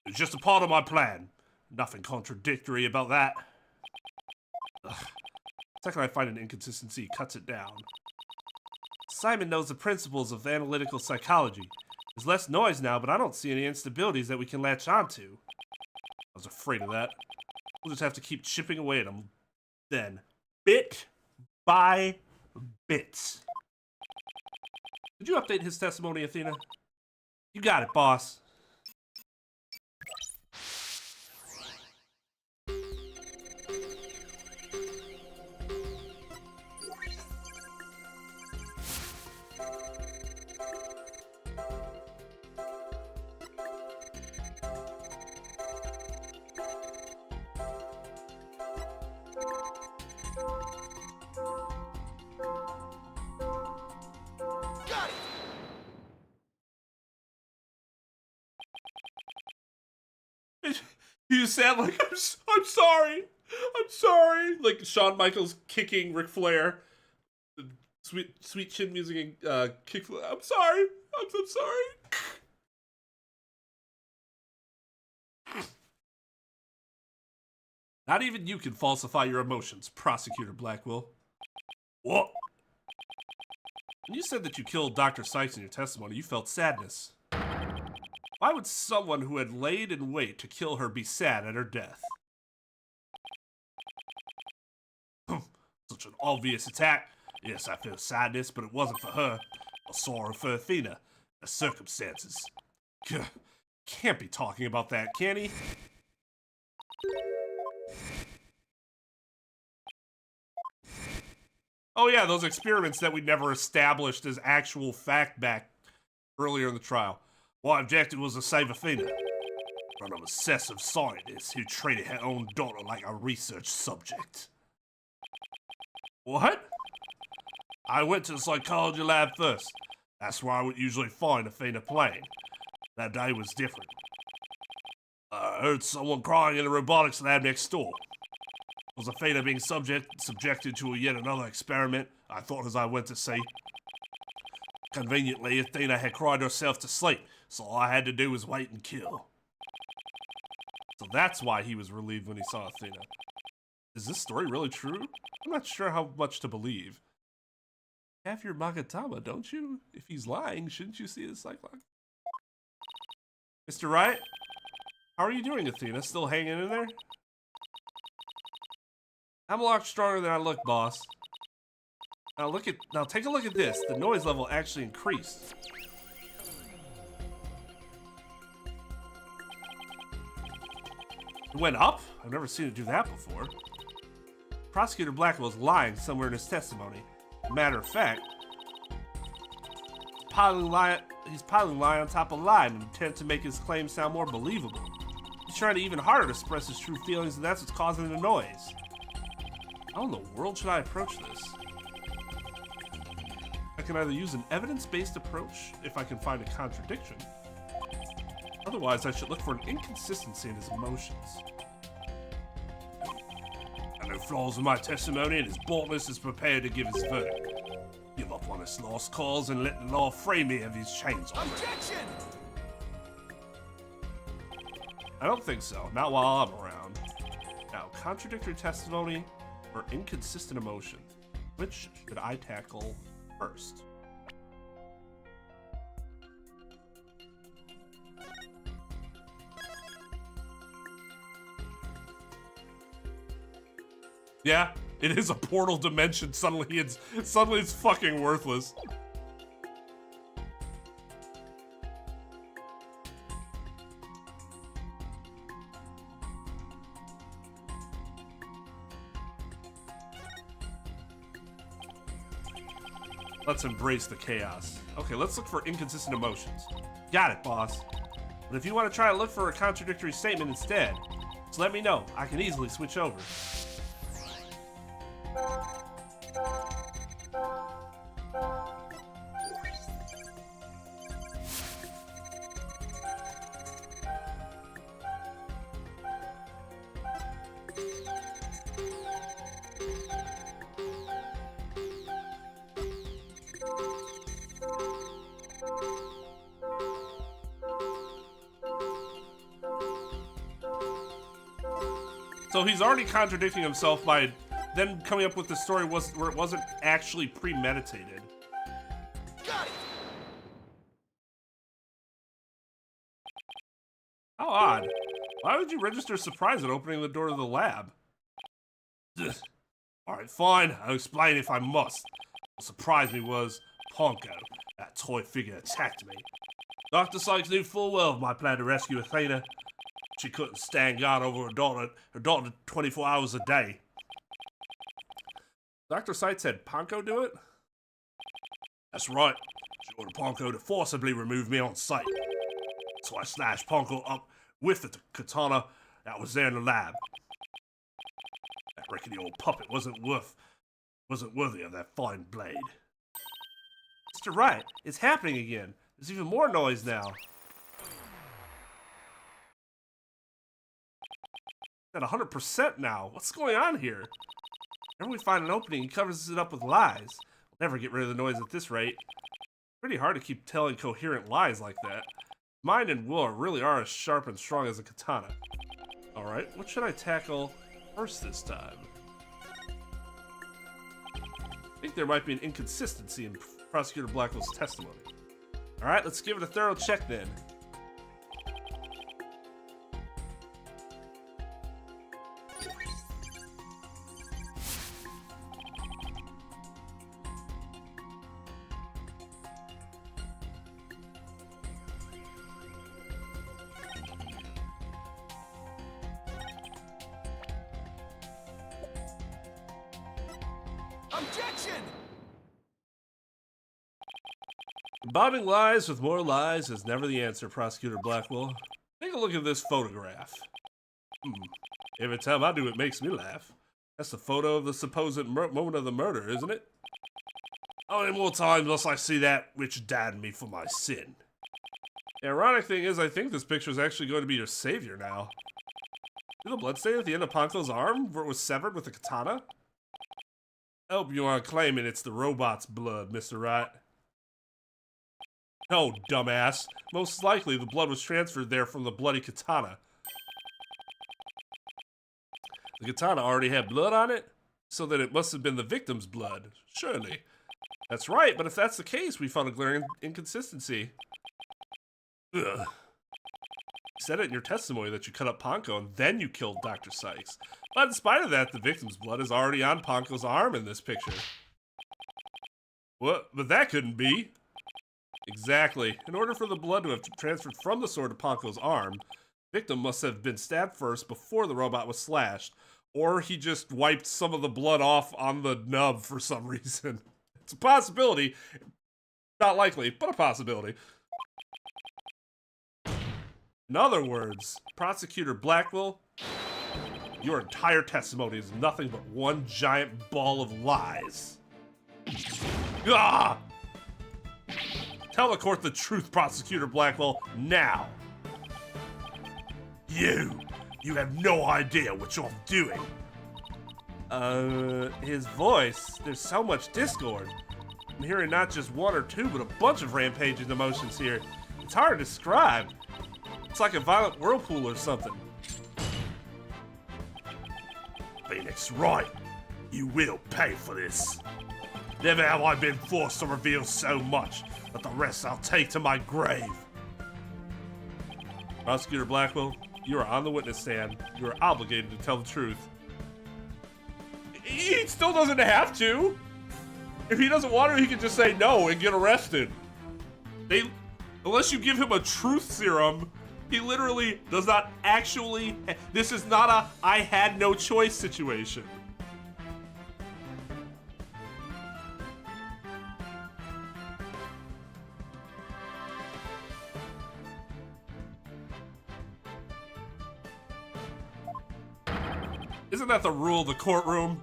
It was just a part of my plan. Nothing contradictory about that. Ugh. The second I find an inconsistency, he cuts it down. Simon knows the principles of analytical psychology. There's less noise now, but I don't see any instabilities that we can latch onto. I was afraid of that. We'll just have to keep chipping away at them then. Bit by bit. Did you update his testimony, Athena? You got it, boss. You sound like, I'm sorry. I'm sorry. Like Shawn Michaels kicking Ric Flair. Sweet chin music and kick. I'm sorry. I'm so sorry. Not even you can falsify your emotions, Prosecutor Blackwell. What? When you said that you killed Dr. Sykes in your testimony, you felt sadness. Why would someone who had laid in wait to kill her be sad at her death? Such an obvious attack. Yes, I feel sadness, but it wasn't for her. Or sorrow for Athena. The circumstances. Can't be talking about that, can he? Oh yeah, those experiments that we never established as actual fact back earlier in the trial. What I objected was to save Athena from an obsessive scientist who treated her own daughter like a research subject. What? I went to the psychology lab first. That's where I would usually find Athena playing. That day was different. I heard someone crying in the robotics lab next door. Was Athena being subjected to yet another experiment? I thought as I went to see. Conveniently, Athena had cried herself to sleep, so all I had to do was wait and kill. So that's why he was relieved when he saw Athena. Is this story really true? I'm not sure how much to believe. You have your Magatama, don't you? If he's lying, shouldn't you see his cyclock? Mr. Wright? How are you doing, Athena? Still hanging in there? I'm a lot stronger than I look, boss. Now take a look at this. The noise level actually increased. It went up? I've never seen it do that before. Prosecutor Blackwell's lying somewhere in his testimony. Matter of fact, he's piling lie on top of lie in an attempt to make his claim sound more believable. He's trying even harder to express his true feelings, and that's what's causing the noise. How in the world should I approach this? I can either use an evidence-based approach if I can find a contradiction. Otherwise, I should look for an inconsistency in his emotions. I know flaws in my testimony, and his boldness is prepared to give his verdict. Give up on his lost cause and let the law free me of his chains. Objection! I don't think so. Not while I'm around. Now, contradictory testimony or inconsistent emotion. Which should I tackle first? Yeah, it is a portal dimension. Suddenly it's fucking worthless. Let's embrace the chaos. Okay, let's look for inconsistent emotions. Got it, boss. But if you want to try to look for a contradictory statement instead, just let me know. I can easily switch over. So he's already contradicting himself by then coming up with the story where it wasn't actually premeditated. Got it! How odd. Why would you register surprise at opening the door to the lab? Alright, fine. I'll explain if I must. What surprised me was Ponco. That toy figure attacked me. Dr. Sykes knew full well of my plan to rescue Athena. She couldn't stand guard over her daughter 24 hours a day. Dr. Sykes had Ponco do it? That's right. She ordered Ponco to forcibly remove me on sight. So I slashed Ponco up with the katana that was there in the lab. That rickety old puppet wasn't worthy of that fine blade. Mr. Wright, it's happening again. There's even more noise now. at 100% now. What's going on here? Whenever we find an opening, he covers it up with lies. We'll never get rid of the noise at this rate. Pretty hard to keep telling coherent lies like that. Mind and will really are as sharp and strong as a katana. Alright, what should I tackle first this time? I think there might be an inconsistency in Prosecutor Blackwell's testimony. Alright, let's give it a thorough check then. Objection! Combining lies with more lies is never the answer, Prosecutor Blackwell. Take a look at this photograph. Every time I do, it makes me laugh. That's the photo of the supposed moment of the murder, isn't it? How many more times must I see that which damned me for my sin? The ironic thing is, I think this picture is actually going to be your savior now. See the bloodstain at the end of Ponco's arm, where it was severed with a katana? I hope you aren't claiming it's the robot's blood, Mr. Wright. No, dumbass. Most likely the blood was transferred there from the bloody katana. The katana already had blood on it, so that it must have been the victim's blood, surely. That's right, but if that's the case, we found a glaring inconsistency. Ugh. You said it in your testimony that you cut up Ponco and then you killed Dr. Sykes. But in spite of that, the victim's blood is already on Ponco's arm in this picture. What? But that couldn't be. Exactly. In order for the blood to have transferred from the sword to Ponco's arm, the victim must have been stabbed first before the robot was slashed, or he just wiped some of the blood off on the nub for some reason. It's a possibility. Not likely, but a possibility. In other words, Prosecutor Blackwell, your entire testimony is nothing but one giant ball of lies. Ah! Tell the court the truth, Prosecutor Blackwell, now. You have no idea what you're doing. His voice, there's so much discord. I'm hearing not just one or two, but a bunch of rampaging emotions here. It's hard to describe. It's like a violent whirlpool or something. Phoenix, Wright, you will pay for this. Never have I been forced to reveal so much, but the rest I'll take to my grave. Prosecutor Blackwell, you are on the witness stand. You are obligated to tell the truth. He still doesn't have to. If he doesn't want to, he can just say no and get arrested. Unless you give him a truth serum, he literally does not actually. This is not a I had no choice situation. Isn't that the rule of the courtroom?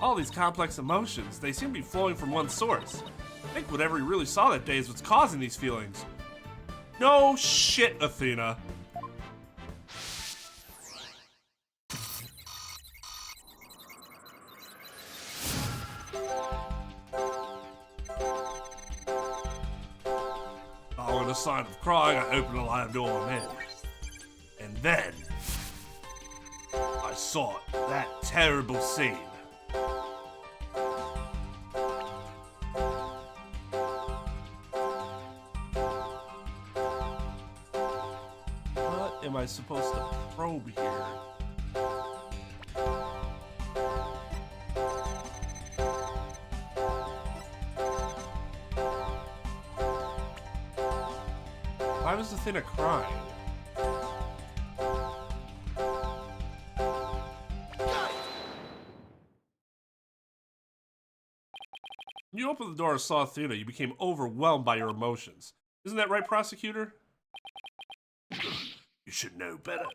All these complex emotions, they seem to be flowing from one source. I think whatever he really saw that day is what's causing these feelings. No shit, Athena. Following a sign of crying, I opened the live door and in. And then I saw that terrible scene. What am I supposed to probe here? Why was Athena crying? When you opened the door and saw Athena, you became overwhelmed by your emotions. Isn't that right, Prosecutor? You should know better.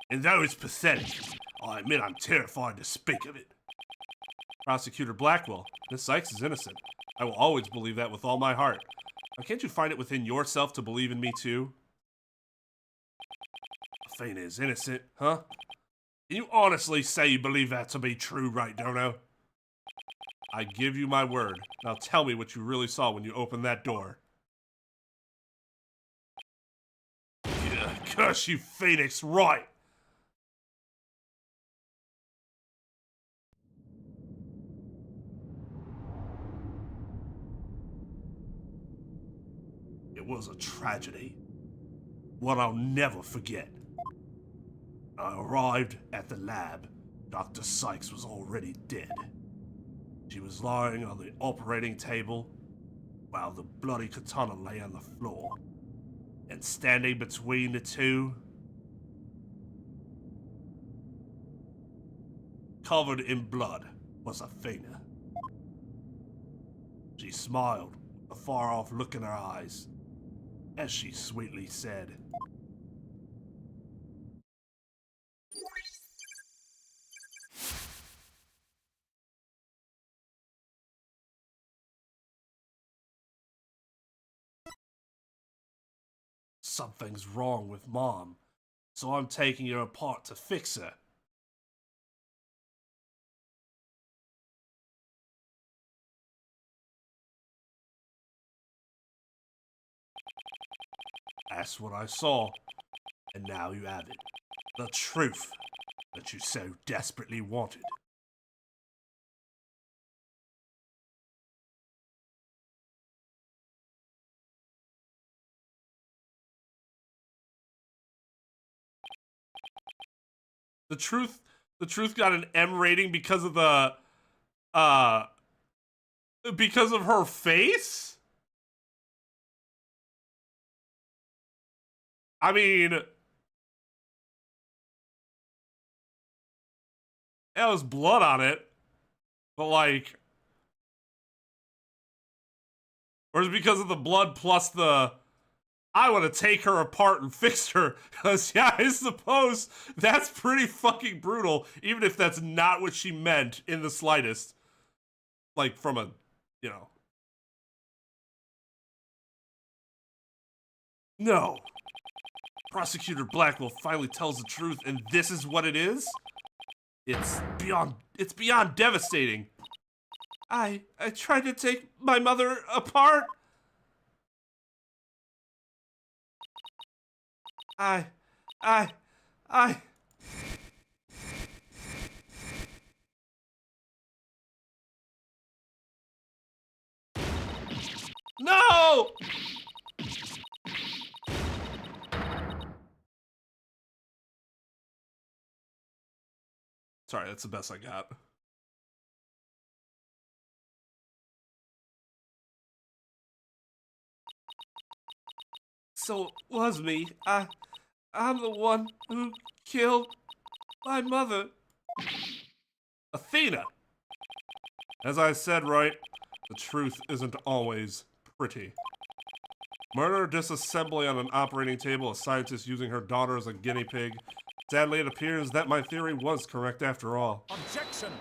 And though it's pathetic, I admit I'm terrified to speak of it. Prosecutor Blackwell, Miss Sykes is innocent. I will always believe that with all my heart. Why can't you find it within yourself to believe in me too? Athena is innocent, huh? Can you honestly say you believe that to be true, right, Dono? I give you my word. Now tell me what you really saw when you opened that door. Yeah, curse you, Phoenix, right! It was a tragedy. One I'll never forget. I arrived at the lab. Dr. Sykes was already dead. She was lying on the operating table while the bloody katana lay on the floor. And standing between the two, covered in blood, was Athena. She smiled, a far-off look in her eyes, as she sweetly said, "Something's wrong with Mom, so I'm taking her apart to fix her." That's what I saw, and now you have it. The truth that you so desperately wanted. The truth got an M rating because of uh, because of her face? I mean, there was blood on it, but like, or is it because of the blood plus the, I want to take her apart and fix her? Because, yeah, I suppose that's pretty fucking brutal, even if that's not what she meant in the slightest. Like, from a, you know. No. Prosecutor Blackwell finally tells the truth, and this is what it is? It's beyond devastating. I tried to take my mother apart. I. No! Sorry, that's the best I got. So it was me. I'm the one who killed my mother. Athena! As I said, Wright, the truth isn't always pretty. Murder, disassembly on an operating table, a scientist using her daughter as a guinea pig. Sadly, it appears that my theory was correct after all. Objection!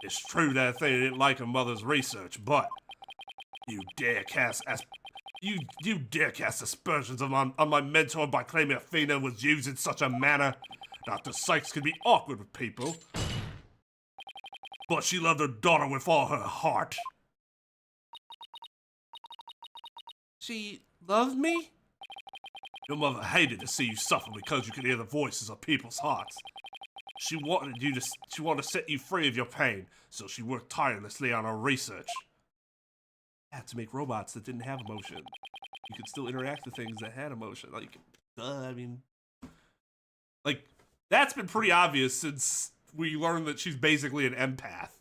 It's true that Athena didn't like her mother's research, but you dare cast aspersions on my mentor by claiming Athena was used in such a manner. Dr. Sykes can be awkward with people, but she loved her daughter with all her heart. She loved me? Your mother hated to see you suffer because you could hear the voices of people's hearts. She wanted to set you free of your pain, so she worked tirelessly on her research. Had to make robots that didn't have emotion. You could still interact with things that had emotion. Like, I mean, like, that's been pretty obvious since we learned that she's basically an empath.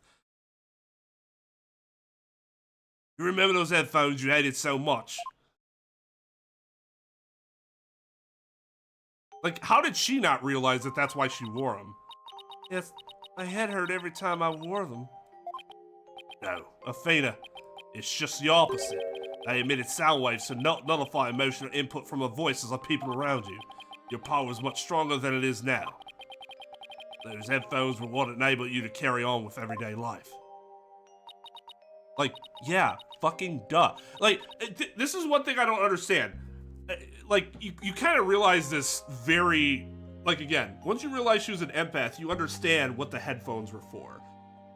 You remember those headphones you hated so much? Like, how did she not realize that that's why she wore them? Yes, my head hurt every time I wore them. No, Athena, it's just the opposite. They emitted sound waves to nullify emotional input from the voices of people around you. Your power was much stronger than it is now. Those headphones were what enabled you to carry on with everyday life. Like, yeah, fucking duh. Like, this is one thing I don't understand. like, you kind of realize this very, like, again, once you realize she was an empath, you understand what the headphones were for.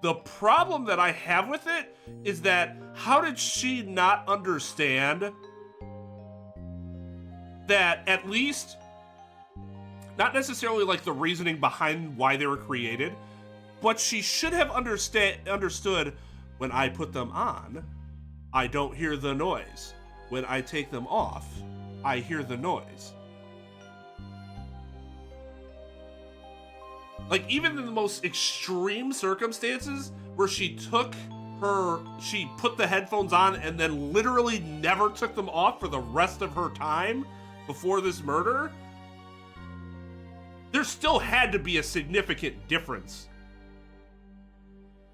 The problem that I have with it is that how did she not understand that at least, not necessarily like the reasoning behind why they were created, but she should have understood when I put them on, I don't hear the noise. When I take them off, I hear the noise. Like, even in the most extreme circumstances where she put the headphones on and then literally never took them off for the rest of her time before this murder, there still had to be a significant difference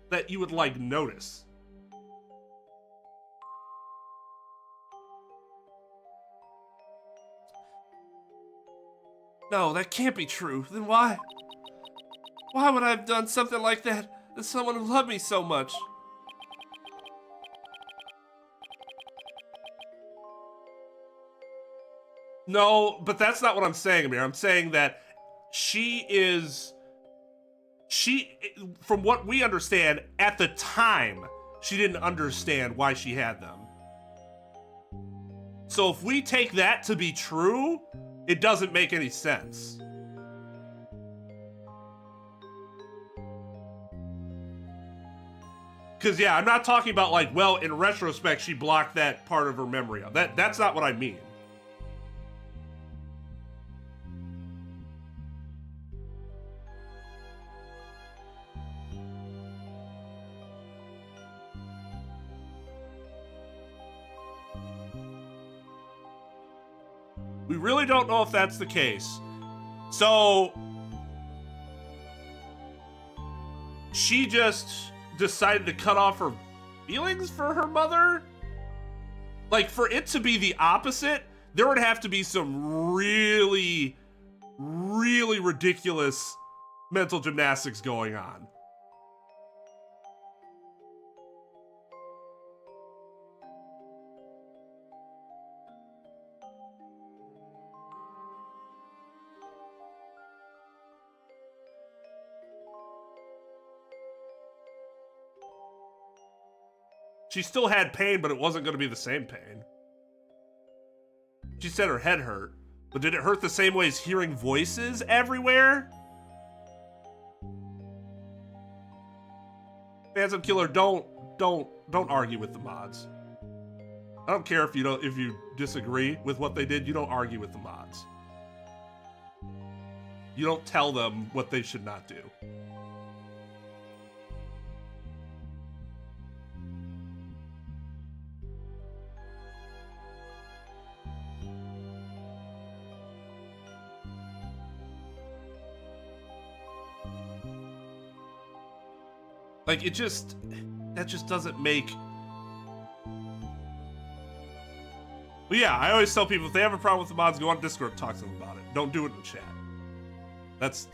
that you would, like, notice. No, that can't be true. Then why? Why would I have done something like that to someone who loved me so much? No, but that's not what I'm saying, Amir. I'm saying that she, from what we understand, at the time, she didn't understand why she had them. So if we take that to be true, it doesn't make any sense. Because, yeah, I'm not talking about, like, well, in retrospect, she blocked that part of her memory out. That's not what I mean. We really don't know if that's the case. So, she just decided to cut off her feelings for her mother? Like, for it to be the opposite, there would have to be some really, really ridiculous mental gymnastics going on. She still had pain, but it wasn't going to be the same pain. She said her head hurt, but did it hurt the same way as hearing voices everywhere? Phantom Killer, don't argue with the mods. I don't care if you disagree with what they did. You don't argue with the mods. You don't tell them what they should not do. Like, that just doesn't make... But yeah, I always tell people, if they have a problem with the mods, go on Discord, talk to them about it. Don't do it in the chat. That's...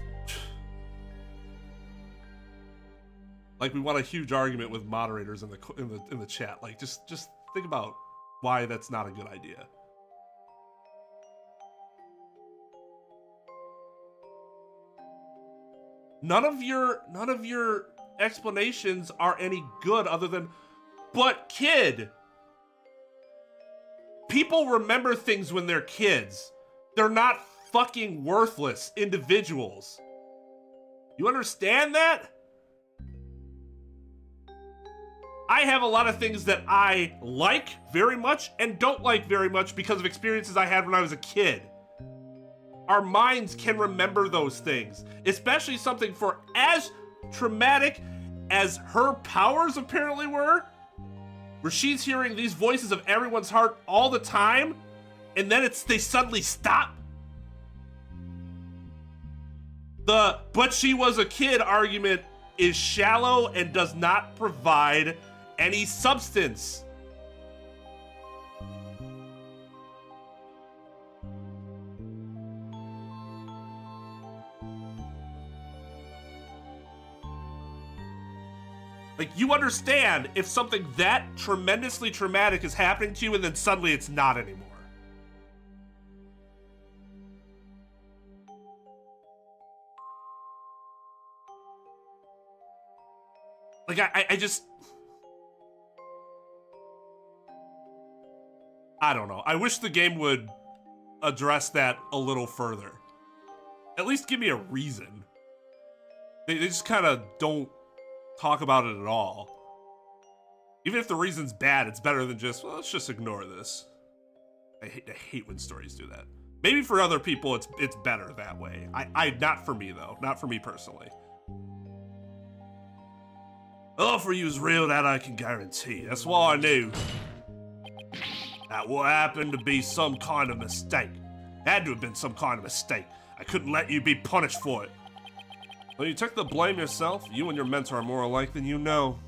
Like, we want a huge argument with moderators in the chat. Like, just think about why that's not a good idea. None of your explanations are any good other than, but kid, people remember things when they're kids. They're not fucking worthless individuals. You understand that? I have a lot of things that I like very much and don't like very much because of experiences I had when I was a kid. Our minds can remember those things, especially something for as traumatic as her powers apparently were, where she's hearing these voices of everyone's heart all the time, and then they suddenly stop. The "but she was a kid" argument is shallow and does not provide any substance. Like, you understand if something that tremendously traumatic is happening to you and then suddenly it's not anymore. Like, I just... I don't know. I wish the game would address that a little further. At least give me a reason. They just kind of don't talk about it at all. Even if the reason's bad, it's better than just, well, let's just ignore this. I hate when stories do that. Maybe for other people, it's better that way. Not for me, though. Not for me personally. Oh, for you is real, that I can guarantee. That's why I knew that what happened to be some kind of mistake. Had to have been some kind of mistake. I couldn't let you be punished for it. Well, you took the blame yourself. You and your mentor are more alike than you know.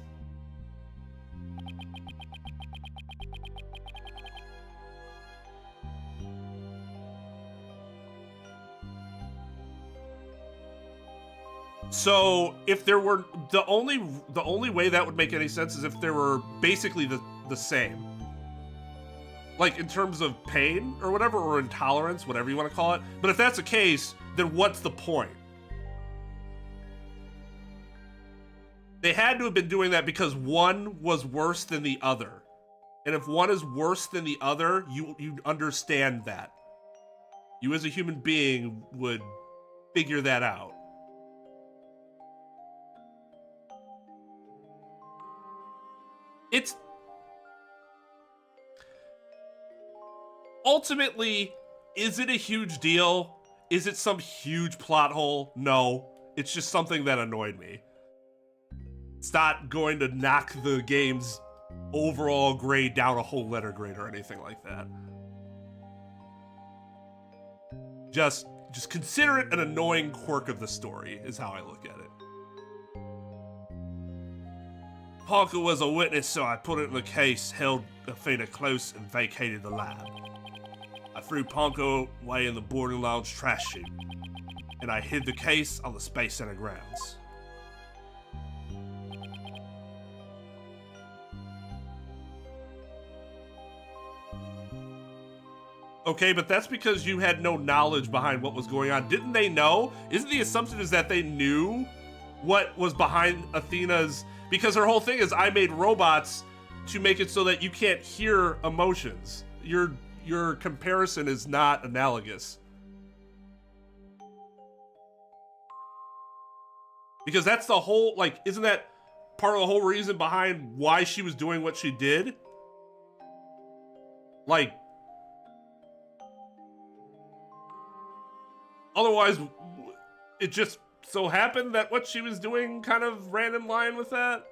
So, if there were the only way that would make any sense is if there were basically the same. Like in terms of pain or whatever, or intolerance, whatever you want to call it. But if that's the case, then what's the point? They had to have been doing that because one was worse than the other. And if one is worse than the other, you understand that. You as a human being would figure that out. It's ultimately, is it a huge deal? Is it some huge plot hole? No, it's just something that annoyed me. It's not going to knock the game's overall grade down a whole letter grade or anything like that. Just consider it an annoying quirk of the story, is how I look at it. Ponco was a witness, so I put it in the case, held Athena close, and vacated the lab. I threw Ponco away in the boarding lounge trash chute, and I hid the case on the Space Center grounds. Okay, but that's because you had no knowledge behind what was going on. Didn't they know? Isn't the assumption is that they knew what was behind Athena's... Because her whole thing is, I made robots to make it so that you can't hear emotions. Your comparison is not analogous. Because that's the whole, like, isn't that part of the whole reason behind why she was doing what she did? Like, otherwise, it just so happened that what she was doing kind of ran in line with that.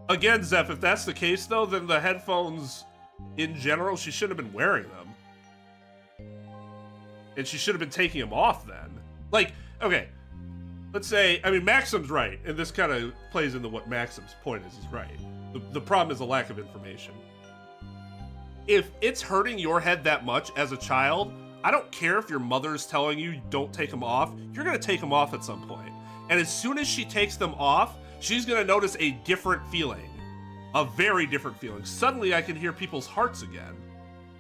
Again, Zeph, if that's the case, though, then the headphones, in general, she shouldn't have been wearing them. And she should have been taking them off then. Like, okay, let's say, I mean, Maxim's right, and this kind of plays into what Maxim's point is, he's right. The problem is a lack of information. If it's hurting your head that much as a child, I don't care if your mother's telling you don't take them off, you're gonna take them off at some point. And as soon as she takes them off, she's gonna notice a different feeling. A very different feeling. Suddenly I can hear people's hearts again.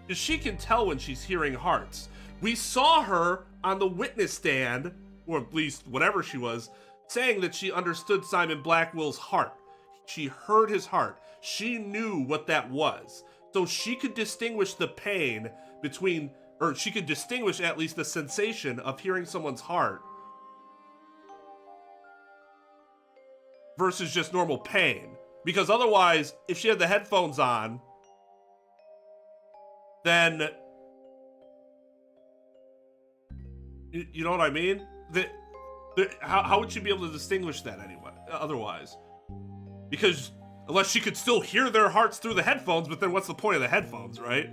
Because she can tell when she's hearing hearts. We saw her on the witness stand, or at least whatever she was, saying that she understood Simon Blackwell's heart. She heard his heart. She knew what that was. So she could distinguish the pain between, or she could distinguish at least the sensation of hearing someone's heart versus just normal pain. Because otherwise, if she had the headphones on, then, you know what I mean? How would she be able to distinguish that anyway, otherwise? Because unless she could still hear their hearts through the headphones, but then what's the point of the headphones, right?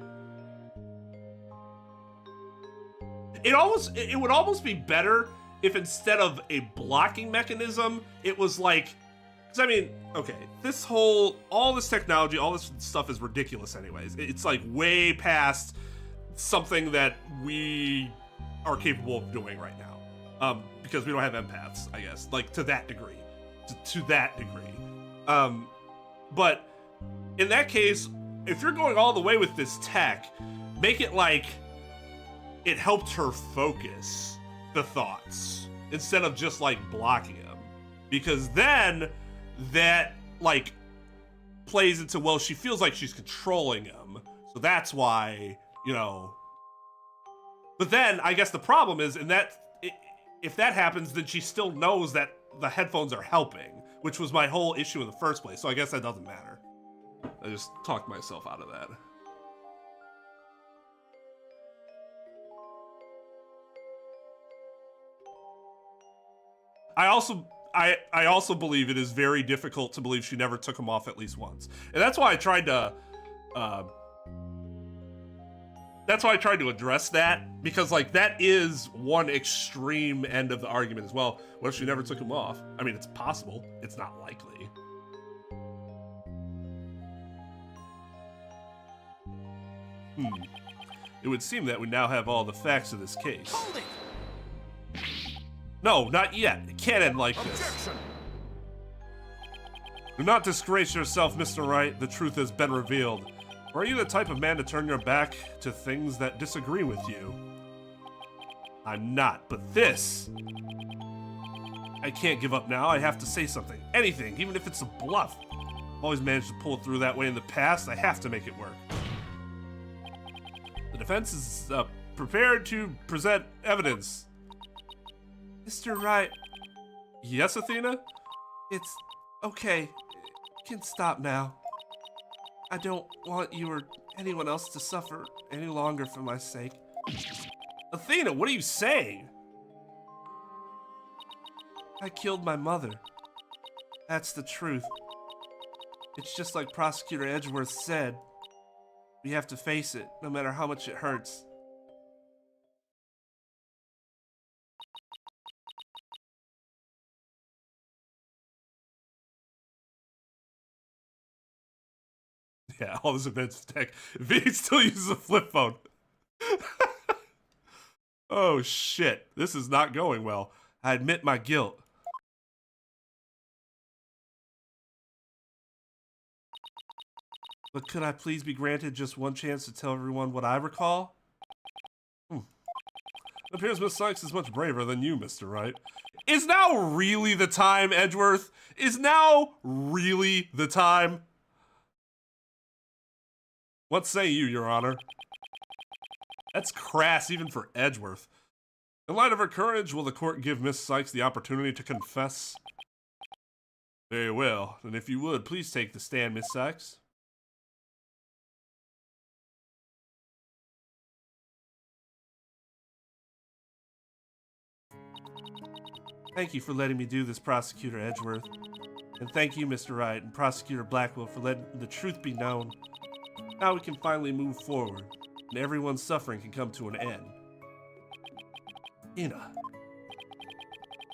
It would almost be better if instead of a blocking mechanism, it was like, because I mean, okay, all this technology, all this stuff is ridiculous anyways. It's like way past something that we are capable of doing right now. Because we don't have empaths, I guess, like to that degree, to that degree. But in that case, if you're going all the way with this tech, make it like it helped her focus the thoughts instead of just like blocking them, because then that like plays into, well, she feels like she's controlling him, so that's why, you know. But then I guess the problem is, if that happens, then she still knows that the headphones are helping, which was my whole issue in the first place, so I guess that doesn't matter. I just talked myself out of that. I also believe it is very difficult to believe she never took him off at least once. And that's why I tried to address that, because like that is one extreme end of the argument as well. What if she never took him off? I mean, it's possible. It's not likely. It would seem that we now have all the facts of this case. Hold it! No, not yet. It can't end like this. Objection! Do not disgrace yourself, Mr. Wright. The truth has been revealed. Are you the type of man to turn your back to things that disagree with you? I'm not, but this... I can't give up now. I have to say something. Anything, even if it's a bluff. I've always managed to pull through that way in the past. I have to make it work. The defense is prepared to present evidence. Mr. Wright. Yes, Athena? It's okay. You can stop now. I don't want you or anyone else to suffer any longer for my sake. Athena, what are you saying? I killed my mother. That's the truth. It's just like Prosecutor Edgeworth said. We have to face it, no matter how much it hurts. Yeah, all this advanced tech. V still uses a flip phone. Oh shit, this is not going well. I admit my guilt. But could I please be granted just one chance to tell everyone what I recall? It appears Miss Sykes is much braver than you, Mr. Wright. Is now really the time, Edgeworth? Is now really the time? What say you, Your Honor? That's crass even for Edgeworth. In light of her courage, will the court give Miss Sykes the opportunity to confess? Very well. Then if you would, please take the stand, Miss Sykes. Thank you for letting me do this, Prosecutor Edgeworth. And thank you, Mr. Wright and Prosecutor Blackwell, for letting the truth be known. Now we can finally move forward, and everyone's suffering can come to an end. Ina.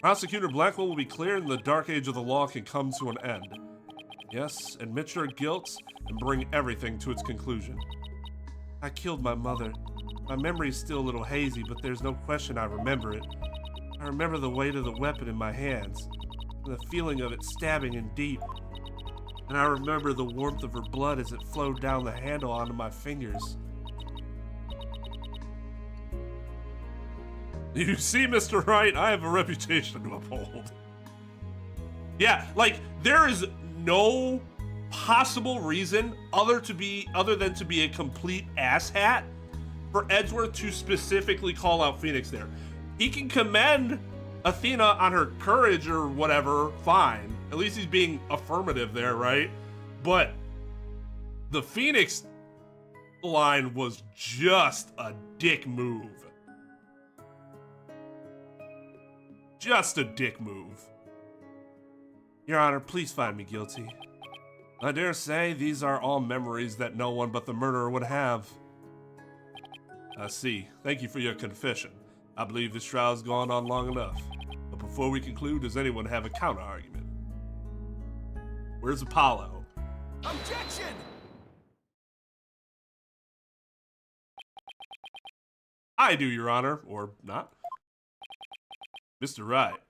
Prosecutor Blackwell will be clear and the dark age of the law can come to an end. Yes, admit your guilt and bring everything to its conclusion. I killed my mother. My memory is still a little hazy, but there's no question I remember it. I remember the weight of the weapon in my hands, and the feeling of it stabbing in deep. And I remember the warmth of her blood as it flowed down the handle onto my fingers. You see, Mr. Wright, I have a reputation to uphold. Yeah, like, there is no possible reason other than to be a complete asshat for Edgeworth to specifically call out Phoenix there. He can commend Athena on her courage or whatever, fine. At least he's being affirmative there, right? But the Phoenix line was just a dick move. Just a dick move. Your Honor, please find me guilty. I dare say these are all memories that no one but the murderer would have. I see. Thank you for your confession. I believe this trial has gone on long enough. But before we conclude, does anyone have a counter-argument? Where's Apollo? Objection! I do, Your Honor, or not. Mr. Wright.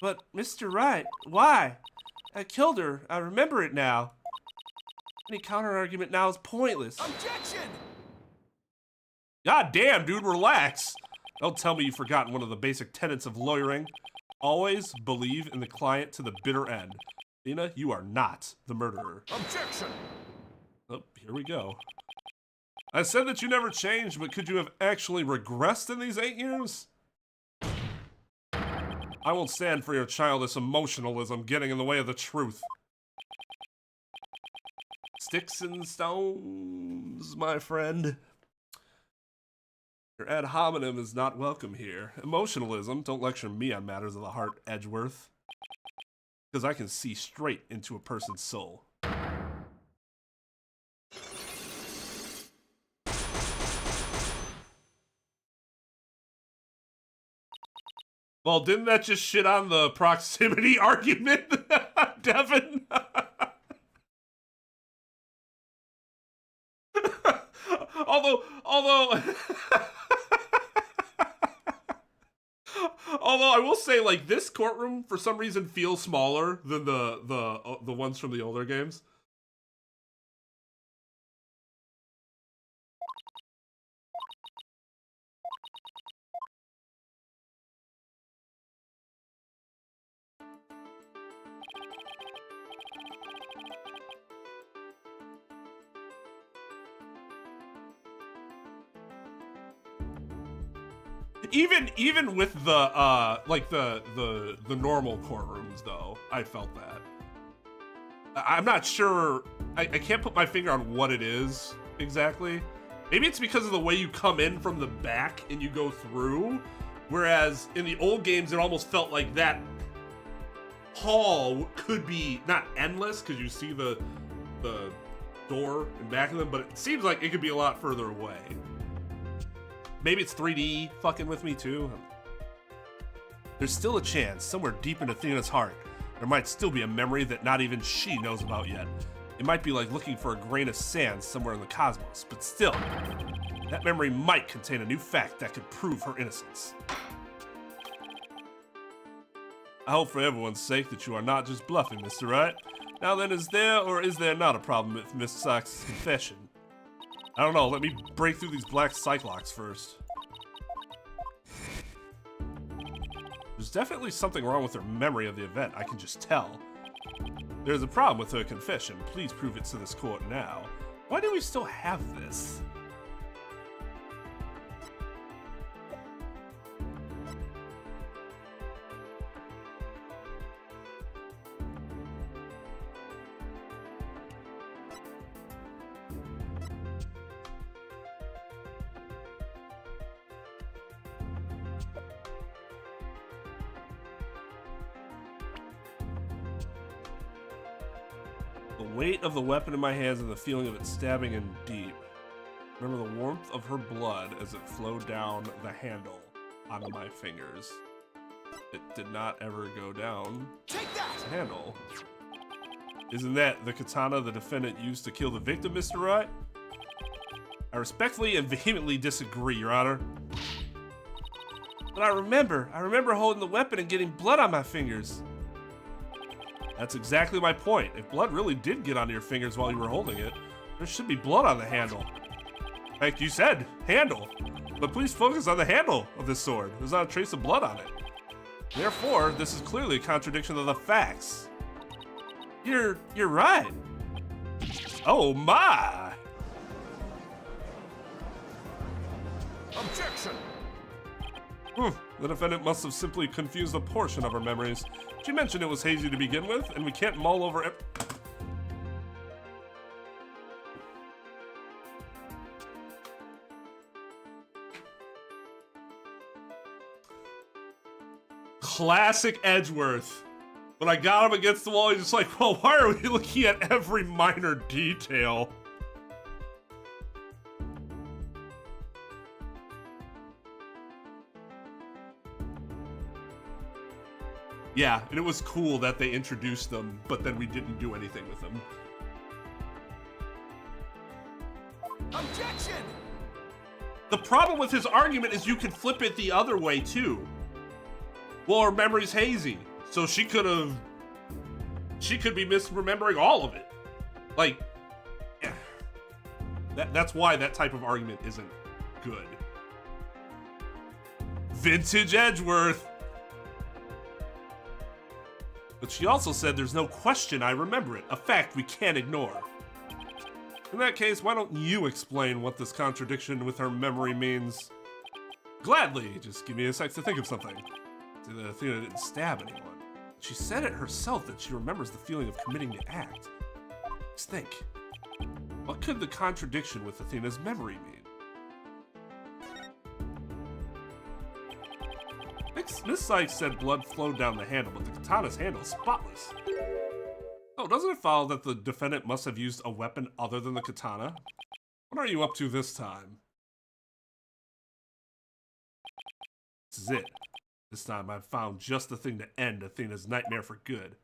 But, Mr. Wright, why? I killed her. I remember it now. Any counter-argument now is pointless. Objection! God damn, dude, relax. Don't tell me you've forgotten one of the basic tenets of lawyering. Always believe in the client to the bitter end. Athena, you are not the murderer. Objection! Oh, here we go. I said that you never changed, but could you have actually regressed in these 8 years? I won't stand for your childish emotionalism getting in the way of the truth. Sticks and stones, my friend. Your ad hominem is not welcome here. Emotionalism, don't lecture me on matters of the heart, Edgeworth. Because I can see straight into a person's soul. Well, didn't that just shit on the proximity argument, Devin? although I will say, like, this courtroom for some reason feels smaller than the ones from the older games. Even with the like the normal courtrooms though, I felt that. I'm not sure. I can't put my finger on what it is exactly. Maybe it's because of the way you come in from the back and you go through, whereas in the old games it almost felt like that hall could be not endless because you see the door in back of them, but it seems like it could be a lot further away. Maybe it's 3D fucking with me too. There's still a chance, somewhere deep in Athena's heart, there might still be a memory that not even she knows about yet. It might be like looking for a grain of sand somewhere in the cosmos, but still, that memory might contain a new fact that could prove her innocence. I hope for everyone's sake that you are not just bluffing, Mr. Wright. Now then, is there or is there not a problem with Miss Sock's confession? I don't know, let me break through these black cyclocks first. There's definitely something wrong with her memory of the event, I can just tell. There's a problem with her confession. Please prove it to this court now. Why do we still have this? The weight of the weapon in my hands and the feeling of it stabbing in deep. Remember the warmth of her blood as it flowed down the handle onto my fingers. It did not ever go down Take that! the handle. Isn't that the katana the defendant used to kill the victim, Mr. Wright? I respectfully and vehemently disagree, Your Honor. But I remember holding the weapon and getting blood on my fingers. That's exactly my point. If blood really did get onto your fingers while you were holding it, there should be blood on the handle. In fact, you said handle, but please focus on the handle of this sword. There's not a trace of blood on it. Therefore, this is clearly a contradiction of the facts. You're right. Oh my! Objection! The defendant must have simply confused a portion of her memories. She mentioned it was hazy to begin with, and we can't mull over it. Classic Edgeworth. When I got him against the wall, he's just like, well, why are we looking at every minor detail? Yeah, and it was cool that they introduced them, but then we didn't do anything with them. Objection! The problem with his argument is you can flip it the other way too. Well, her memory's hazy, so she could be misremembering all of it. Like, that's why that type of argument isn't good. Vintage Edgeworth. But she also said there's no question I remember it, a fact we can't ignore. In that case, why don't you explain what this contradiction with her memory means? Gladly, just give me a sec to think of something. See, that Athena didn't stab anyone. She said it herself that she remembers the feeling of committing the act. Just think, what could the contradiction with Athena's memory mean? Miss Sykes said blood flowed down the handle, but the katana's handle is spotless. Oh, doesn't it follow that the defendant must have used a weapon other than the katana? What are you up to this time? This is it. This time I've found just the thing to end Athena's nightmare for good.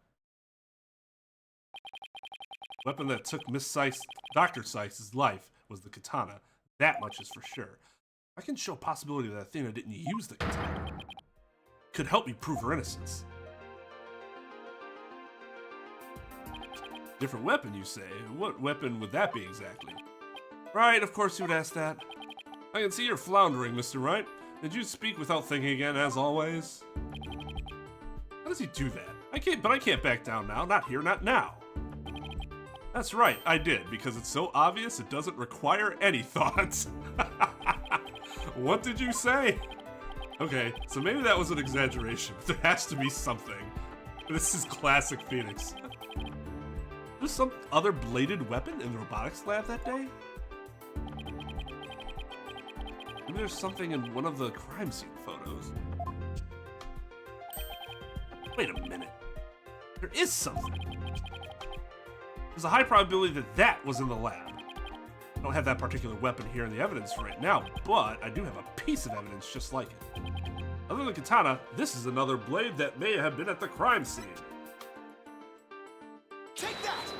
The weapon that took Miss Sykes, Dr. Sykes' life was the katana. That much is for sure. I can show a possibility that Athena didn't use the katana. Could help me prove her innocence. Different weapon, you say? What weapon would that be exactly? Right, of course you would ask that. I can see you're floundering, Mr. Wright. Did you speak without thinking again, as always? How does he do that? I can't back down now. Not here, not now. That's right, I did, because it's so obvious it doesn't require any thoughts. What did you say? Okay, so maybe that was an exaggeration, but there has to be something. This is classic Phoenix. There's some other bladed weapon in the robotics lab that day? Maybe there's something in one of the crime scene photos. Wait a minute. There is something. There's a high probability that that was in the lab. I don't have that particular weapon here in the evidence right now, but I do have a piece of evidence just like it. Other than katana, this is another blade that may have been at the crime scene. Take that!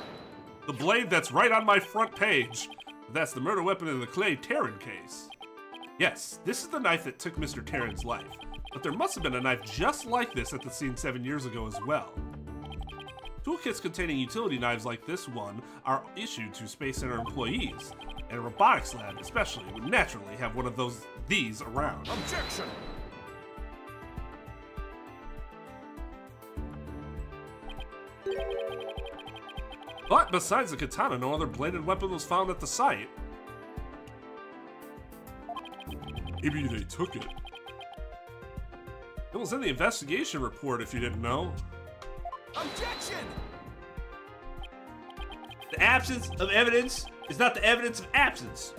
The blade that's right on my front page. That's the murder weapon in the Clay Terran case. Yes, this is the knife that took Mr. Terran's life, but there must have been a knife just like this at the scene 7 years ago as well. Toolkits containing utility knives like this one are issued to Space Center employees, and a robotics lab especially would naturally have one of these around. Objection! But besides the katana, no other bladed weapon was found at the site. Maybe they took it. It was in the investigation report if you didn't know. Objection! The absence of evidence is not the evidence of absence.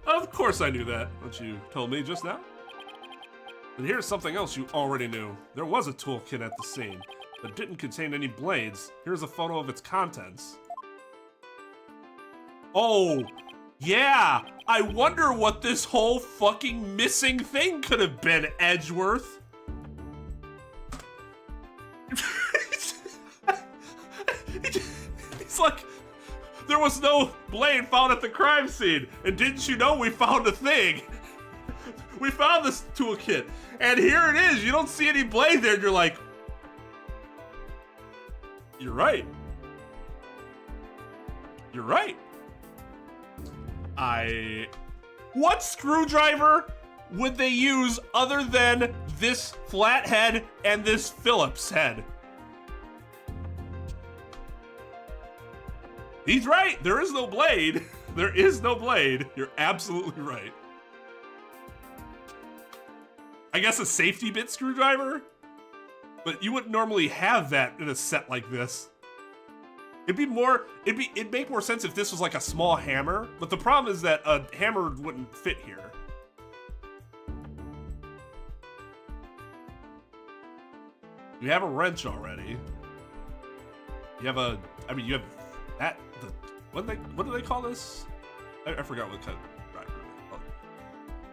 Of course I knew that, what you told me just now. And here's something else you already knew. There was a toolkit at the scene that didn't contain any blades. Here's a photo of its contents. Oh, yeah! I wonder what this whole fucking missing thing could have been, Edgeworth. It's like, there was no blade found at the crime scene, and didn't you know we found a thing? We found this toolkit, and here it is. You don't see any blade there, and you're like, you're right. You're right. What screwdriver would they use other than this flathead and this Phillips head? He's right. There is no blade. There is no blade. You're absolutely right. I guess a safety bit screwdriver? But you wouldn't normally have that in a set like this. It'd make more sense if this was like a small hammer, but the problem is that a hammer wouldn't fit here. You have a wrench already. You have you have that, what do they call this? I forgot what kind of driver.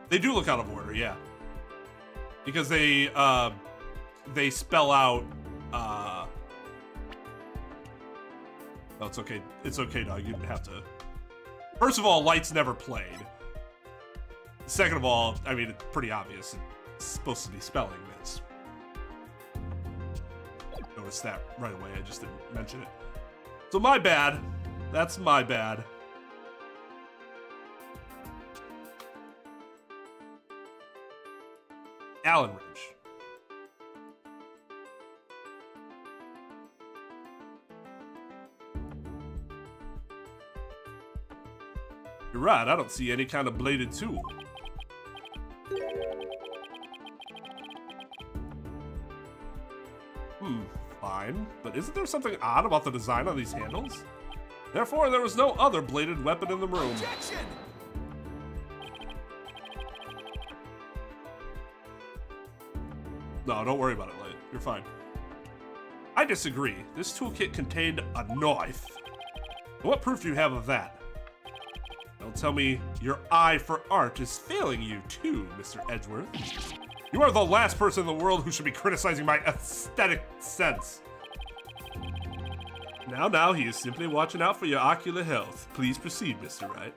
They do look out of order, yeah. Because they spell out, oh, it's okay. It's okay, dog. You didn't have to. First of all, lights never played. Second of all, I mean, it's pretty obvious. It's supposed to be spelling this. Noticed that right away. I just didn't mention it. So my bad. That's my bad. Allen Ridge. You're right, I don't see any kind of bladed tool. Fine, but isn't there something odd about the design on these handles? Therefore, there was no other bladed weapon in the room. Objection! No, don't worry about it, Light. You're fine. I disagree. This toolkit contained a knife. And what proof do you have of that? Don't tell me your eye for art is failing you too, Mr. Edgeworth. You are the last person in the world who should be criticizing my aesthetic sense. Now, he is simply watching out for your ocular health. Please proceed, Mr. Wright.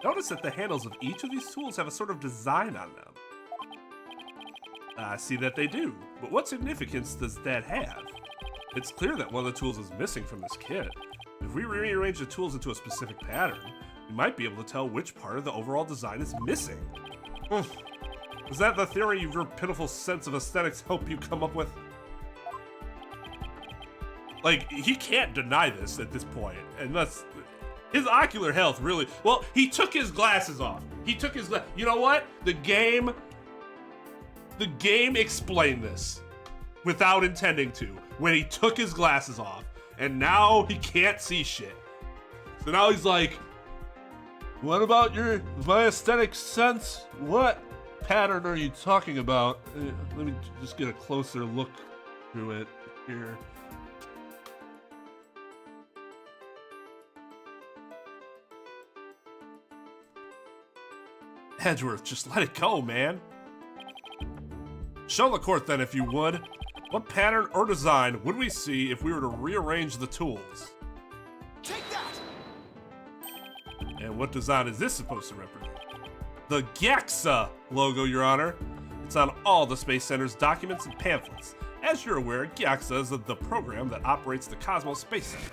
Notice that the handles of each of these tools have a sort of design on them. I see that they do, but what significance does that have? It's clear that one of the tools is missing from this kit. If we rearrange the tools into a specific pattern, we might be able to tell which part of the overall design is missing. Is that the theory your pitiful sense of aesthetics helped you come up with? Like, he can't deny this at this point, unless his ocular health really... Well, he took his glasses off. You know what? The game explained this without intending to when he took his glasses off, and now he can't see shit. So now he's like, what about my aesthetic sense? What pattern are you talking about? Let me just get a closer look through it here. Edgeworth, just let it go, man. Show the court then, if you would. What pattern or design would we see if we were to rearrange the tools? Take that! And what design is this supposed to represent? The GDevan logo, Your Honor. It's on all the Space Center's documents and pamphlets. As you're aware, GDevan is the program that operates the Cosmos Space Center.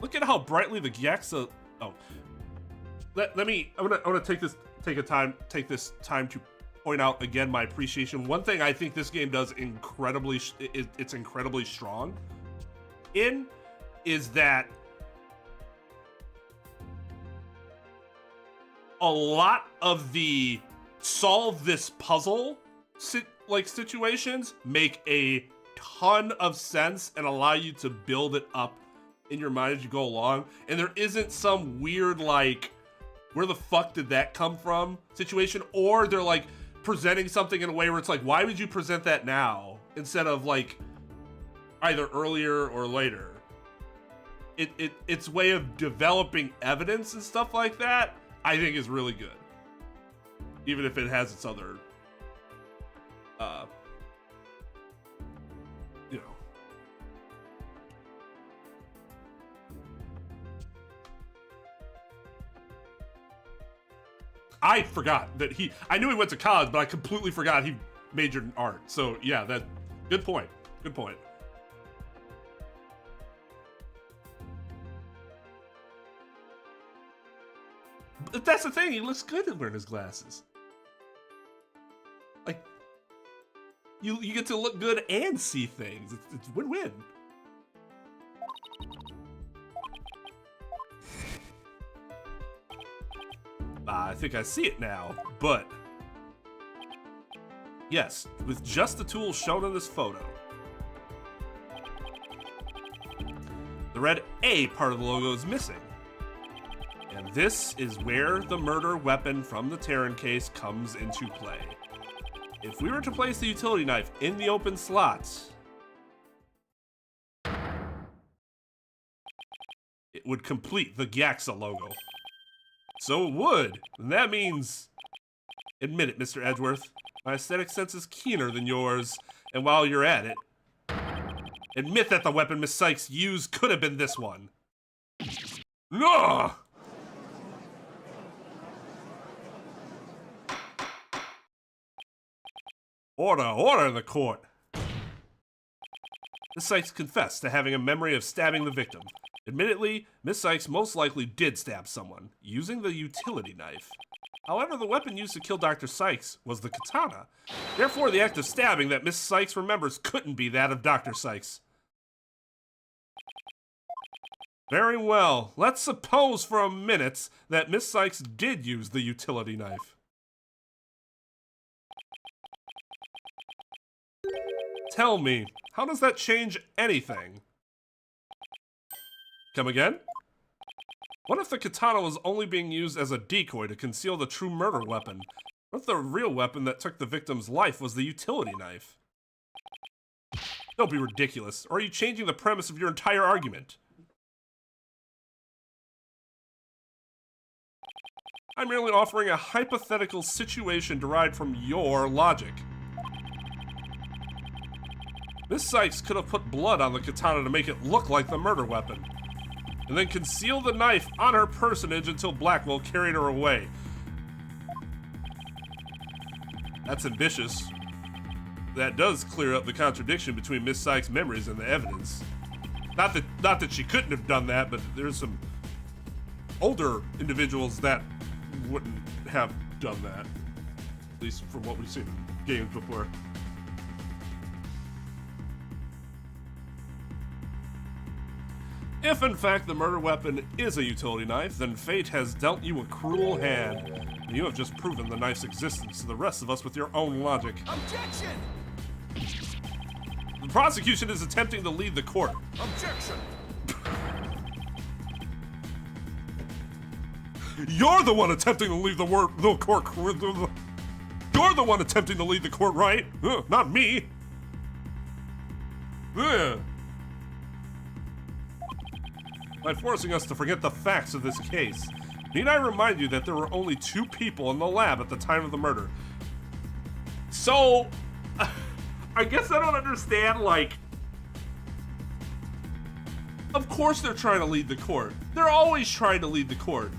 Look at how brightly the GDevan... Oh. I'm gonna take this time to point out again my appreciation. One thing I think this game does incredibly strong in is that a lot of the solve this puzzle situations make a ton of sense and allow you to build it up in your mind as you go along, and there isn't some weird like where the fuck did that come from situation, or they're like presenting something in a way where it's like, why would you present that now instead of like either earlier or later? Its way of developing evidence and stuff like that, I think, is really good, even if it has its other you know. I forgot that I knew he went to college, but I completely forgot he majored in art. So yeah, good point. Good point. But that's the thing, he looks good at wearing his glasses. Like, you get to look good and see things. It's win-win. I think I see it now, but yes, with just the tools shown in this photo. The red A part of the logo is missing. And this is where the murder weapon from the Terran case comes into play. If we were to place the utility knife in the open slots, it would complete the GDevan logo. So it would, and that means, admit it, Mr. Edgeworth, my aesthetic sense is keener than yours, and while you're at it, Admit that the weapon Miss Sykes used could have been this one. No! Order in the court. Miss Sykes confessed to having a memory of stabbing the victim. Admittedly, Miss Sykes most likely did stab someone, using the utility knife. However, the weapon used to kill Dr. Sykes was the katana. Therefore, the act of stabbing that Miss Sykes remembers couldn't be that of Dr. Sykes. Very well. Let's suppose for a minute that Miss Sykes did use the utility knife. Tell me, how does that change anything? Come again? What if the katana was only being used as a decoy to conceal the true murder weapon? What if the real weapon that took the victim's life was the utility knife? Don't be ridiculous, or are you changing the premise of your entire argument? I'm merely offering a hypothetical situation derived from your logic. Miss Sykes could have put blood on the katana to make it look like the murder weapon, and then conceal the knife on her personage until Blackwell carried her away. That's ambitious. That does clear up the contradiction between Miss Sykes' memories and the evidence. Not that she couldn't have done that, but there's some older individuals that wouldn't have done that. At least from what we've seen in games before. If in fact the murder weapon is a utility knife, then fate has dealt you a cruel hand. And you have just proven the knife's existence to the rest of us with your own logic. Objection! The prosecution is attempting to lead the court. Objection! You're the one attempting to lead the court. You're the one attempting to lead the court, right? Not me. By forcing us to forget the facts of this case, need I remind you that there were only 2 people in the lab at the time of the murder? So, I guess I don't understand, like, of course they're trying to lead the court. They're always trying to lead the court.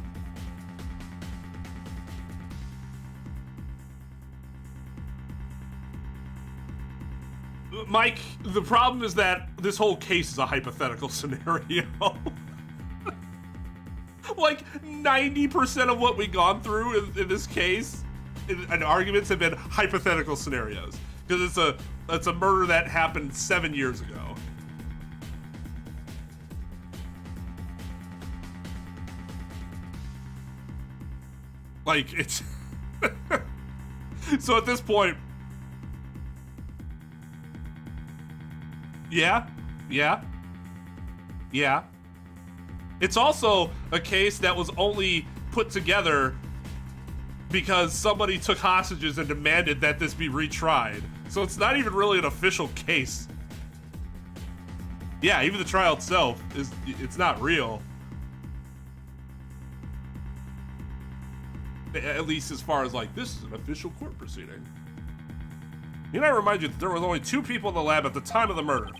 Mike, the problem is that this whole case is a hypothetical scenario. Like 90% of what we've gone through in this case and arguments have been hypothetical scenarios, because it's a murder that happened 7 years ago. Like, it's so at this point, yeah. It's also a case that was only put together because somebody took hostages and demanded that this be retried. So it's not even really an official case. Yeah, even the trial itself it's not real. At least as far as like, this is an official court proceeding. Need I remind you that there was only 2 people in the lab at the time of the murder,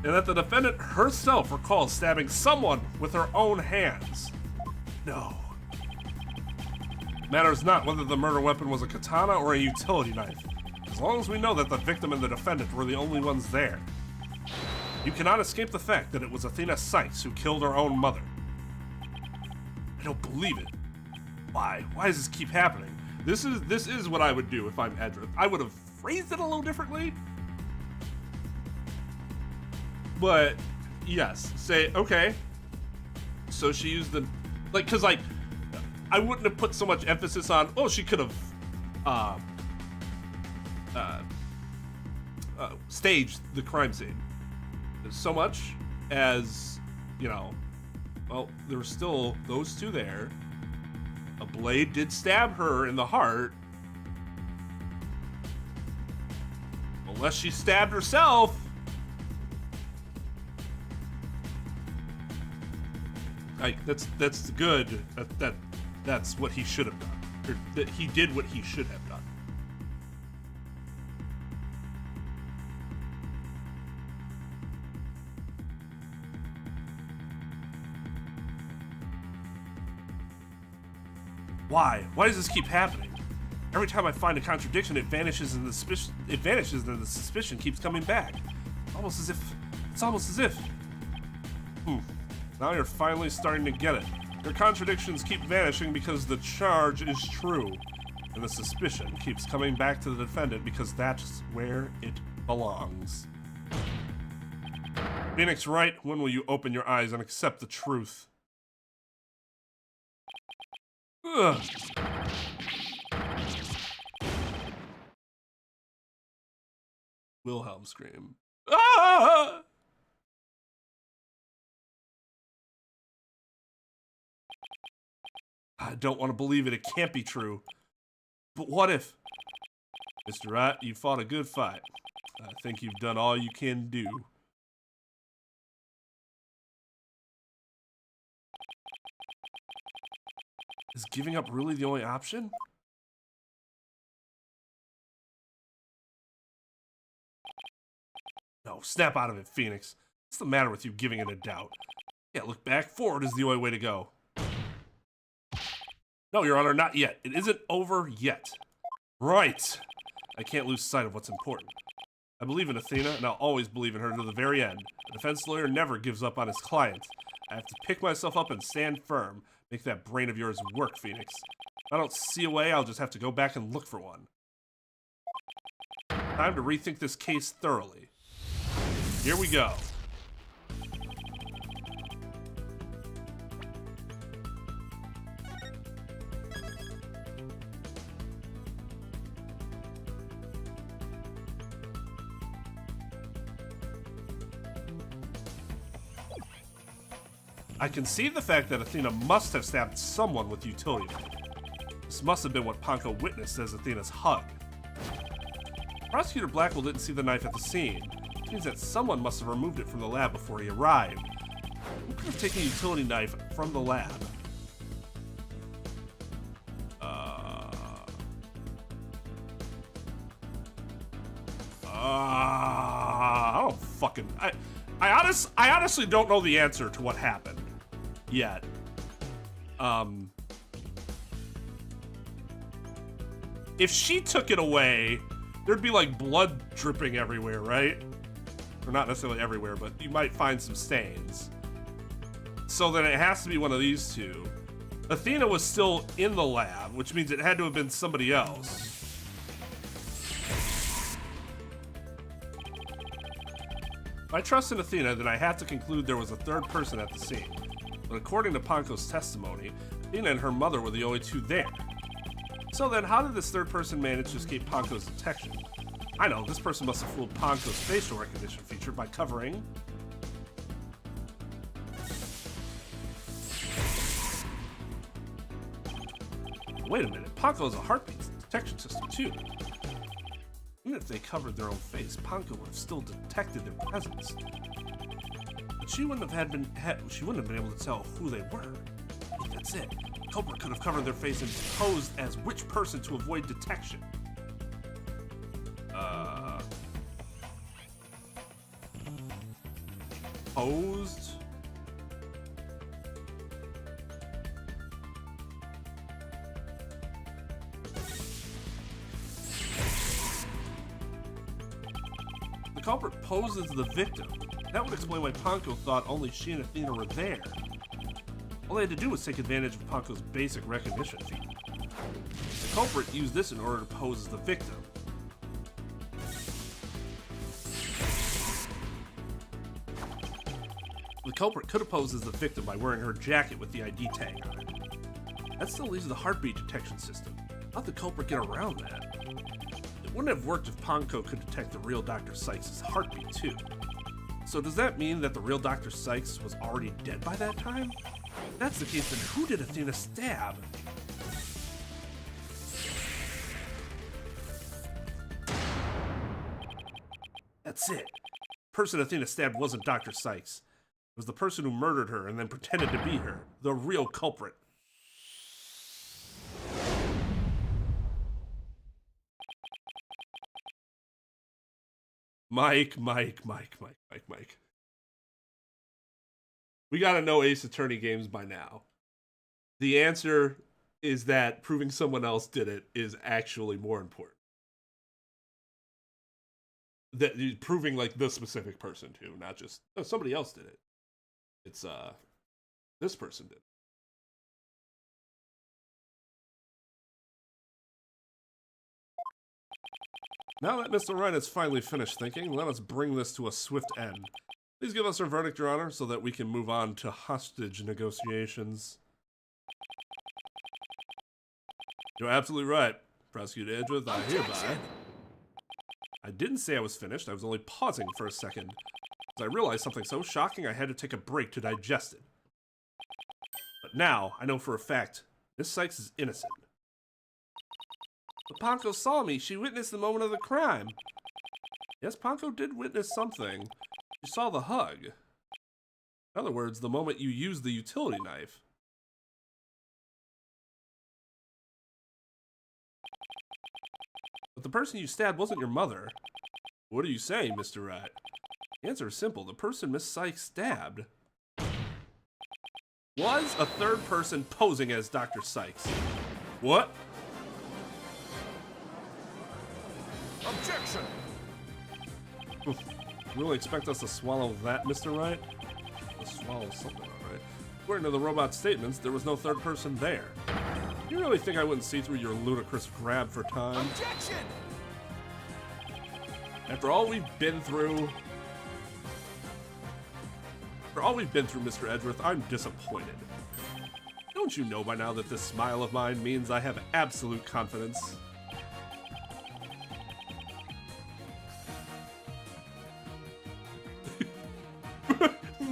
and that the defendant herself recalls stabbing someone with her own hands. No. Matters not whether the murder weapon was a katana or a utility knife, as long as we know that the victim and the defendant were the only ones there. You cannot escape the fact that it was Athena Sykes who killed her own mother. I don't believe it. Why? Why does this keep happening? This is what I would do if I'm Edra. I would have phrased it a little differently. But yes, say, okay, so she used the, like, cause like, I wouldn't have put so much emphasis on, oh, she could have staged the crime scene. So much as, you know, well, there were still those 2 there. A blade did stab her in the heart. Unless she stabbed herself. Like, that's good. That's what he should have done. Or that he did what he should have done. Why? Why does this keep happening? Every time I find a contradiction, it vanishes and the suspicion keeps coming back. It's almost as if. Now you're finally starting to get it. Your contradictions keep vanishing because the charge is true. And the suspicion keeps coming back to the defendant because that's where it belongs. Phoenix Wright, when will you open your eyes and accept the truth? Ugh. Wilhelm scream. Ah! I don't want to believe it. It can't be true. But what if? Mr. Wright, you fought a good fight. I think you've done all you can do. Is giving up really the only option? No, snap out of it, Phoenix. What's the matter with you giving it a doubt? Yeah, look back. Forward is the only way to go. No, Your Honor, not yet. It isn't over yet. Right. I can't lose sight of what's important. I believe in Athena, and I'll always believe in her to the very end. A defense lawyer never gives up on his client. I have to pick myself up and stand firm. Make that brain of yours work, Phoenix. If I don't see a way, I'll just have to go back and look for one. Time to rethink this case thoroughly. Here we go. I can see the fact that Athena must have stabbed someone with utility knife. This must have been what Ponco witnessed as Athena's hug. Prosecutor Blackwell didn't see the knife at the scene. It means that someone must have removed it from the lab before he arrived. Who could have taken a utility knife from the lab? I don't fucking... I honestly don't know the answer to what happened yet. If she took it away, there'd be like blood dripping everywhere, right? Or not necessarily everywhere, but you might find some stains. So then it has to be one of these two. Athena was still in the lab, which means it had to have been somebody else. If I trust in Athena, then I have to conclude there was a third person at the scene. But according to Ponco's testimony, Athena and her mother were the only two there. So then, how did this third person manage to escape Ponco's detection? I know, this person must have fooled Ponco's facial recognition feature by covering... Wait a minute, Ponco has a heartbeat detection system too. Even if they covered their own face, Ponco would have still detected their presence. But she wouldn't have been able to tell who they were. That's it. The culprit could have covered their face and posed as which person to avoid detection. Posed? The culprit poses the victim. That would explain why Ponco thought only she and Athena were there. All they had to do was take advantage of Ponco's basic recognition feat. The culprit used this in order to pose as the victim. The culprit could have posed as the victim by wearing her jacket with the ID tag on it. That still leaves the heartbeat detection system. How'd the culprit get around that? It wouldn't have worked if Ponco could detect the real Dr. Sykes' heartbeat too. So does that mean that the real Dr. Sykes was already dead by that time? If that's the case, then who did Athena stab? That's it. The person Athena stabbed wasn't Dr. Sykes. It was the person who murdered her and then pretended to be her. The real culprit. Mike. We gotta know Ace Attorney games by now. The answer is that proving someone else did it is actually more important. That proving like the specific person too, not just somebody else did it. It's this person did. Now that Mr. Wright has finally finished thinking, let us bring this to a swift end. Please give us your verdict, Your Honor, so that we can move on to hostage negotiations. You're absolutely right, Prosecutor Edgeworth. I hereby... I didn't say I was finished. I was only pausing for a second. As I realized something so shocking, I had to take a break to digest it. But now, I know for a fact, Miss Sykes is innocent. But Ponco saw me. She witnessed the moment of the crime. Yes, Ponco did witness something. She saw the hug. In other words, the moment you used the utility knife. But the person you stabbed wasn't your mother. What are you saying, Mr. Wright? The answer is simple. The person Miss Sykes stabbed was a third person posing as Dr. Sykes. What? Objection! You really expect us to swallow that, Mr. Wright? To swallow something, all right. According to the robot's statements, there was no third person there. You really think I wouldn't see through your ludicrous grab for time? Objection! After all we've been through... Mr. Edgeworth, I'm disappointed. Don't you know by now that this smile of mine means I have absolute confidence?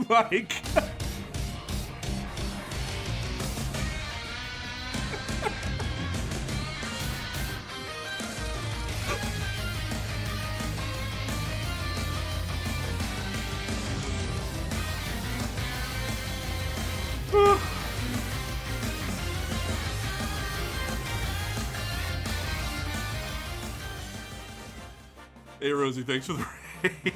Mike! Hey Rosie, thanks for the raid.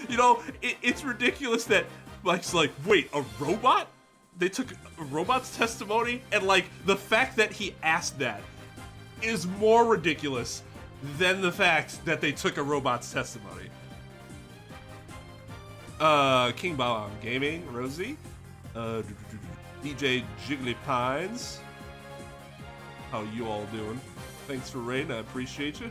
You know, it's ridiculous that Mike's like, wait, a robot? They took a robot's testimony? And like, the fact that he asked that is more ridiculous than the fact that they took a robot's testimony. King Bong Gaming, Rosie, DJ Jiggly Pines. How you all doing? Thanks for raiding, I appreciate you.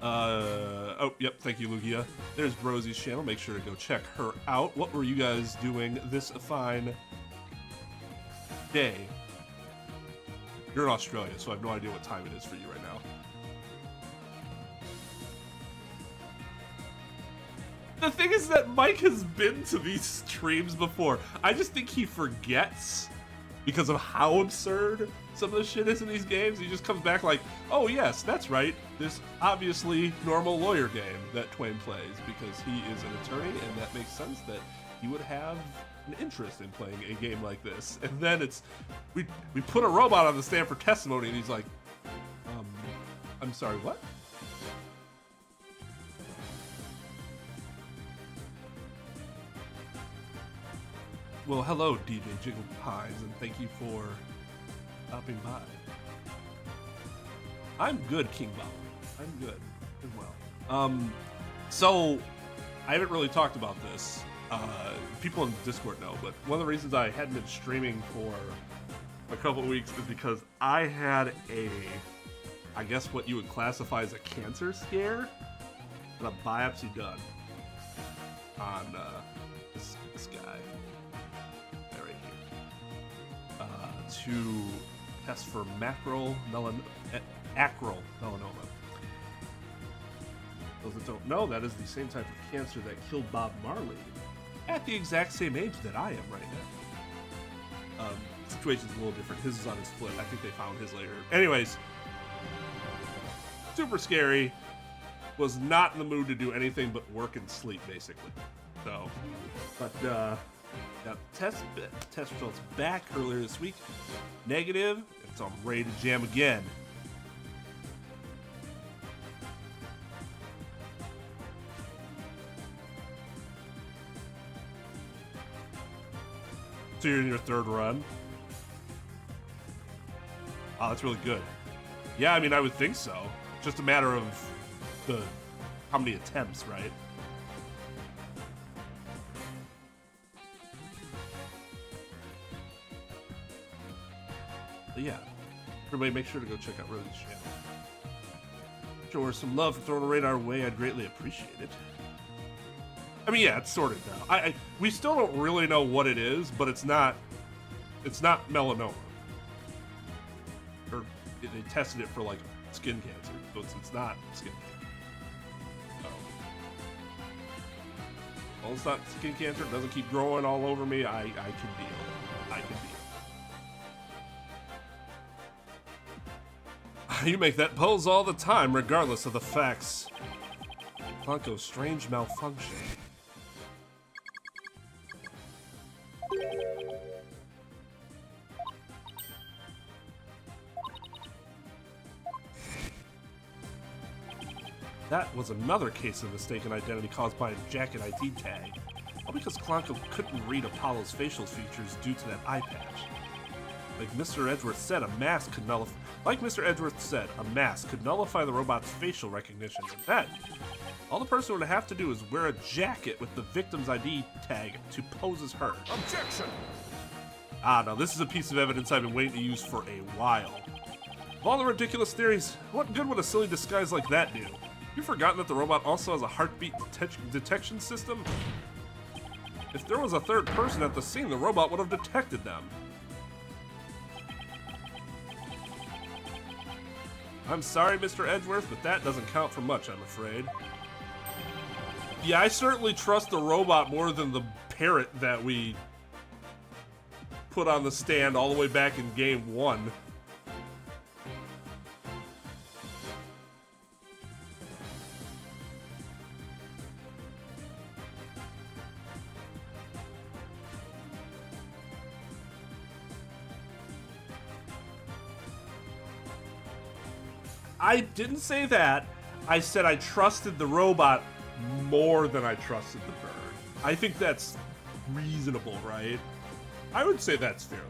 Oh, yep, thank you, Lugia. There's Rosie's channel, make sure to go check her out. What were you guys doing this fine day? You're in Australia, so I have no idea what time it is for you right now. The thing is that Mike has been to these streams before. I just think he forgets because of how absurd some of the shit is in these games. He just comes back like, oh yes, that's right. This obviously normal lawyer game that Twain plays because he is an attorney, and that makes sense that he would have an interest in playing a game like this. And then it's, we put a robot on the stand for testimony, and he's like, I'm sorry, what? Well, hello, DJ Jiggle Pies, and thank you for stopping by. I'm good, King Bob. I'm good as well. So I haven't really talked about this. People in Discord know, but one of the reasons I hadn't been streaming for a couple of weeks is because I had I guess what you would classify as a cancer scare, and a biopsy done on this guy. To test for acral melanoma. Those that don't know, that is the same type of cancer that killed Bob Marley at the exact same age that I am right now. Situation's a little different. His is on his foot. I think they found his later. Anyways, super scary. Was not in the mood to do anything but work and sleep, basically. So, but got test results back earlier this week. Negative. So I'm ready to jam again. So you're in your third run. Oh, that's really good. Yeah, I mean, I would think so. Just a matter of how many attempts, right? But yeah, everybody make sure to go check out Rose's channel. Show her some love for throwing a raid our way. I'd greatly appreciate it. I mean, yeah, it's sorted now. We still don't really know what it is, but it's not melanoma. Or they tested it for like skin cancer, so it's not skin cancer. Well, it's not skin cancer. It doesn't keep growing all over me. I can deal. I can deal. You make that pose all the time, regardless of the facts. Ponco's strange malfunction. That was another case of mistaken identity caused by a jacket ID tag. All because Ponco couldn't read Apollo's facial features due to that eye patch. Like Mr. Edgeworth said, a mask could nullify the robot's facial recognition. And that, all the person would have to do is wear a jacket with the victim's ID tag to pose as her. Objection! Ah, now this is a piece of evidence I've been waiting to use for a while. Of all the ridiculous theories, what good would a silly disguise like that do? You've forgotten that the robot also has a heartbeat detection system? If there was a third person at the scene, the robot would have detected them. I'm sorry, Mr. Edgeworth, but that doesn't count for much, I'm afraid. Yeah, I certainly trust the robot more than the parrot that we put on the stand all the way back in game 1. I didn't say that. I said I trusted the robot more than I trusted the bird. I think that's reasonable, right? I would say that's fairly.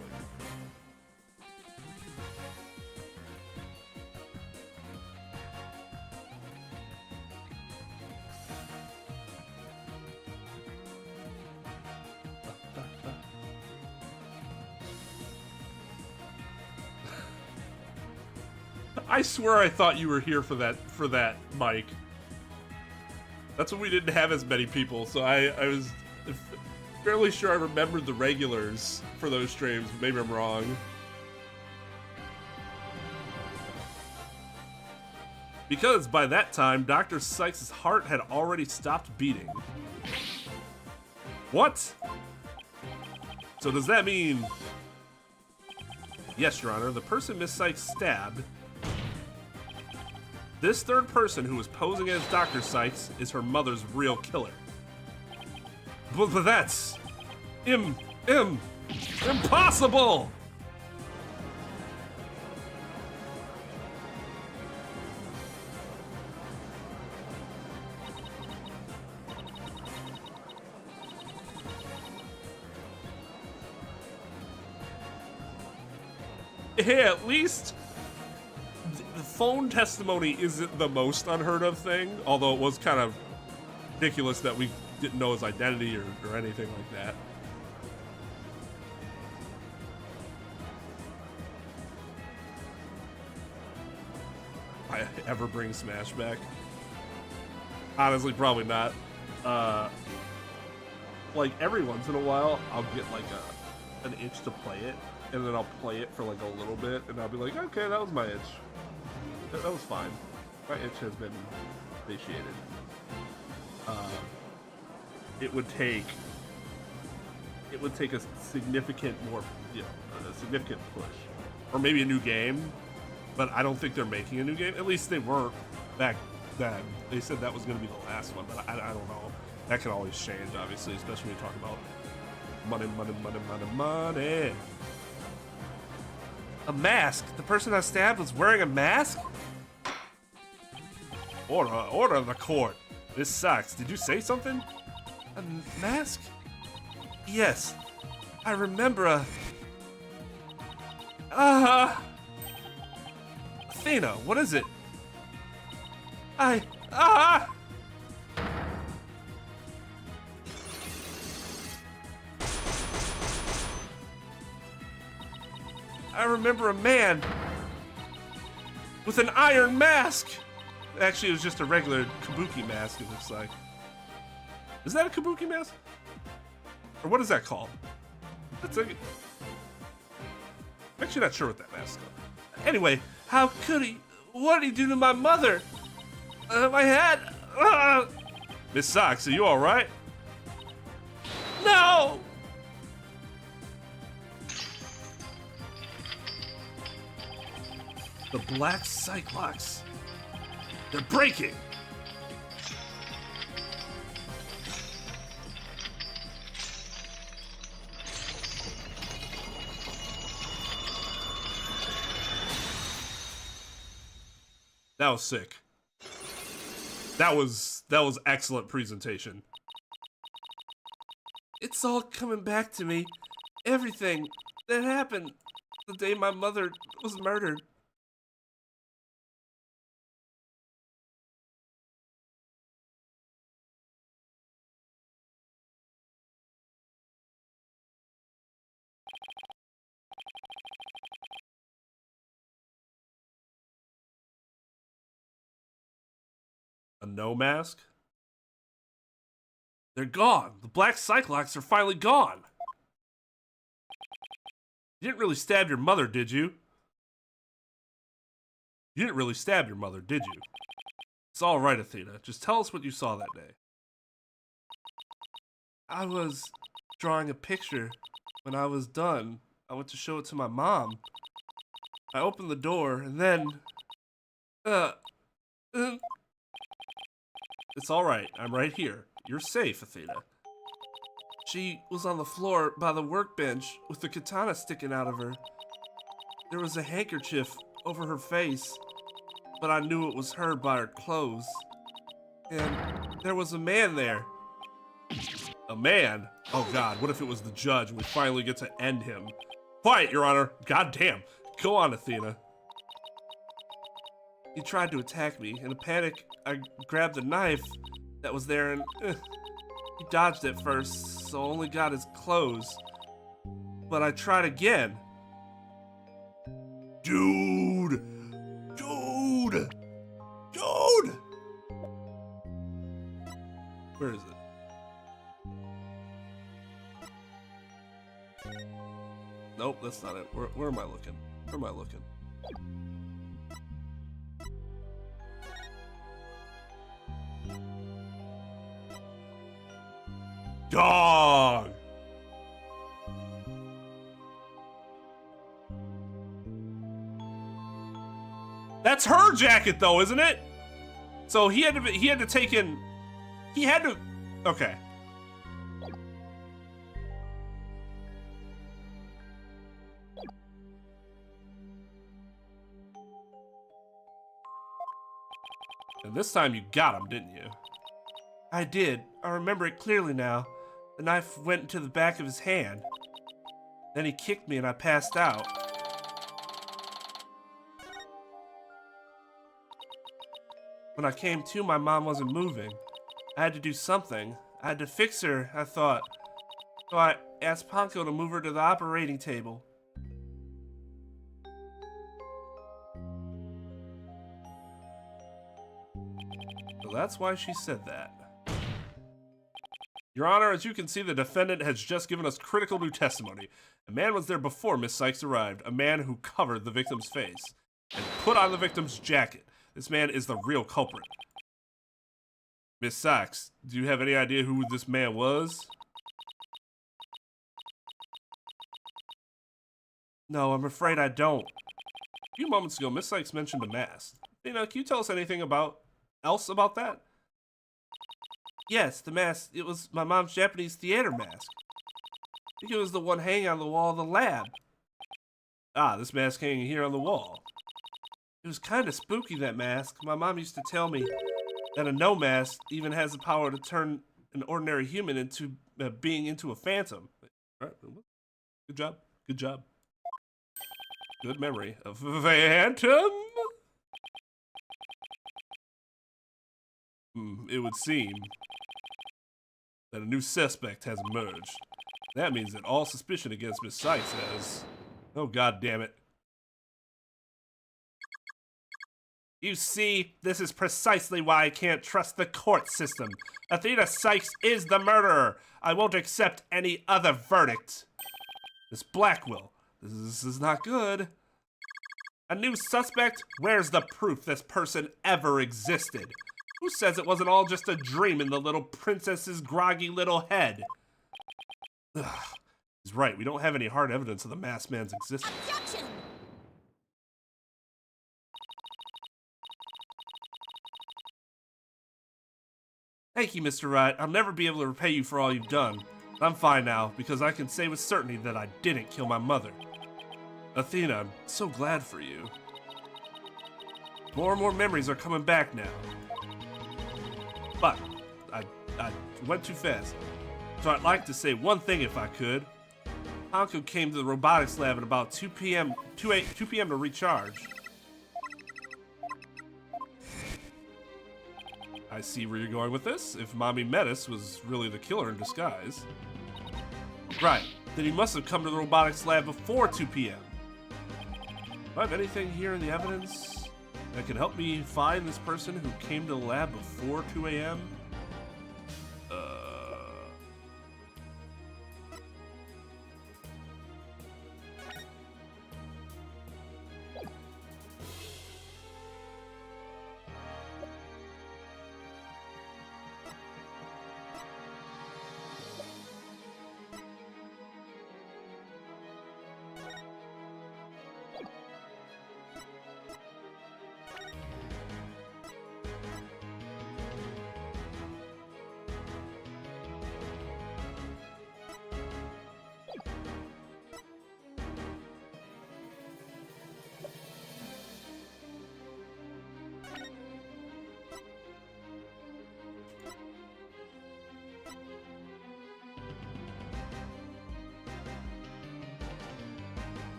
I swear I thought you were here for that, Mike. That's when we didn't have as many people, so I was fairly sure I remembered the regulars for those streams. Maybe I'm wrong. Because by that time, Dr. Sykes' heart had already stopped beating. What? So does that mean... Yes, Your Honor, the person Miss Sykes stabbed... This third person who was posing as Dr. Sykes is her mother's real killer. But that's... impossible! Hey, at least... the phone testimony isn't the most unheard of thing, although it was kind of ridiculous that we didn't know his identity or anything like that. I ever bring Smash back? Honestly, probably not. Like every once in a while, I'll get like an itch to play it, and then I'll play it for like a little bit, and I'll be like, okay, that was my itch. That was fine. My itch has been satiated. It would take a significant a significant push, or maybe a new game. But I don't think they're making a new game. At least they weren't back then. They said that was going to be the last one, but I don't know. That can always change, obviously, especially when you talk about money. A mask. The person I stabbed was wearing a mask. Order of the court. This sucks. Did you say something? A mask? Yes. I remember a... Athena, what is it? Ah! I remember a man with an iron mask. Actually, it was just a regular kabuki mask, it looks like. Is that a kabuki mask? Or what is that called? That's a... I'm actually not sure what that mask is called. Anyway, how could he? What did he do to my mother? My head. Miss Socks, are you all right? No! The Black Cyclops. They're breaking. That was sick. That was excellent presentation. It's all coming back to me. Everything that happened the day my mother was murdered. A no mask? They're gone. The Black Cyclops are finally gone. You didn't really stab your mother, did you? You didn't really stab your mother, did you? It's all right, Athena. Just tell us what you saw that day. I was drawing a picture. When I was done, I went to show it to my mom. I opened the door, and then... It's all right. I'm right here. You're safe, Athena. She was on the floor by the workbench with the katana sticking out of her. There was a handkerchief over her face, but I knew it was her by her clothes. And there was a man there. A man? Oh God, what if it was the judge and we finally get to end him? Quiet, Your Honor. God damn. Go on, Athena. He tried to attack me. In a panic, I grabbed the knife that was there and he dodged at first, so only got his clothes. But I tried again. Dude! Dude! Dude! Where is it? Nope, that's not it. Where am I looking? Where am I looking? Dog! That's her jacket though, isn't it? So he had to take in, okay. And this time you got him, didn't you? I did. I remember it clearly now. The knife went into the back of his hand. Then he kicked me and I passed out. When I came to, my mom wasn't moving. I had to do something. I had to fix her, I thought. So I asked Ponco to move her to the operating table. So that's why she said that. Your Honor, as you can see, the defendant has just given us critical new testimony. A man was there before Miss Sykes arrived, a man who covered the victim's face and put on the victim's jacket. This man is the real culprit. Miss Sykes, do you have any idea who this man was? No, I'm afraid I don't. A few moments ago, Miss Sykes mentioned a mask. Can you tell us anything else about that? Yes, the mask. It was my mom's Japanese theater mask. I think it was the one hanging on the wall of the lab. Ah, this mask hanging here on the wall. It was kind of spooky, that mask. My mom used to tell me that a no mask even has the power to turn an ordinary human into being into a phantom. All right. Good job. Good job. Good memory of Phantom. It would seem that a new suspect has emerged. That means that all suspicion against Miss Sykes has... Oh, god damn it. You see, this is precisely why I can't trust the court system. Athena Sykes is the murderer. I won't accept any other verdict. This Blackwell, this is not good. A new suspect? Where's the proof this person ever existed? Who says it wasn't all just a dream in the little princess's groggy little head? Ugh. He's right, we don't have any hard evidence of the masked man's existence. Objection! Thank you, Mr. Wright. I'll never be able to repay you for all you've done. I'm fine now, because I can say with certainty that I didn't kill my mother. Athena, I'm so glad for you. More and more memories are coming back now. But, I went too fast. So I'd like to say one thing if I could. Ponco came to the robotics lab at about 2 p.m. to recharge. I see where you're going with this. If Mommy Metis was really the killer in disguise. Right, then he must have come to the robotics lab before 2 p.m. Do I have anything here in the evidence that can help me find this person who came to the lab before 2 a.m.?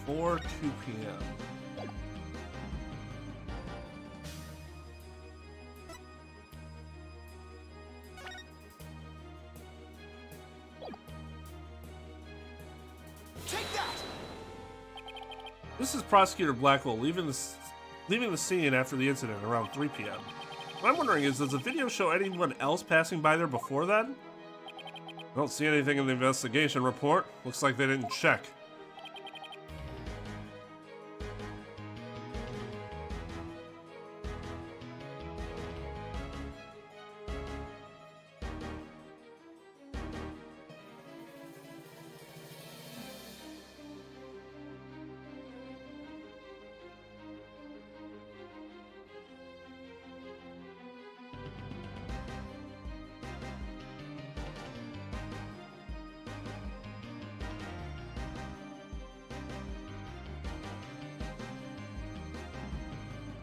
Before 2 p.m. Take that! This is Prosecutor Blackwell leaving the scene after the incident around 3 p.m. What I'm wondering is, does the video show anyone else passing by there before then? I don't see anything in the investigation report. Looks like they didn't check.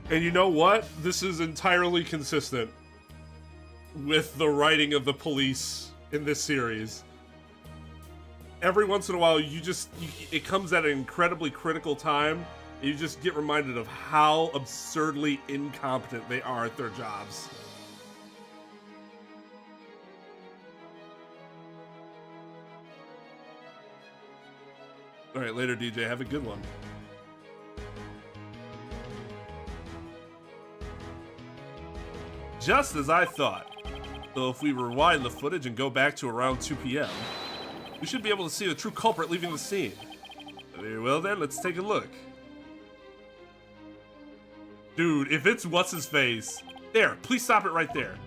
And you know what? This is entirely consistent with the writing of the police in this series. Every once in a while, it comes at an incredibly critical time, and you just get reminded of how absurdly incompetent they are at their jobs. All right, later, DJ. Have a good one. Just as I thought. So if we rewind the footage and go back to around 2 p.m., we should be able to see the true culprit leaving the scene. Very well then, let's take a look. Dude, if it's what's-his-face... There, please stop it right there.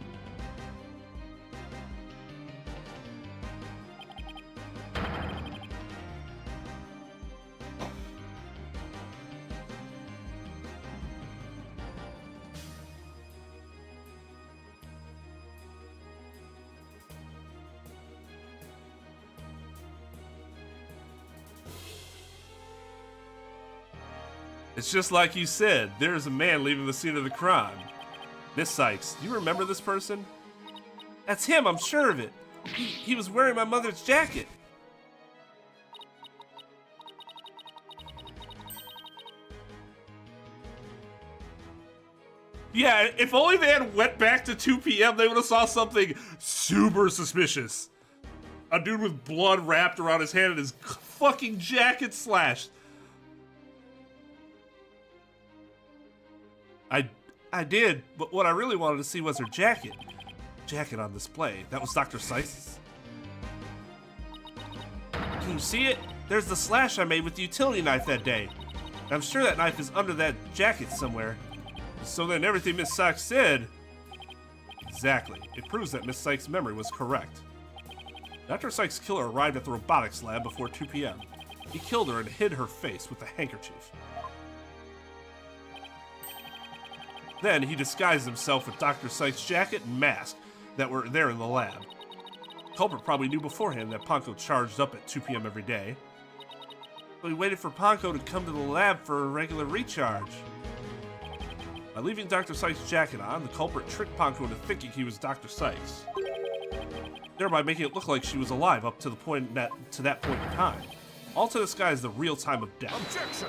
It's just like you said, there is a man leaving the scene of the crime. Miss Sykes, do you remember this person? That's him, I'm sure of it. He was wearing my mother's jacket. Yeah, if only they had went back to 2 p.m., they would have saw something super suspicious. A dude with blood wrapped around his hand and his fucking jacket slashed. I did, but what I really wanted to see was her jacket. Jacket on display. That was Dr. Seiss'. Can you see it? There's the slash I made with the utility knife that day. I'm sure that knife is under that jacket somewhere. So then everything Miss Sykes said... Exactly. It proves that Miss Sykes' memory was correct. Dr. Sykes' killer arrived at the robotics lab before 2 p.m. He killed her and hid her face with a handkerchief. Then he disguised himself with Dr. Sykes' jacket and mask that were there in the lab. The culprit probably knew beforehand that Ponco charged up at 2 p.m. every day. So he waited for Ponco to come to the lab for a regular recharge. By leaving Dr. Sykes' jacket on, the culprit tricked Ponco into thinking he was Dr. Sykes, thereby making it look like she was alive up to that point in time, all to disguise the real time of death. Objection!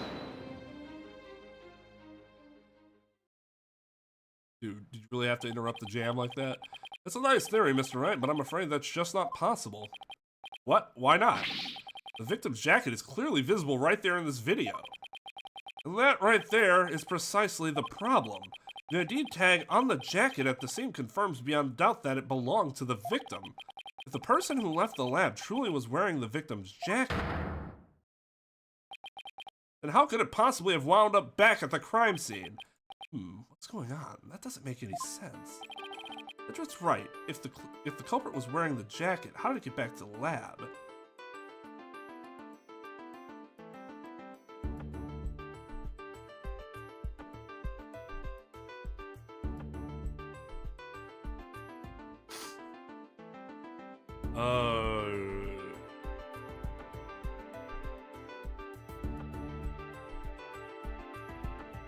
Dude, did you really have to interrupt the jam like that? That's a nice theory, Mr. Wright, but I'm afraid that's just not possible. What? Why not? The victim's jacket is clearly visible right there in this video. And that right there is precisely the problem. The ID tag on the jacket at the scene confirms beyond doubt that it belonged to the victim. If the person who left the lab truly was wearing the victim's jacket, then how could it possibly have wound up back at the crime scene? What's going on? That doesn't make any sense. Edward's right. If the culprit was wearing the jacket, how did it get back to the lab?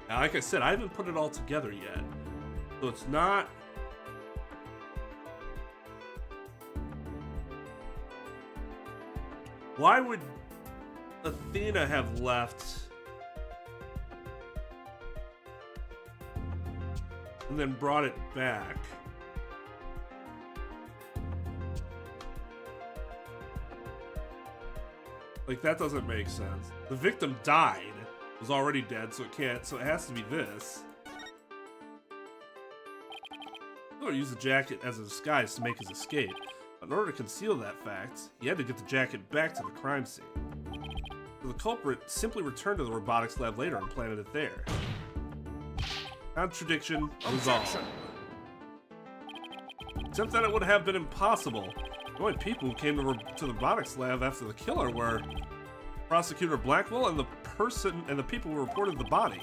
Now, like I said, I haven't put it all together yet. So it's not... Why would Athena have left and then brought it back? Like, that doesn't make sense. The victim died. Was already dead, so it has to be this. Or use the jacket as a disguise to make his escape. But in order to conceal that fact, he had to get the jacket back to the crime scene. So the culprit simply returned to the robotics lab later and planted it there. Contradiction resolved. Except that it would have been impossible. The only people who came to the robotics lab after the killer were Prosecutor Blackwell and the people who reported the body.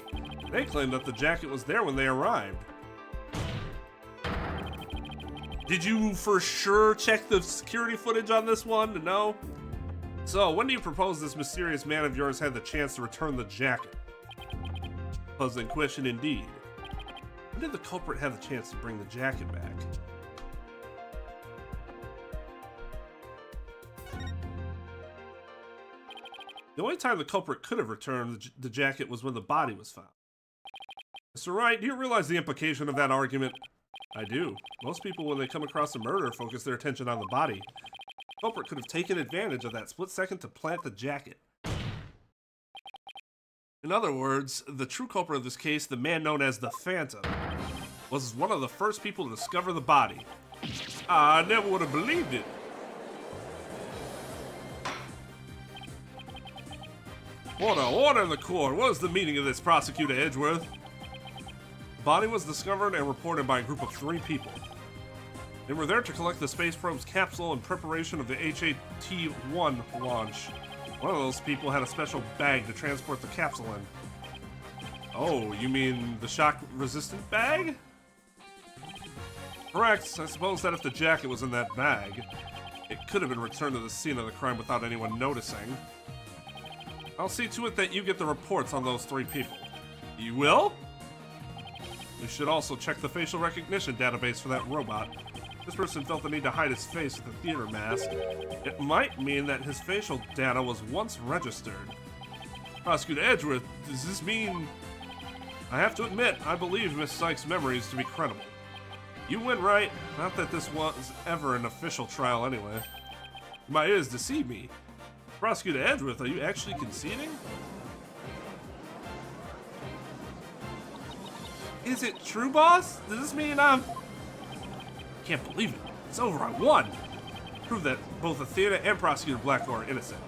They claimed that the jacket was there when they arrived. Did you for sure check the security footage on this one to know? So, when do you propose this mysterious man of yours had the chance to return the jacket? Puzzling question indeed. When did the culprit have the chance to bring the jacket back? The only time the culprit could have returned the jacket was when the body was found. Mr. Wright, do you realize the implication of that argument? I do. Most people, when they come across a murder, focus their attention on the body. The culprit could have taken advantage of that split second to plant the jacket. In other words, the true culprit of this case, the man known as the Phantom, was one of the first people to discover the body. I never would have believed it. Order in the court. What is the meaning of this, Prosecutor Edgeworth? The body was discovered and reported by a group of 3 people. They were there to collect the space probe's capsule in preparation of the HAT-1 launch. One of those people had a special bag to transport the capsule in. Oh, you mean the shock-resistant bag? Correct. I suppose that if the jacket was in that bag, it could have been returned to the scene of the crime without anyone noticing. I'll see to it that you get the reports on those 3 people. You will? We should also check the facial recognition database for that robot. This person felt the need to hide his face with a theater mask. It might mean that his facial data was once registered. Prosecutor Edgeworth, does this mean... I have to admit, I believe Miss Sykes' memories to be credible. You win, Wright. Not that this was ever an official trial anyway. My ears deceive me. Prosecutor Edgeworth, are you actually conceding? Is it true, boss? Does this mean I'm... Can't believe it. It's over, I won. Prove that both Athena and Prosecutor Blackmore are innocent.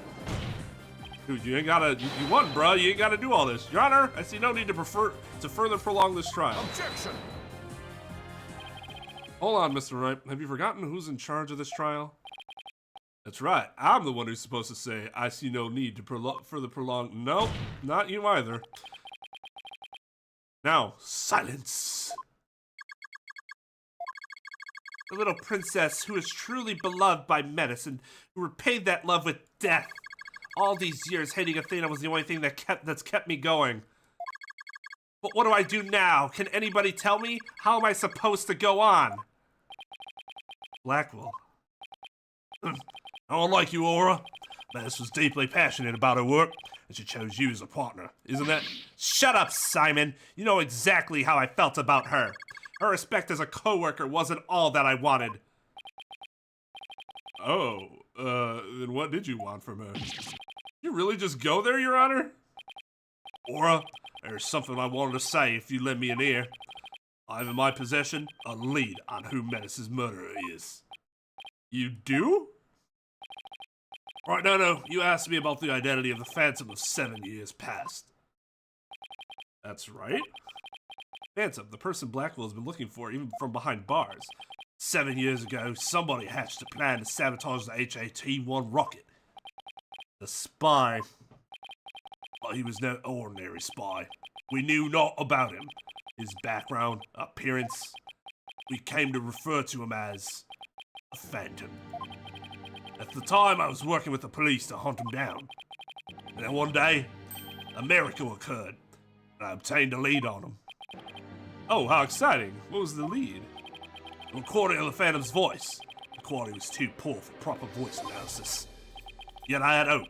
Dude, you ain't gotta... You won, bro. You ain't gotta do all this. Your Honor, I see no need to further prolong this trial. Objection! Hold on, Mr. Wright. Have you forgotten who's in charge of this trial? That's right. I'm the one who's supposed to say, I see no need to further prolong... Nope, not you either. Now, silence. The little princess who is truly beloved by medicine, who repaid that love with death. All these years, hating Athena was the only thing that's kept me going. But what do I do now? Can anybody tell me? How am I supposed to go on? Blackwell. I don't like you, Aura. Menace was deeply passionate about her work, and she chose you as a partner, isn't that? Shut up, Simon! You know exactly how I felt about her. Her respect as a co-worker wasn't all that I wanted. Oh, then what did you want from her? You really just go there, Your Honor? Aura, there's something I wanted to say if you lend me an ear. I have in my possession a lead on who Menace's murderer is. You do? Right, no, you asked me about the identity of the Phantom of 7 years past. That's right. Phantom, the person Blackwell has been looking for even from behind bars. 7 years ago, somebody hatched a plan to sabotage the HAT-1 rocket. The spy. Well, he was no ordinary spy. We knew naught about him. His background, appearance. We came to refer to him as a Phantom. At the time, I was working with the police to hunt him down. And then one day, a miracle occurred, and I obtained a lead on him. Oh, how exciting. What was the lead? A recording of the Phantom's voice. The quality was too poor for proper voice analysis. Yet I had hope.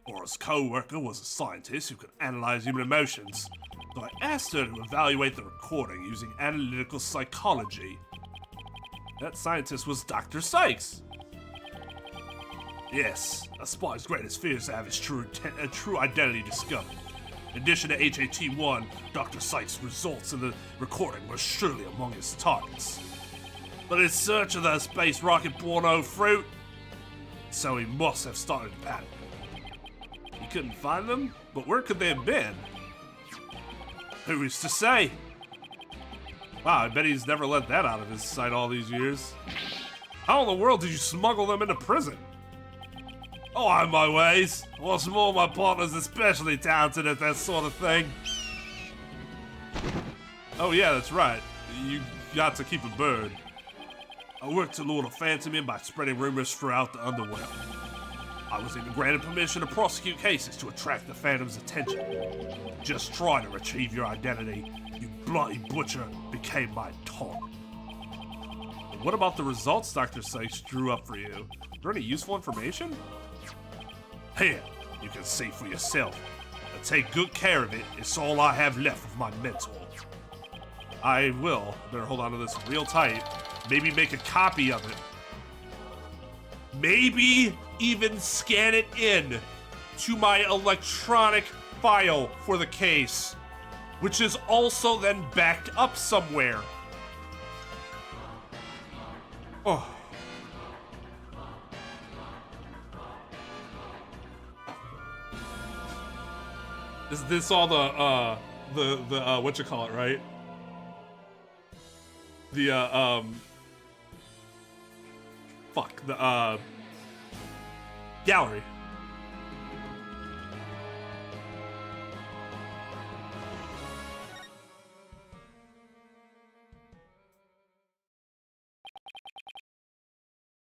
Aura's co-worker was a scientist who could analyze human emotions, so I asked her to evaluate the recording using analytical psychology. That scientist was Dr. Sykes. Yes, a spy's greatest fear is to have his true identity discovered. In addition to HAT-1, Dr. Sykes' results in the recording were surely among his targets. But in search of the space rocket-borne fruit, so he must have started to panic. He couldn't find them, but where could they have been? Who is to say? Wow, I bet he's never let that out of his sight all these years. How in the world did you smuggle them into prison? Oh, I have my ways. What's more, my partner's especially talented at that sort of thing. Oh yeah, that's right. You got to keep a bird. I worked to lure the Phantom in by spreading rumors throughout the underworld. I was even granted permission to prosecute cases to attract the Phantom's attention. Just trying to retrieve your identity, you bloody butcher became my taunt. But what about the results Dr. Sykes drew up for you? Is there any useful information? Here, you can see for yourself. But take good care of it. It's all I have left of my mentor. I will. Better hold on to this real tight. Maybe make a copy of it. Maybe even scan it in to my electronic file for the case, which is also then backed up somewhere. Oh. Is this all the what you call it, right? The gallery.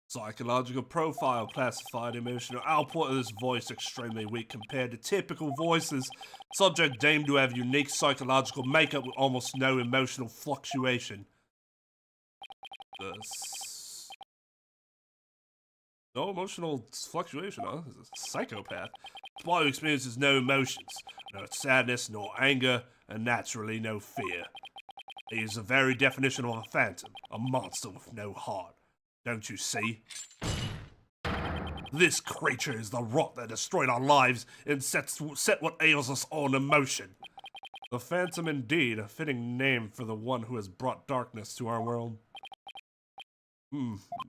Psychological profile classified emotional output of this voice extremely weak compared to typical voices. Subject deemed to have unique psychological makeup with almost no emotional fluctuation. No emotional fluctuation, huh? He's a psychopath. Why experiences no emotions, no sadness, nor anger, and naturally no fear. He is the very definition of a phantom, a monster with no heart. Don't you see? This creature is the rot that destroyed our lives and set what ails us all in motion. The Phantom indeed, a fitting name for the one who has brought darkness to our world.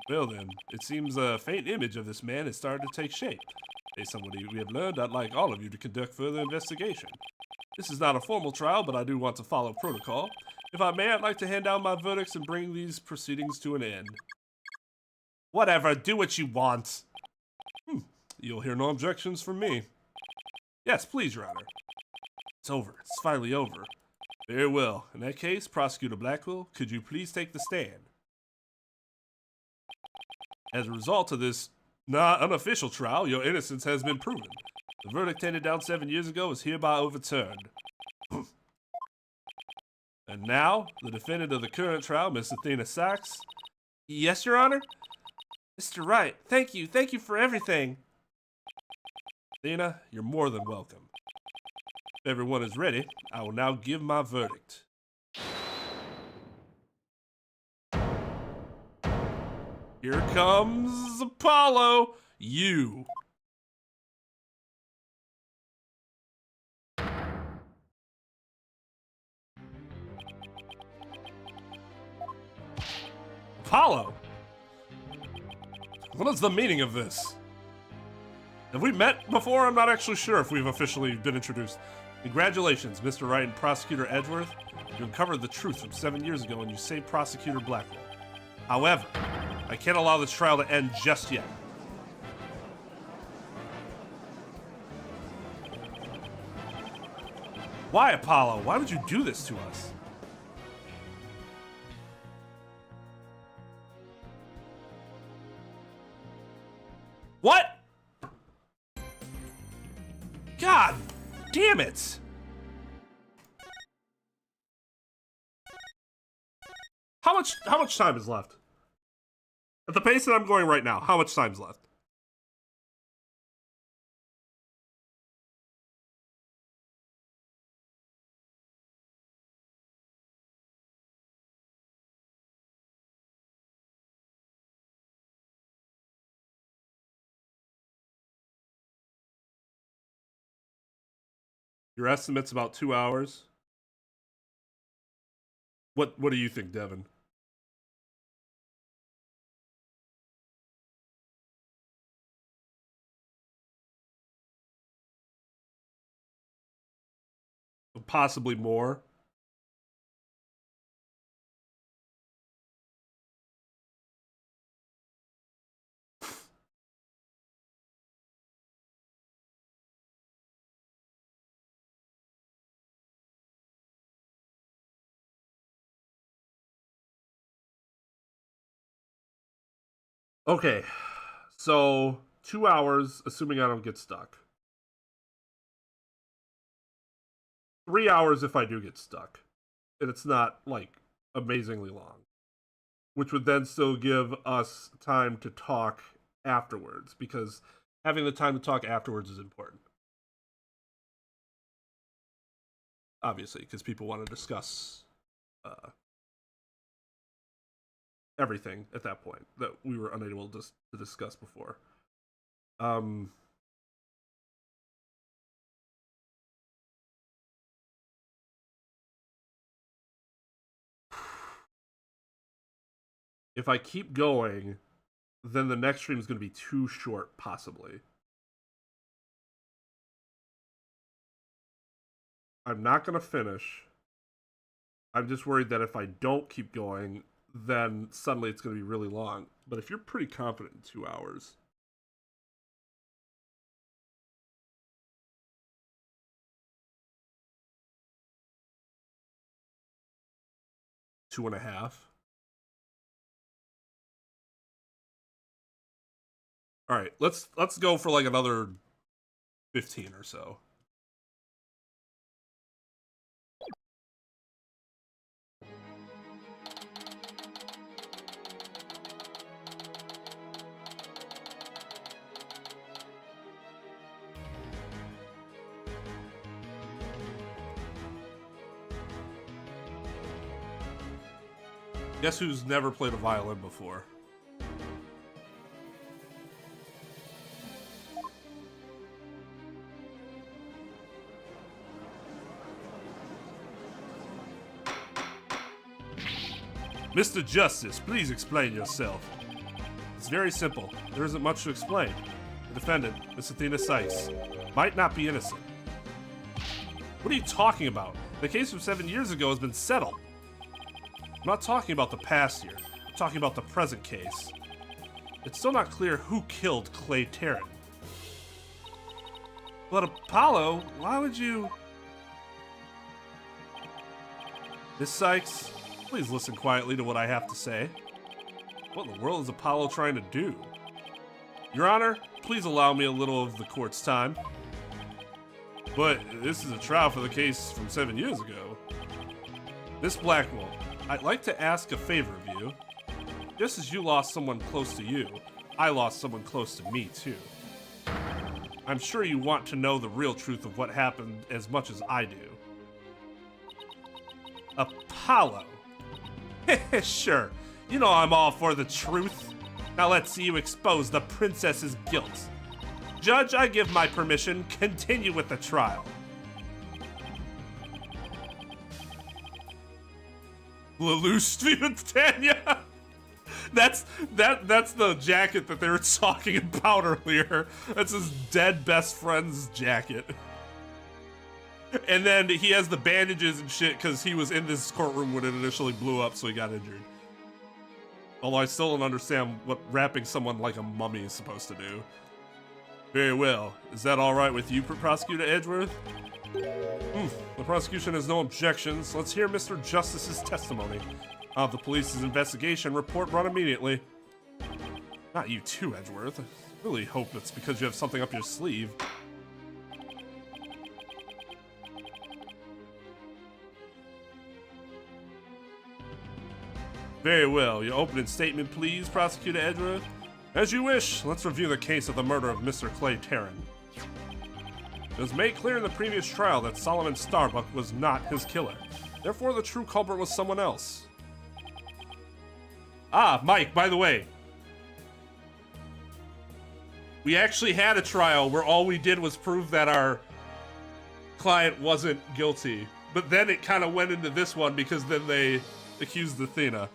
Well then, it seems a faint image of this man has started to take shape. Based on what we have learned, I'd like all of you to conduct further investigation. This is not a formal trial, but I do want to follow protocol. If I may, I'd like to hand down my verdicts and bring these proceedings to an end. Whatever, do what you want. You'll hear no objections from me. Yes, please, Your Honor. It's over. It's finally over. Very well. In that case, Prosecutor Blackwell, could you please take the stand? As a result of this not unofficial trial, your innocence has been proven. The verdict handed down 7 years ago is hereby overturned. And now, the defendant of the current trial, Miss Athena Sachs. Yes, Your Honor? Mr. Wright, thank you. Thank you for everything. Athena, you're more than welcome. If everyone is ready, I will now give my verdict. Here comes Apollo, you. Apollo? What is the meaning of this? Have we met before? I'm not actually sure if we've officially been introduced. Congratulations, Mr. Wright and Prosecutor Edgeworth. You uncovered the truth from 7 years ago and you saved Prosecutor Blackwell. However, I can't allow this trial to end just yet. Why, Apollo? Why would you do this to us? What? God damn it! How much time is left? At the pace that I'm going right now, how much time is left? Your estimate's about 2 hours. What do you think, Devin? Possibly more. Okay, so 2 hours, assuming I don't get stuck. 3 hours if I do get stuck. And it's not, like, amazingly long. Which would then still give us time to talk afterwards, because having the time to talk afterwards is important. Obviously, because people want to discuss everything at that point that we were unable to discuss before. If I keep going, then the next stream is going to be too short, possibly. I'm not going to finish. I'm just worried that if I don't keep going, then suddenly it's going to be really long. But if you're pretty confident in 2 hours... 2.5. All right, let's go for like another 15 or so. Guess who's never played a violin before? Mr. Justice, please explain yourself. It's very simple. There isn't much to explain. The defendant, Miss Athena Sykes, might not be innocent. What are you talking about? The case from 7 years ago has been settled. I'm not talking about the past year. I'm talking about the present case. It's still not clear who killed Clay Terran. But Apollo, why would you... Miss Sykes, please listen quietly to what I have to say. What in the world is Apollo trying to do? Your Honor, please allow me a little of the court's time. But this is a trial for the case from 7 years ago. Miss Blackwell, I'd like to ask a favor of you. Just as you lost someone close to you, I lost someone close to me too. I'm sure you want to know the real truth of what happened as much as I do. Apollo. Sure, you know I'm all for the truth. Now let's see you expose the princess's guilt. Judge, I give my permission. Continue with the trial. Lelouch Titania. That's the jacket that they were talking about earlier. That's his dead best friend's jacket. And then he has the bandages and shit because he was in this courtroom when it initially blew up, so he got injured. Although I still don't understand what wrapping someone like a mummy is supposed to do. Very well. Is that all right with you, Prosecutor Edgeworth? The prosecution has no objections. Let's hear Mr. Justice's testimony. Of the police's investigation, report run immediately. Not you too, Edgeworth. I really hope it's because you have something up your sleeve. Very well. Your opening statement, please, Prosecutor Edgeworth. As you wish. Let's review the case of the murder of Mr. Clay Terran. It was made clear in the previous trial that Solomon Starbuck was not his killer. Therefore, the true culprit was someone else. Ah, Mike, by the way. We actually had a trial where all we did was prove that our client wasn't guilty. But then it kind of went into this one because then they accused Athena.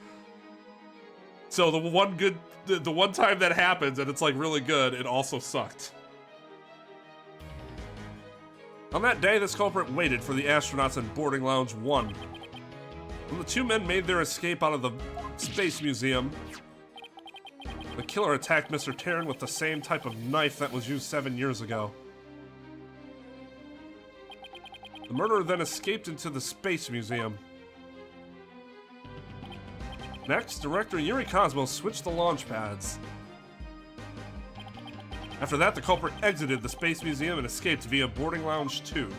So the one time that happens and it's like really good, it also sucked. On that day, this culprit waited for the astronauts in boarding lounge 1. When the two men made their escape out of the Space Museum, the killer attacked Mr. Terran with the same type of knife that was used 7 years ago. The murderer then escaped into the Space Museum. Next, director Yuri Cosmo switched the launch pads. After that, the culprit exited the Space Museum and escaped via boarding lounge 2.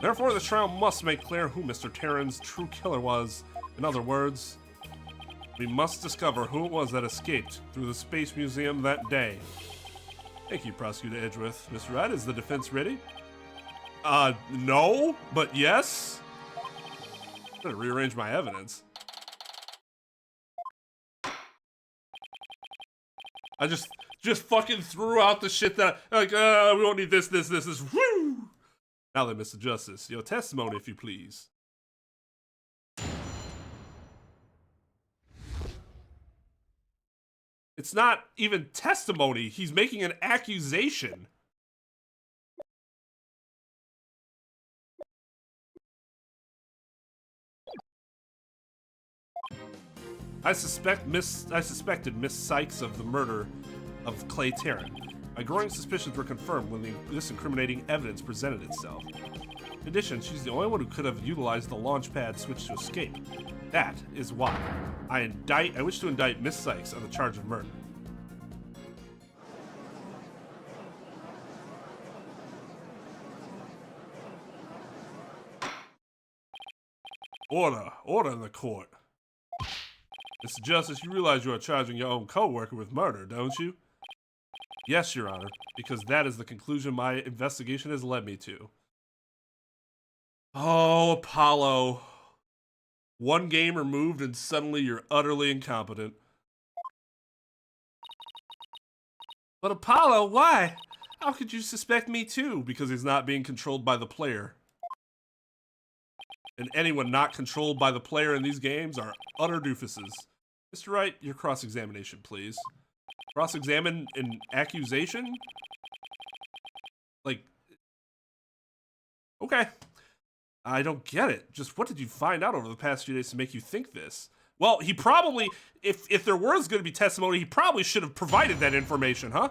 Therefore, the trial must make clear who Mr. Terran's true killer was. In other words, we must discover who it was that escaped through the Space Museum that day. Thank you, Prosecutor Edgeworth. Mr. Wright, is the defense ready? No, but yes. Better rearrange my evidence. I just fucking threw out the shit that, like, we don't need this, woo! Now then, Mr. Justice, your testimony, if you please. It's not even testimony. He's making an accusation. I suspected Miss Sykes of the murder of Clay Terran. My growing suspicions were confirmed when this incriminating evidence presented itself. In addition, she's the only one who could have utilized the launch pad switch to escape. That is why I wish to indict Miss Sykes on the charge of murder. Order in the court. Mr. Justice, you realize you are charging your own co-worker with murder, don't you? Yes, Your Honor, because that is the conclusion my investigation has led me to. Oh, Apollo. One game removed and suddenly you're utterly incompetent. But Apollo, why? How could you suspect me too? Because he's not being controlled by the player. And anyone not controlled by the player in these games are utter doofuses. Mr. Wright, your cross-examination, please. Cross-examine an accusation? Like, okay. I don't get it. Just what did you find out over the past few days to make you think this? Well, he probably, if there was going to be testimony, he probably should have provided that information, huh?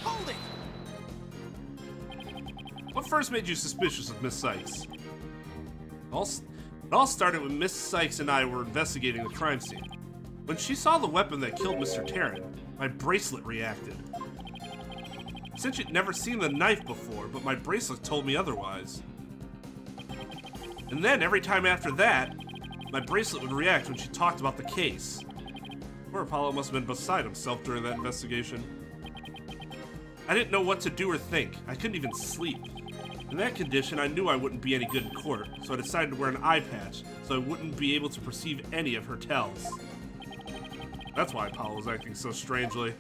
Hold it! What first made you suspicious of Miss Sykes? It all started when Miss Sykes and I were investigating the crime scene. When she saw the weapon that killed Mr. Tarrant, my bracelet reacted. Since she'd never seen the knife before, but my bracelet told me otherwise. And then every time after that, my bracelet would react when she talked about the case. Poor Apollo must have been beside himself during that investigation. I didn't know what to do or think. I couldn't even sleep. In that condition, I knew I wouldn't be any good in court, so I decided to wear an eye patch so I wouldn't be able to perceive any of her tells. That's why Apollo was acting so strangely.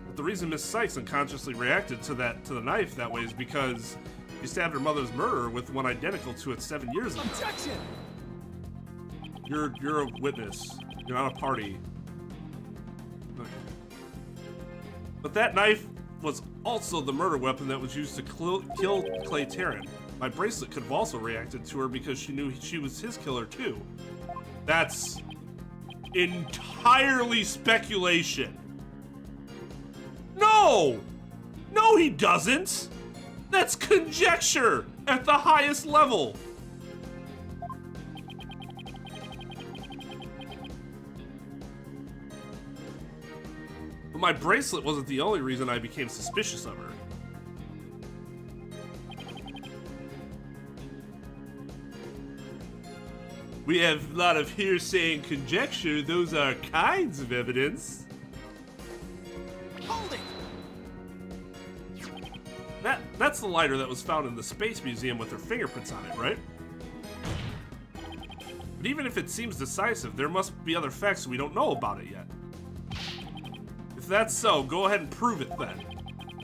But the reason Miss Sykes unconsciously reacted to the knife that way is because she stabbed her mother's murderer with one identical to it 7 years ago. Objection! You're a witness. You're not a party. But that knife was also the murder weapon that was used to kill Clay Tarrant. My bracelet could have also reacted to her because she knew she was his killer too. That's entirely speculation. No! No, he doesn't! That's conjecture at the highest level. But my bracelet wasn't the only reason I became suspicious of her. We have a lot of hearsay and conjecture. Those are kinds of evidence. Hold it! That's the lighter that was found in the Space Museum with her fingerprints on it, right? But even if it seems decisive, there must be other facts we don't know about it yet. If that's so, go ahead and prove it then.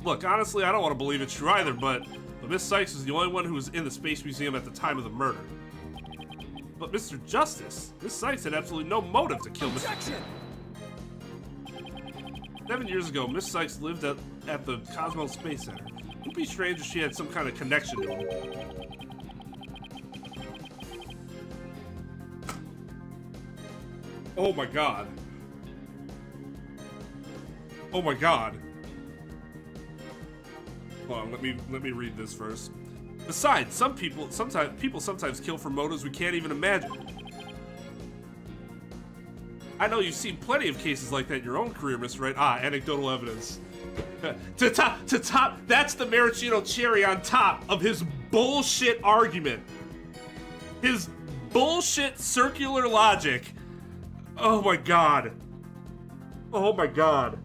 Look, honestly, I don't want to believe it's true either, but Miss Sykes was the only one who was in the Space Museum at the time of the murder. But Mr. Justice, Miss Sykes had absolutely no motive to kill Mr. Objection! 7 years ago, Miss Sykes lived at the Cosmos Space Center. It would be strange if she had some kind of connection to him. Oh my god. Oh my god. Hold on, let me read this first. Besides, people sometimes kill for motives we can't even imagine. I know you've seen plenty of cases like that in your own career, Mr. Wright. Anecdotal evidence. to top, that's the maraschino cherry on top of his bullshit argument. His bullshit circular logic. Oh my god. Oh my god.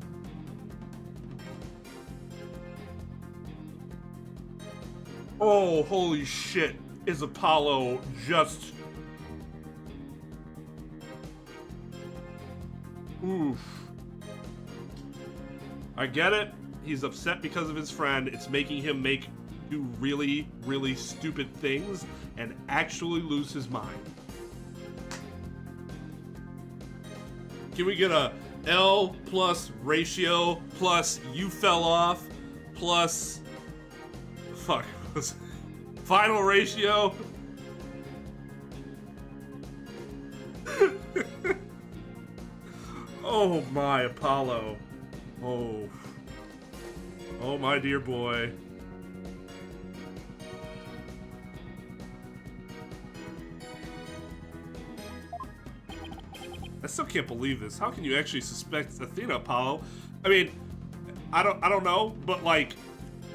Oh, holy shit. Is Apollo just... Oof. I get it. He's upset because of his friend. It's making him do really, really stupid things and actually lose his mind. Can we get a L plus ratio plus you fell off plus final ratio? Oh my Apollo. Oh my dear boy. I still can't believe this. How can you actually suspect Athena, Apollo? I mean, I don't know, but like,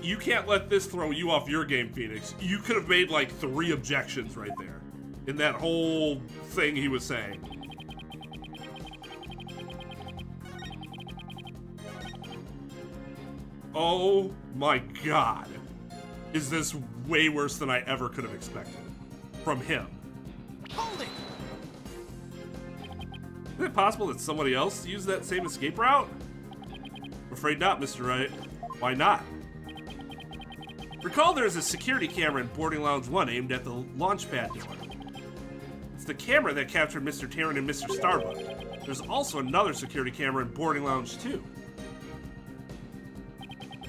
you can't let this throw you off your game, Phoenix. You could have made like 3 objections right there in that whole thing he was saying. Oh my god. Is this way worse than I ever could have expected from him? Hold it! Is it possible that somebody else used that same escape route? I'm afraid not, Mr. Wright. Why not? Recall there is a security camera in boarding lounge 1 aimed at the launch pad door. It's the camera that captured Mr. Terran and Mr. Starbuck. There's also another security camera in boarding lounge 2.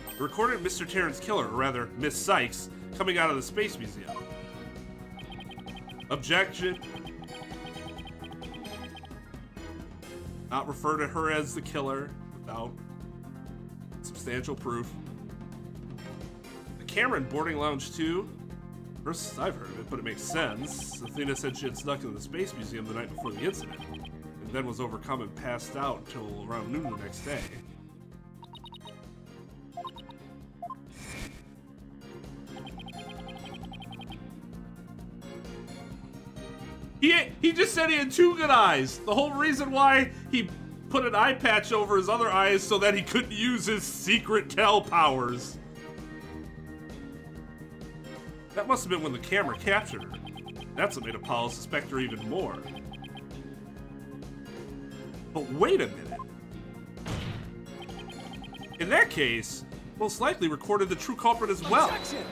It recorded Mr. Terran's killer, or rather, Miss Sykes, coming out of the Space Museum. Objection. Not refer to her as the killer without substantial proof. The camera in boarding lounge 2. First I've heard of it, but it makes sense. Athena said she had snuck into the Space Museum the night before the incident, and then was overcome and passed out until around noon the next day. He just said he had 2 good eyes. The whole reason why he put an eye patch over his other eyes so that he couldn't use his secret tell powers. That must have been when the camera captured her. That's what made Apollo suspect her even more. But wait a minute. In that case, most likely recorded the true culprit as well. Objection!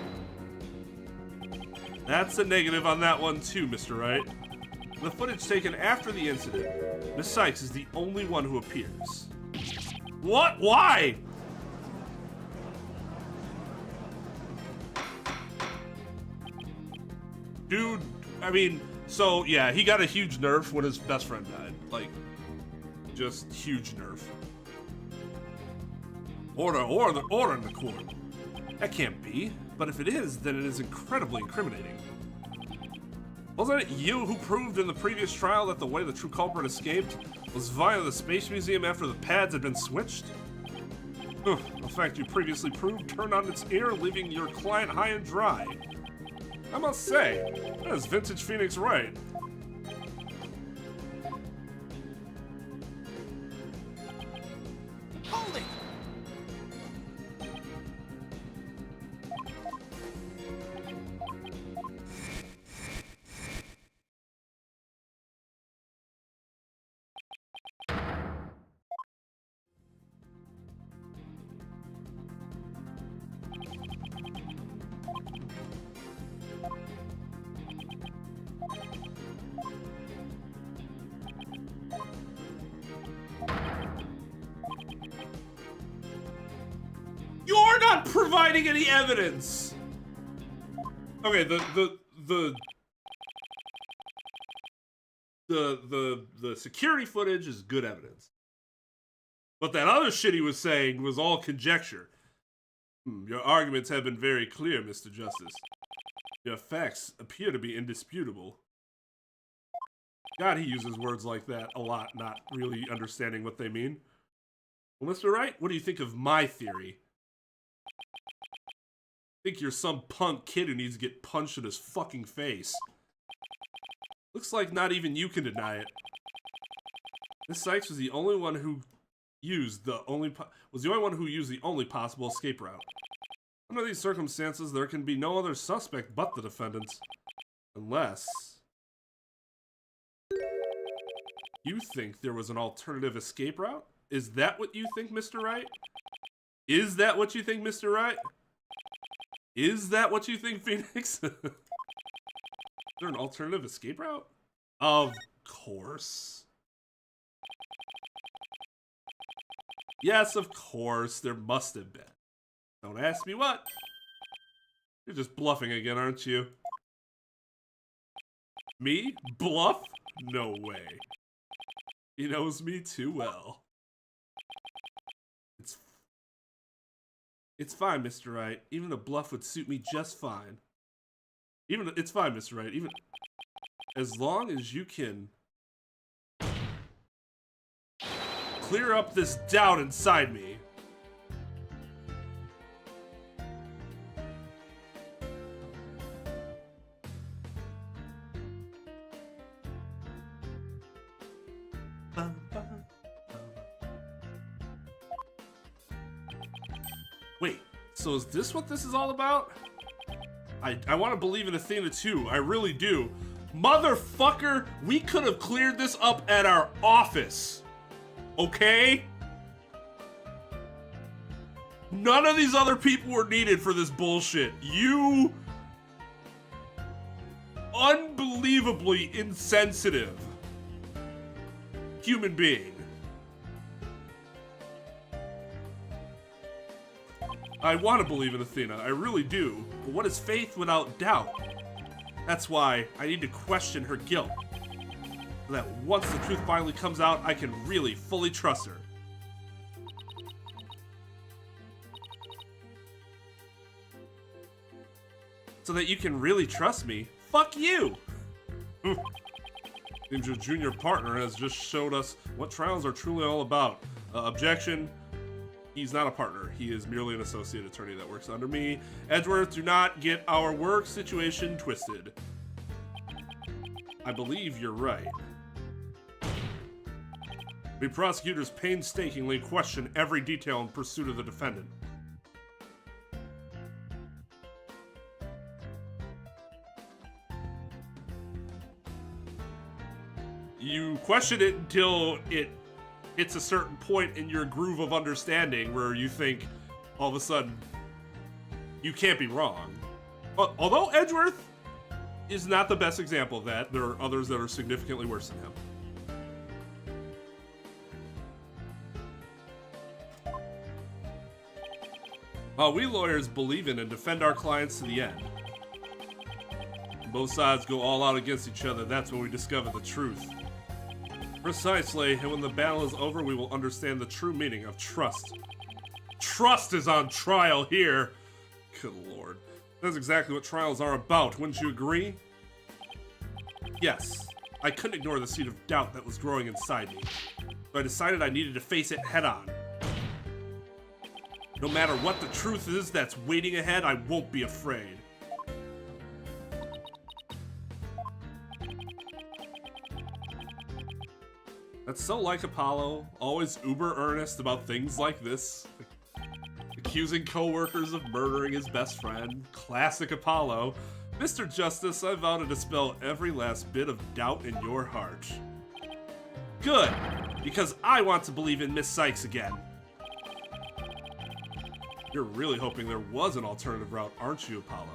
That's a negative on that one too, Mr. Wright. The footage taken after the incident, Miss Sykes is the only one who appears. What? Why? Dude, I mean, so yeah, he got a huge nerf when his best friend died. Like, just huge nerf. Order in the court. That can't be, but if it is, then it is incredibly incriminating. Wasn't it you who proved in the previous trial that the way the true culprit escaped was via the Space Museum after the pads had been switched? The fact you previously proved turned on its ear, leaving your client high and dry. I must say, that is vintage Phoenix Wright. Hold it! You're not providing any evidence. Okay, the security footage is good evidence. But that other shit he was saying was all conjecture. Your arguments have been very clear, Mr. Justice. Your facts appear to be indisputable. God, he uses words like that a lot, not really understanding what they mean. Well, Mr. Wright, what do you think of my theory? Think you're some punk kid who needs to get punched in his fucking face. Looks like not even you can deny it. Miss Sykes was the only one who used the only possible escape route. Under these circumstances, there can be no other suspect but the defendants, unless you think there was an alternative escape route. Is that what you think, Mr. Wright? Is that what you think, Mr. Wright? Is that what you think, Phoenix? Is there an alternative escape route? Of course. Yes, of course, there must have been. Don't ask me what. You're just bluffing again, aren't you? Me? Bluff? No way. He knows me too well. It's fine, Mr. Wright. Even a bluff would suit me just fine. It's fine, Mr. Wright. Even as long as you can clear up this doubt inside me. Wait, so is this what this is all about? I want to believe in Athena too, I really do. Motherfucker, we could have cleared this up at our office. Okay? None of these other people were needed for this bullshit. You unbelievably insensitive human being. I want to believe in Athena, I really do, but what is faith without doubt? That's why I need to question her guilt, so that once the truth finally comes out, I can really fully trust her. So that you can really trust me? Fuck you! Seems your junior partner has just showed us what trials are truly all about. Objection. He's not a partner. He is merely an associate attorney that works under me. Edgeworth, do not get our work situation twisted. I believe you're right. We prosecutors painstakingly question every detail in pursuit of the defendant. You question it until it hits a certain point in your groove of understanding where you think, all of a sudden, you can't be wrong. Although Edgeworth is not the best example of that, there are others that are significantly worse than him. We lawyers believe in and defend our clients to the end. Both sides go all out against each other, that's when we discover the truth. Precisely, and when the battle is over, we will understand the true meaning of trust. Trust is on trial here! Good lord. That's exactly what trials are about, wouldn't you agree? Yes. I couldn't ignore the seed of doubt that was growing inside me. So I decided I needed to face it head on. No matter what the truth is that's waiting ahead, I won't be afraid. That's so like Apollo, always uber earnest about things like this. Accusing co-workers of murdering his best friend. Classic Apollo. Mr. Justice, I vow to dispel every last bit of doubt in your heart. Good, because I want to believe in Miss Sykes again. You're really hoping there was an alternative route, aren't you, Apollo?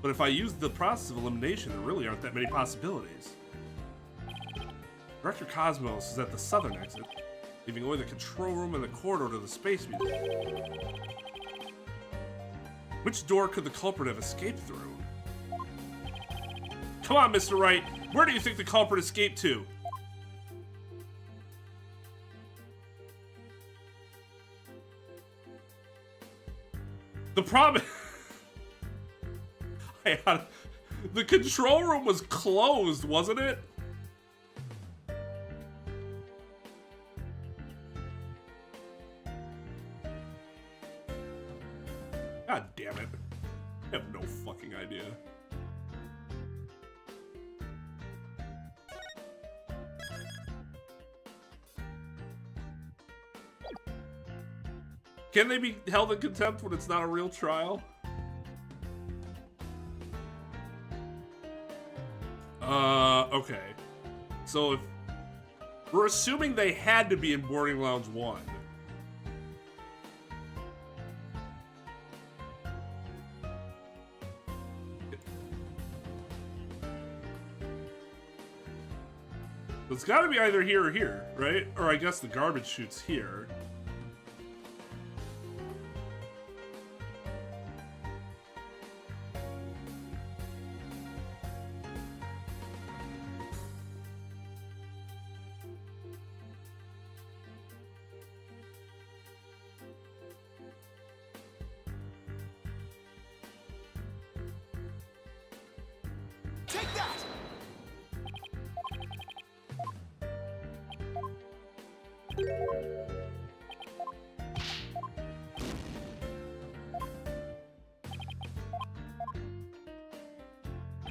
But if I use the process of elimination, there really aren't that many possibilities. Director Cosmos is at the southern exit, leaving only the control room and the corridor to the space museum. Which door could the culprit have escaped through? Come on, Mr. Wright, where do you think the culprit escaped to? The problem... The control room was closed, wasn't it? God damn it. I have no fucking idea. Can they be held in contempt when it's not a real trial? Okay. So We're assuming they had to be in boarding lounge 1. It's got to be either here or here, right? Or I guess the garbage chute's here. Take that!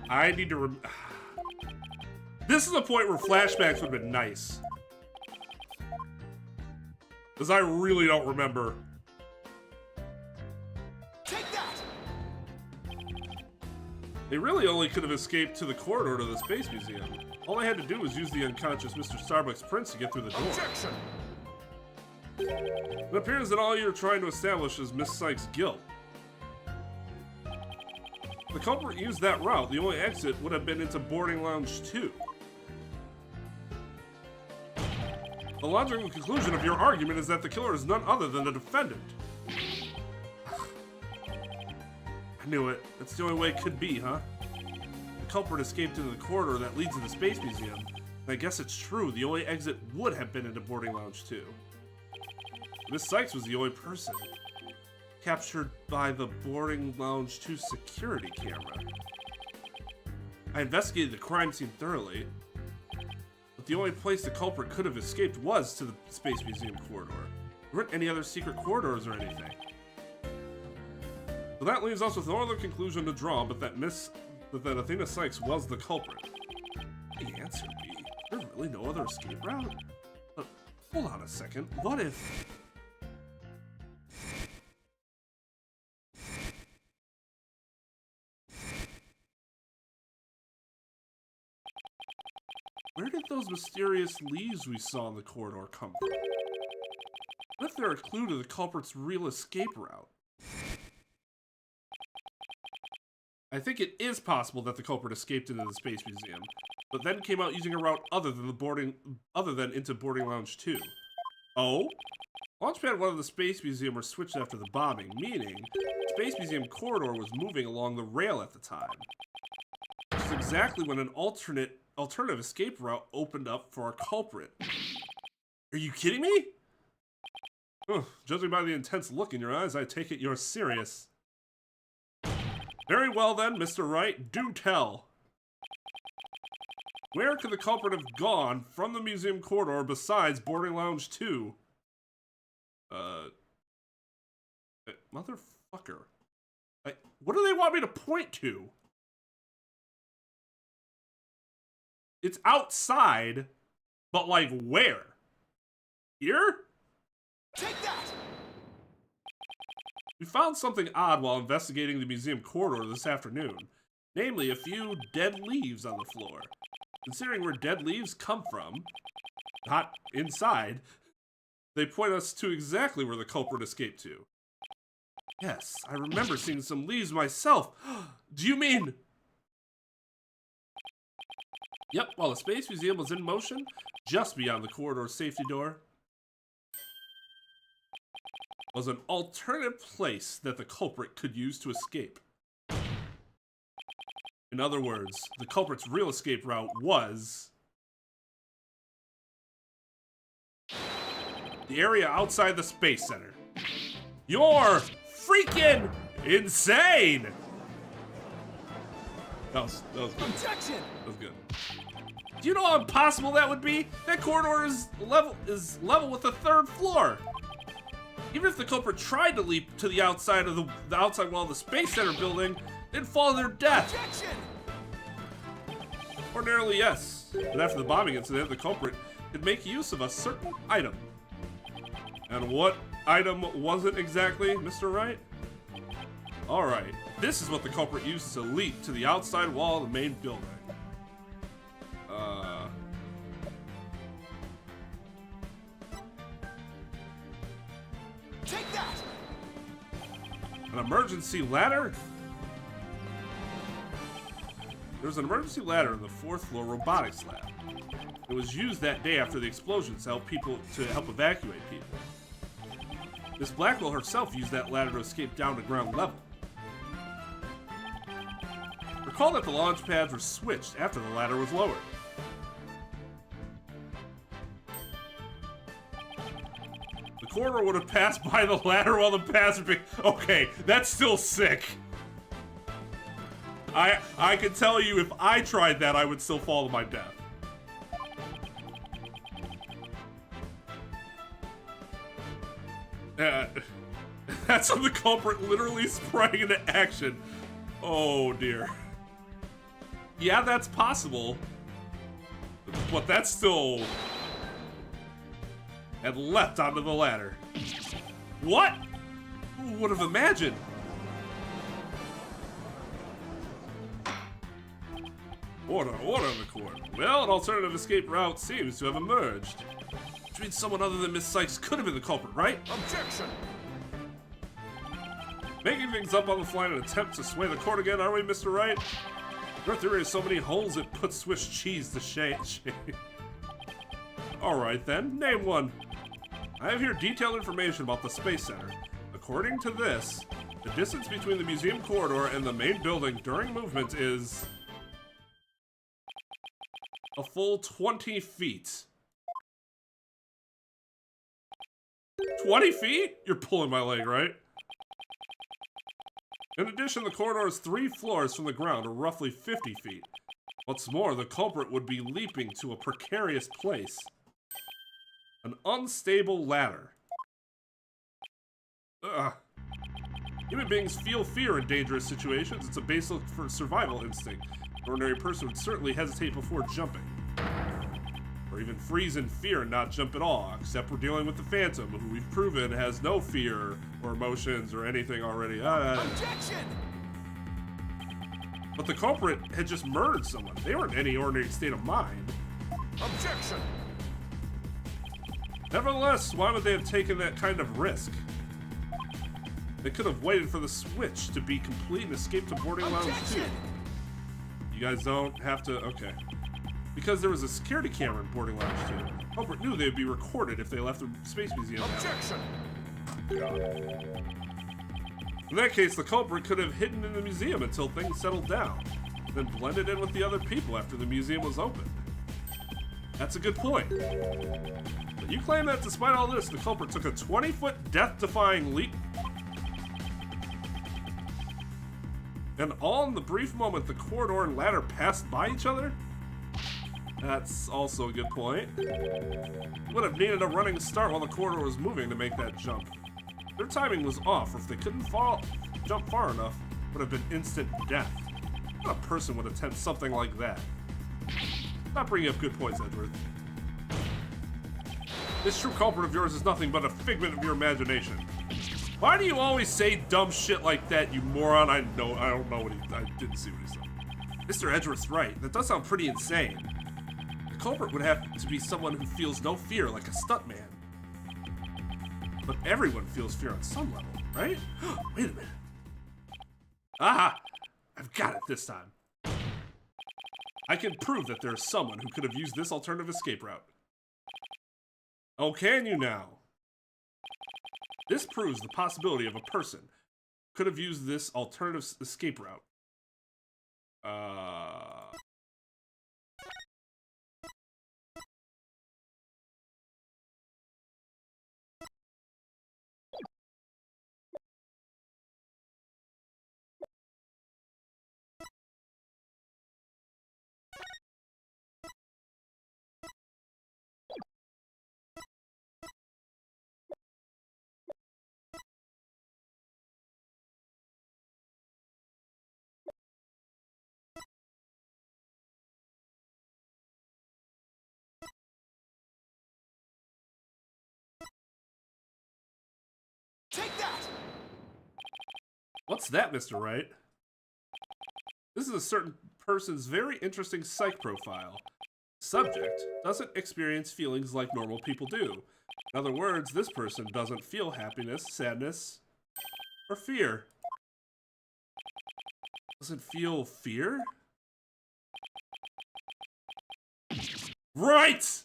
I need to This is a point where flashbacks would have been nice. Because I really don't remember. Take that! They really only could have escaped to the corridor to the Space Museum. All they had to do was use the unconscious Mr. Starbucks Prince to get through the door. Objection! It appears that all you're trying to establish is Miss Sykes' guilt. The culprit used that route. The only exit would have been into boarding lounge 2. The logical conclusion of your argument is that the killer is none other than the defendant. I knew it. That's the only way it could be, huh? The culprit escaped into the corridor that leads to the Space Museum. And I guess it's true. The only exit would have been into boarding lounge 2. Miss Sykes was the only person captured by the boarding lounge 2 security camera. I investigated the crime scene thoroughly, but the only place the culprit could have escaped was to the Space Museum corridor. There weren't any other secret corridors or anything. So that leaves us with no other conclusion to draw but that Athena Sykes was the culprit. The answer would be, there's really no other escape route? But hold on a second, what if... Where did those mysterious leaves we saw in the corridor come from? What if they're a clue to the culprit's real escape route? I think it is possible that the culprit escaped into the Space Museum, but then came out using a route other than into boarding lounge 2. Oh? Launchpad 1 of the Space Museum were switched after the bombing, meaning the Space Museum corridor was moving along the rail at the time. Which is exactly when an alternative escape route opened up for our culprit. Are you kidding me? Judging by the intense look in your eyes, I take it you're serious. Very well then, Mr. Wright, do tell. Where could the culprit have gone from the museum corridor besides boarding lounge 2? Motherfucker. What do they want me to point to? It's outside, but like where? Here? Take that! We found something odd while investigating the museum corridor this afternoon. Namely, a few dead leaves on the floor. Considering where dead leaves come from, not inside, they point us to exactly where the culprit escaped to. Yes, I remember seeing some leaves myself. Do you mean... Yep, while the Space Museum was in motion, just beyond the corridor safety door, was an alternative place that the culprit could use to escape. In other words, the culprit's real escape route was... the area outside the Space Center. You're freaking insane! That was good. Objection! That was good. Do you know how impossible that would be? That corridor is level with the 3rd floor. Even if the culprit tried to leap to the outside of the outside wall of the Space Center building, they'd fall to their death. Objection! Ordinarily, yes. But after the bombing incident, the culprit could make use of a certain item. And what item was it exactly, Mr. Wright? Alright, this is what the culprit used to leap to the outside wall of the main building. emergency ladder? There's an emergency ladder in the 4th floor robotics lab. It was used that day after the explosions to help evacuate people. Miss Blackwell herself used that ladder to escape down to ground level. Recall that the launch pads were switched after the ladder was lowered. The corridor would have passed by the ladder while the passenger... Okay, that's still sick. I can tell you if I tried that, I would still fall to my death. That's when the culprit literally sprang into action. Oh dear. Yeah, that's possible. But that's still... And leapt onto the ladder. What? Who would have imagined? Order in the court. Well, an alternative escape route seems to have emerged. Which means someone other than Miss Sykes could have been the culprit, right? Objection! Making things up on the fly in an attempt to sway the court again, are we, Mr. Wright? Your theory has so many holes it puts Swiss cheese to shame. Alright then, name one. I have here detailed information about the Space Center. According to this, the distance between the museum corridor and the main building during movement is... a full 20 feet. 20 feet? You're pulling my leg, right? In addition, the corridor is 3 floors from the ground, or roughly 50 feet. What's more, the culprit would be leaping to a precarious place. An unstable ladder. Ugh. Human beings feel fear in dangerous situations. It's a basic for survival instinct. An ordinary person would certainly hesitate before jumping. Or even freeze in fear and not jump at all, except we're dealing with the Phantom, who we've proven has no fear or emotions or anything already. Objection! But the culprit had just murdered someone. They weren't in any ordinary state of mind. Objection! Nevertheless, why would they have taken that kind of risk? They could have waited for the switch to be complete and escaped to boarding lounge 2. You guys don't have to... Okay. Because there was a security camera in boarding lounge 2. Culprit knew they would be recorded if they left the Space Museum. Objection! In that case, the culprit could have hidden in the museum until things settled down, then blended in with the other people after the museum was open. That's a good point. But you claim that despite all this, the culprit took a 20-foot death-defying leap. And all in the brief moment the corridor and ladder passed by each other? That's also a good point. Would have needed a running start while the corridor was moving to make that jump. Their timing was off, or if they couldn't jump far enough, would have been instant death. What a person would attempt something like that? Not bringing up good points, Edward. This true culprit of yours is nothing but a figment of your imagination. Why do you always say dumb shit like that, you moron? I don't know what I didn't see what he said. Mr. Edgeworth's right. That does sound pretty insane. The culprit would have to be someone who feels no fear, like a stuntman. But everyone feels fear on some level, right? Wait a minute. Aha! I've got it this time. I can prove that there's someone who could have used this alternative escape route. Oh, can you now? This proves the possibility of a person who could have used this alternative escape route. Take that! What's that, Mr. Wright? This is a certain person's very interesting psych profile. Subject doesn't experience feelings like normal people do. In other words, this person doesn't feel happiness, sadness, or fear. Doesn't feel fear? Right!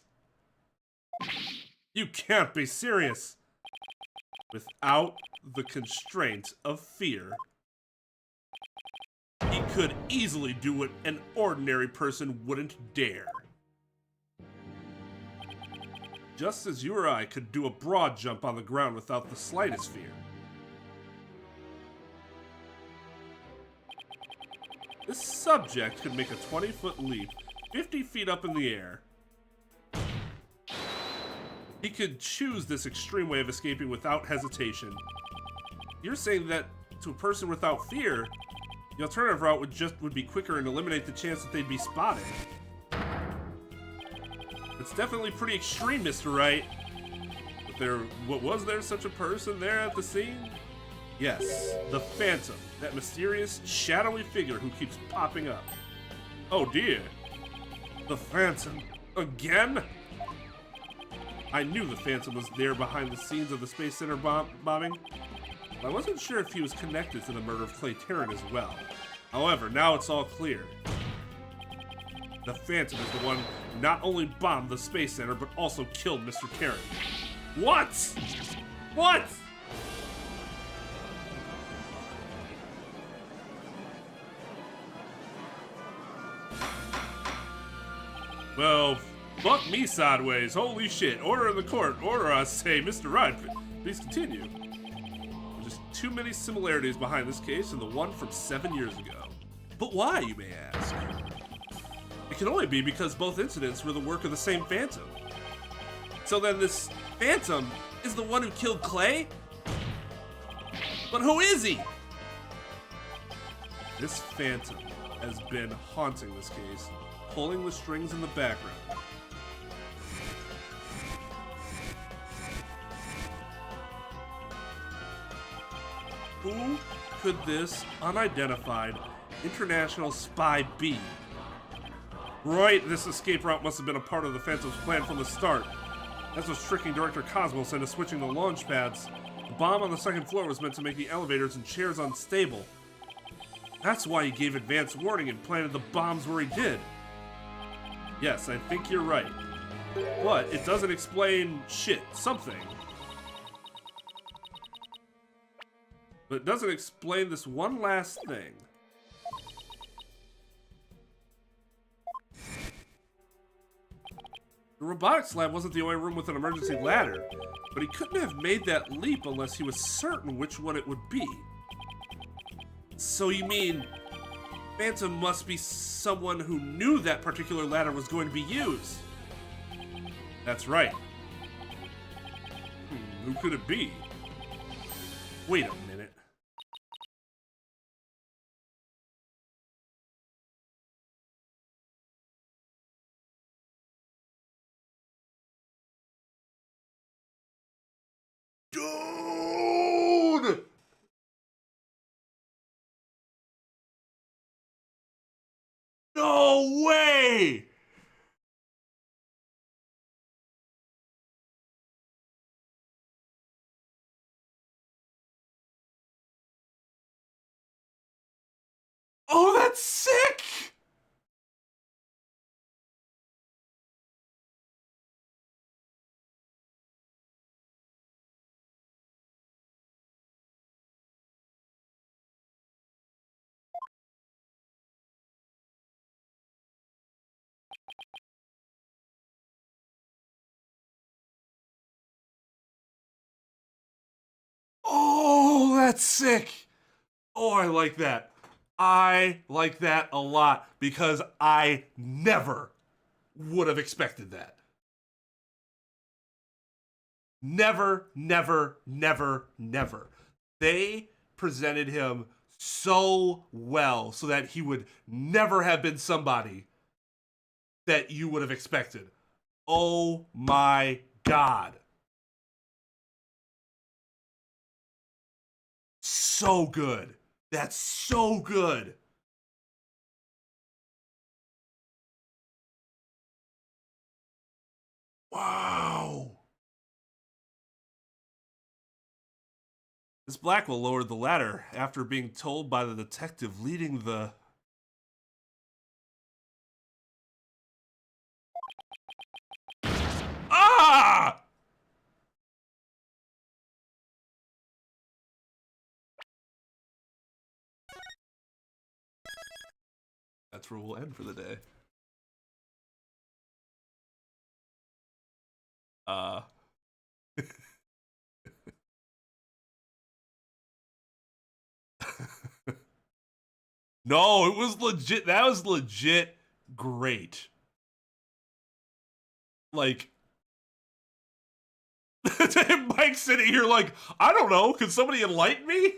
You can't be serious. Without the constraint of fear, he could easily do what an ordinary person wouldn't dare. Just as you or I could do a broad jump on the ground without the slightest fear. This subject could make a 20-foot leap 50 feet up in the air. He could choose this extreme way of escaping without hesitation. You're saying that to a person without fear, the alternative route would be quicker and eliminate the chance that they'd be spotted. It's definitely pretty extreme, Mr. Wright. But was there such a person there at the scene? Yes, the Phantom, that mysterious, shadowy figure who keeps popping up. Oh dear. The Phantom. Again? I knew the Phantom was there behind the scenes of the Space Center bombing. I wasn't sure if he was connected to the murder of Clay Terran as well. However, now it's all clear. The Phantom is the one who not only bombed the Space Center, but also killed Mr. Terran. What? What? Well, fuck me sideways. Holy shit. Order in the court. Order, I say. Mr. Wright, please continue. There's just too many similarities behind this case and the one from 7 years ago. But why, you may ask? It can only be because both incidents were the work of the same Phantom. So then this Phantom is the one who killed Clay? But who is he? This Phantom has been haunting this case, pulling the strings in the background. Who could this unidentified international spy be? Right, this escape route must have been a part of the Phantom's plan from the start. As was tricking Director Cosmos into switching the launch pads. The bomb on the second floor was meant to make the elevators and chairs unstable. That's why he gave advance warning and planted the bombs where he did. Yes, I think you're right. But it doesn't explain shit. Something. But it doesn't explain this one last thing. The robotics lab wasn't the only room with an emergency ladder, but he couldn't have made that leap unless he was certain which one it would be. So you mean Phantom must be someone who knew that particular ladder was going to be used? That's right. Who could it be? Wait a minute. Dude! No way! Oh, that's sick! Oh, that's sick. Oh, I like that. I like that a lot because I never would have expected that. Never, never, never, never. They presented him so well so that he would never have been somebody that you would have expected. Oh my God. So good. That's so good. Wow. Miss Blackwell lowered the ladder after being told by the detective leading the... Ah! That's where we'll end for the day. No, it was legit. That was legit great. Like, Mike's sitting here like, I don't know. Can somebody enlighten me?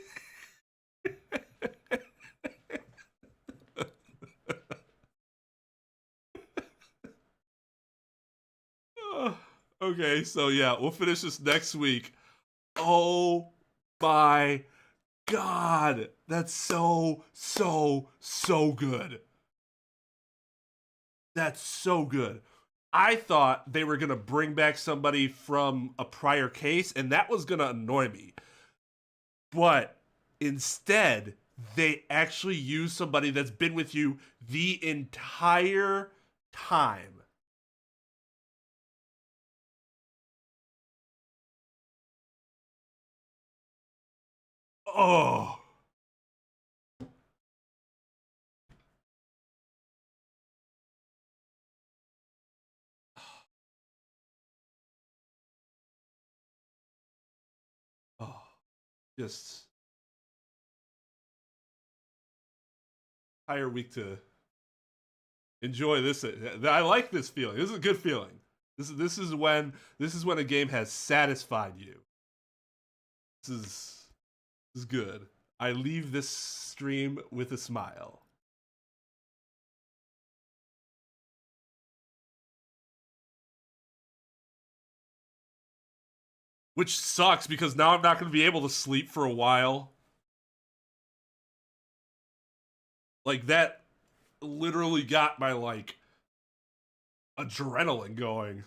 Okay, so yeah, we'll finish this next week. Oh my God. That's so good. That's so good. I thought they were going to bring back somebody from a prior case, and that was going to annoy me. But instead, they actually use somebody that's been with you the entire time. Oh. Oh. Just entire week to enjoy this. I like this feeling. This is a good feeling. This is when a game has satisfied you. This is good. I leave this stream with a smile. Which sucks because now I'm not going to be able to sleep for a while. Like, that literally got my, like, adrenaline going.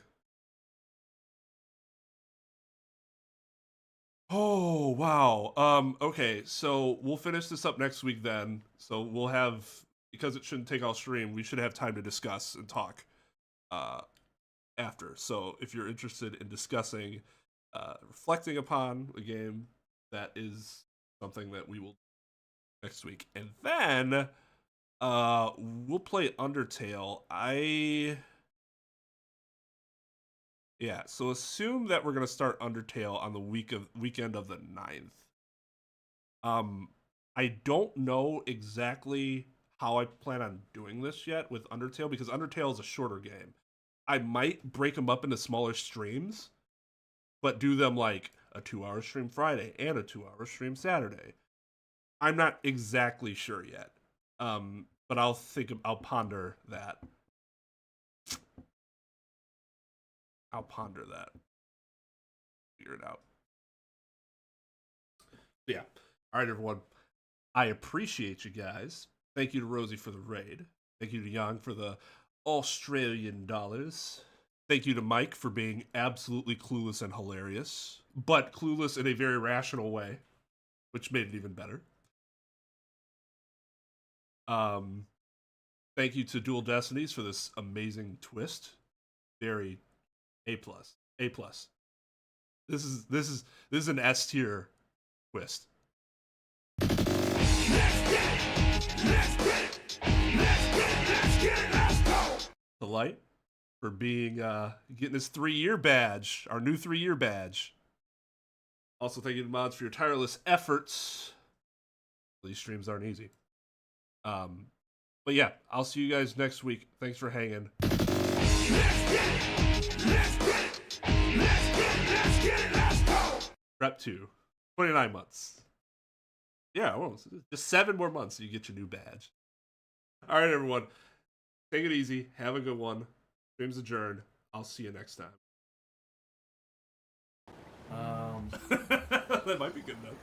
Oh, wow. Okay, so we'll finish this up next week then. So we'll have, because it shouldn't take all stream, we should have time to discuss and talk after. So if you're interested in discussing, reflecting upon a game, that is something that we will do next week. And then we'll play Undertale. Yeah, so assume that we're gonna start Undertale on the weekend of the 9th. I don't know exactly how I plan on doing this yet with Undertale because Undertale is a shorter game. I might break them up into smaller streams, but do them like a 2-hour stream Friday and a 2-hour stream Saturday. I'm not exactly sure yet. But I'll ponder that. I'll ponder that. Figure it out. Yeah. All right, everyone. I appreciate you guys. Thank you to Rosie for the raid. Thank you to Yang for the Australian dollars. Thank you to Mike for being absolutely clueless and hilarious, but clueless in a very rational way, which made it even better. Thank you to Dual Destinies for this amazing twist. Very A+. A+. This is an S tier twist. Let's get it! Let's get it! Let's get it! Let's go! To Light for being getting his 3-year badge, our new 3-year badge. Also, thank you to Mods for your tireless efforts. These streams aren't easy. But yeah, I'll see you guys next week. Thanks for hanging. Let's get it! Let's get it! Let's get it! Let's get it! Let's go! Trep 2, 29 months. Yeah, well, just 7 more months so you get your new badge. All right, everyone. Take it easy. Have a good one. Stream's adjourned. I'll see you next time. That might be good enough.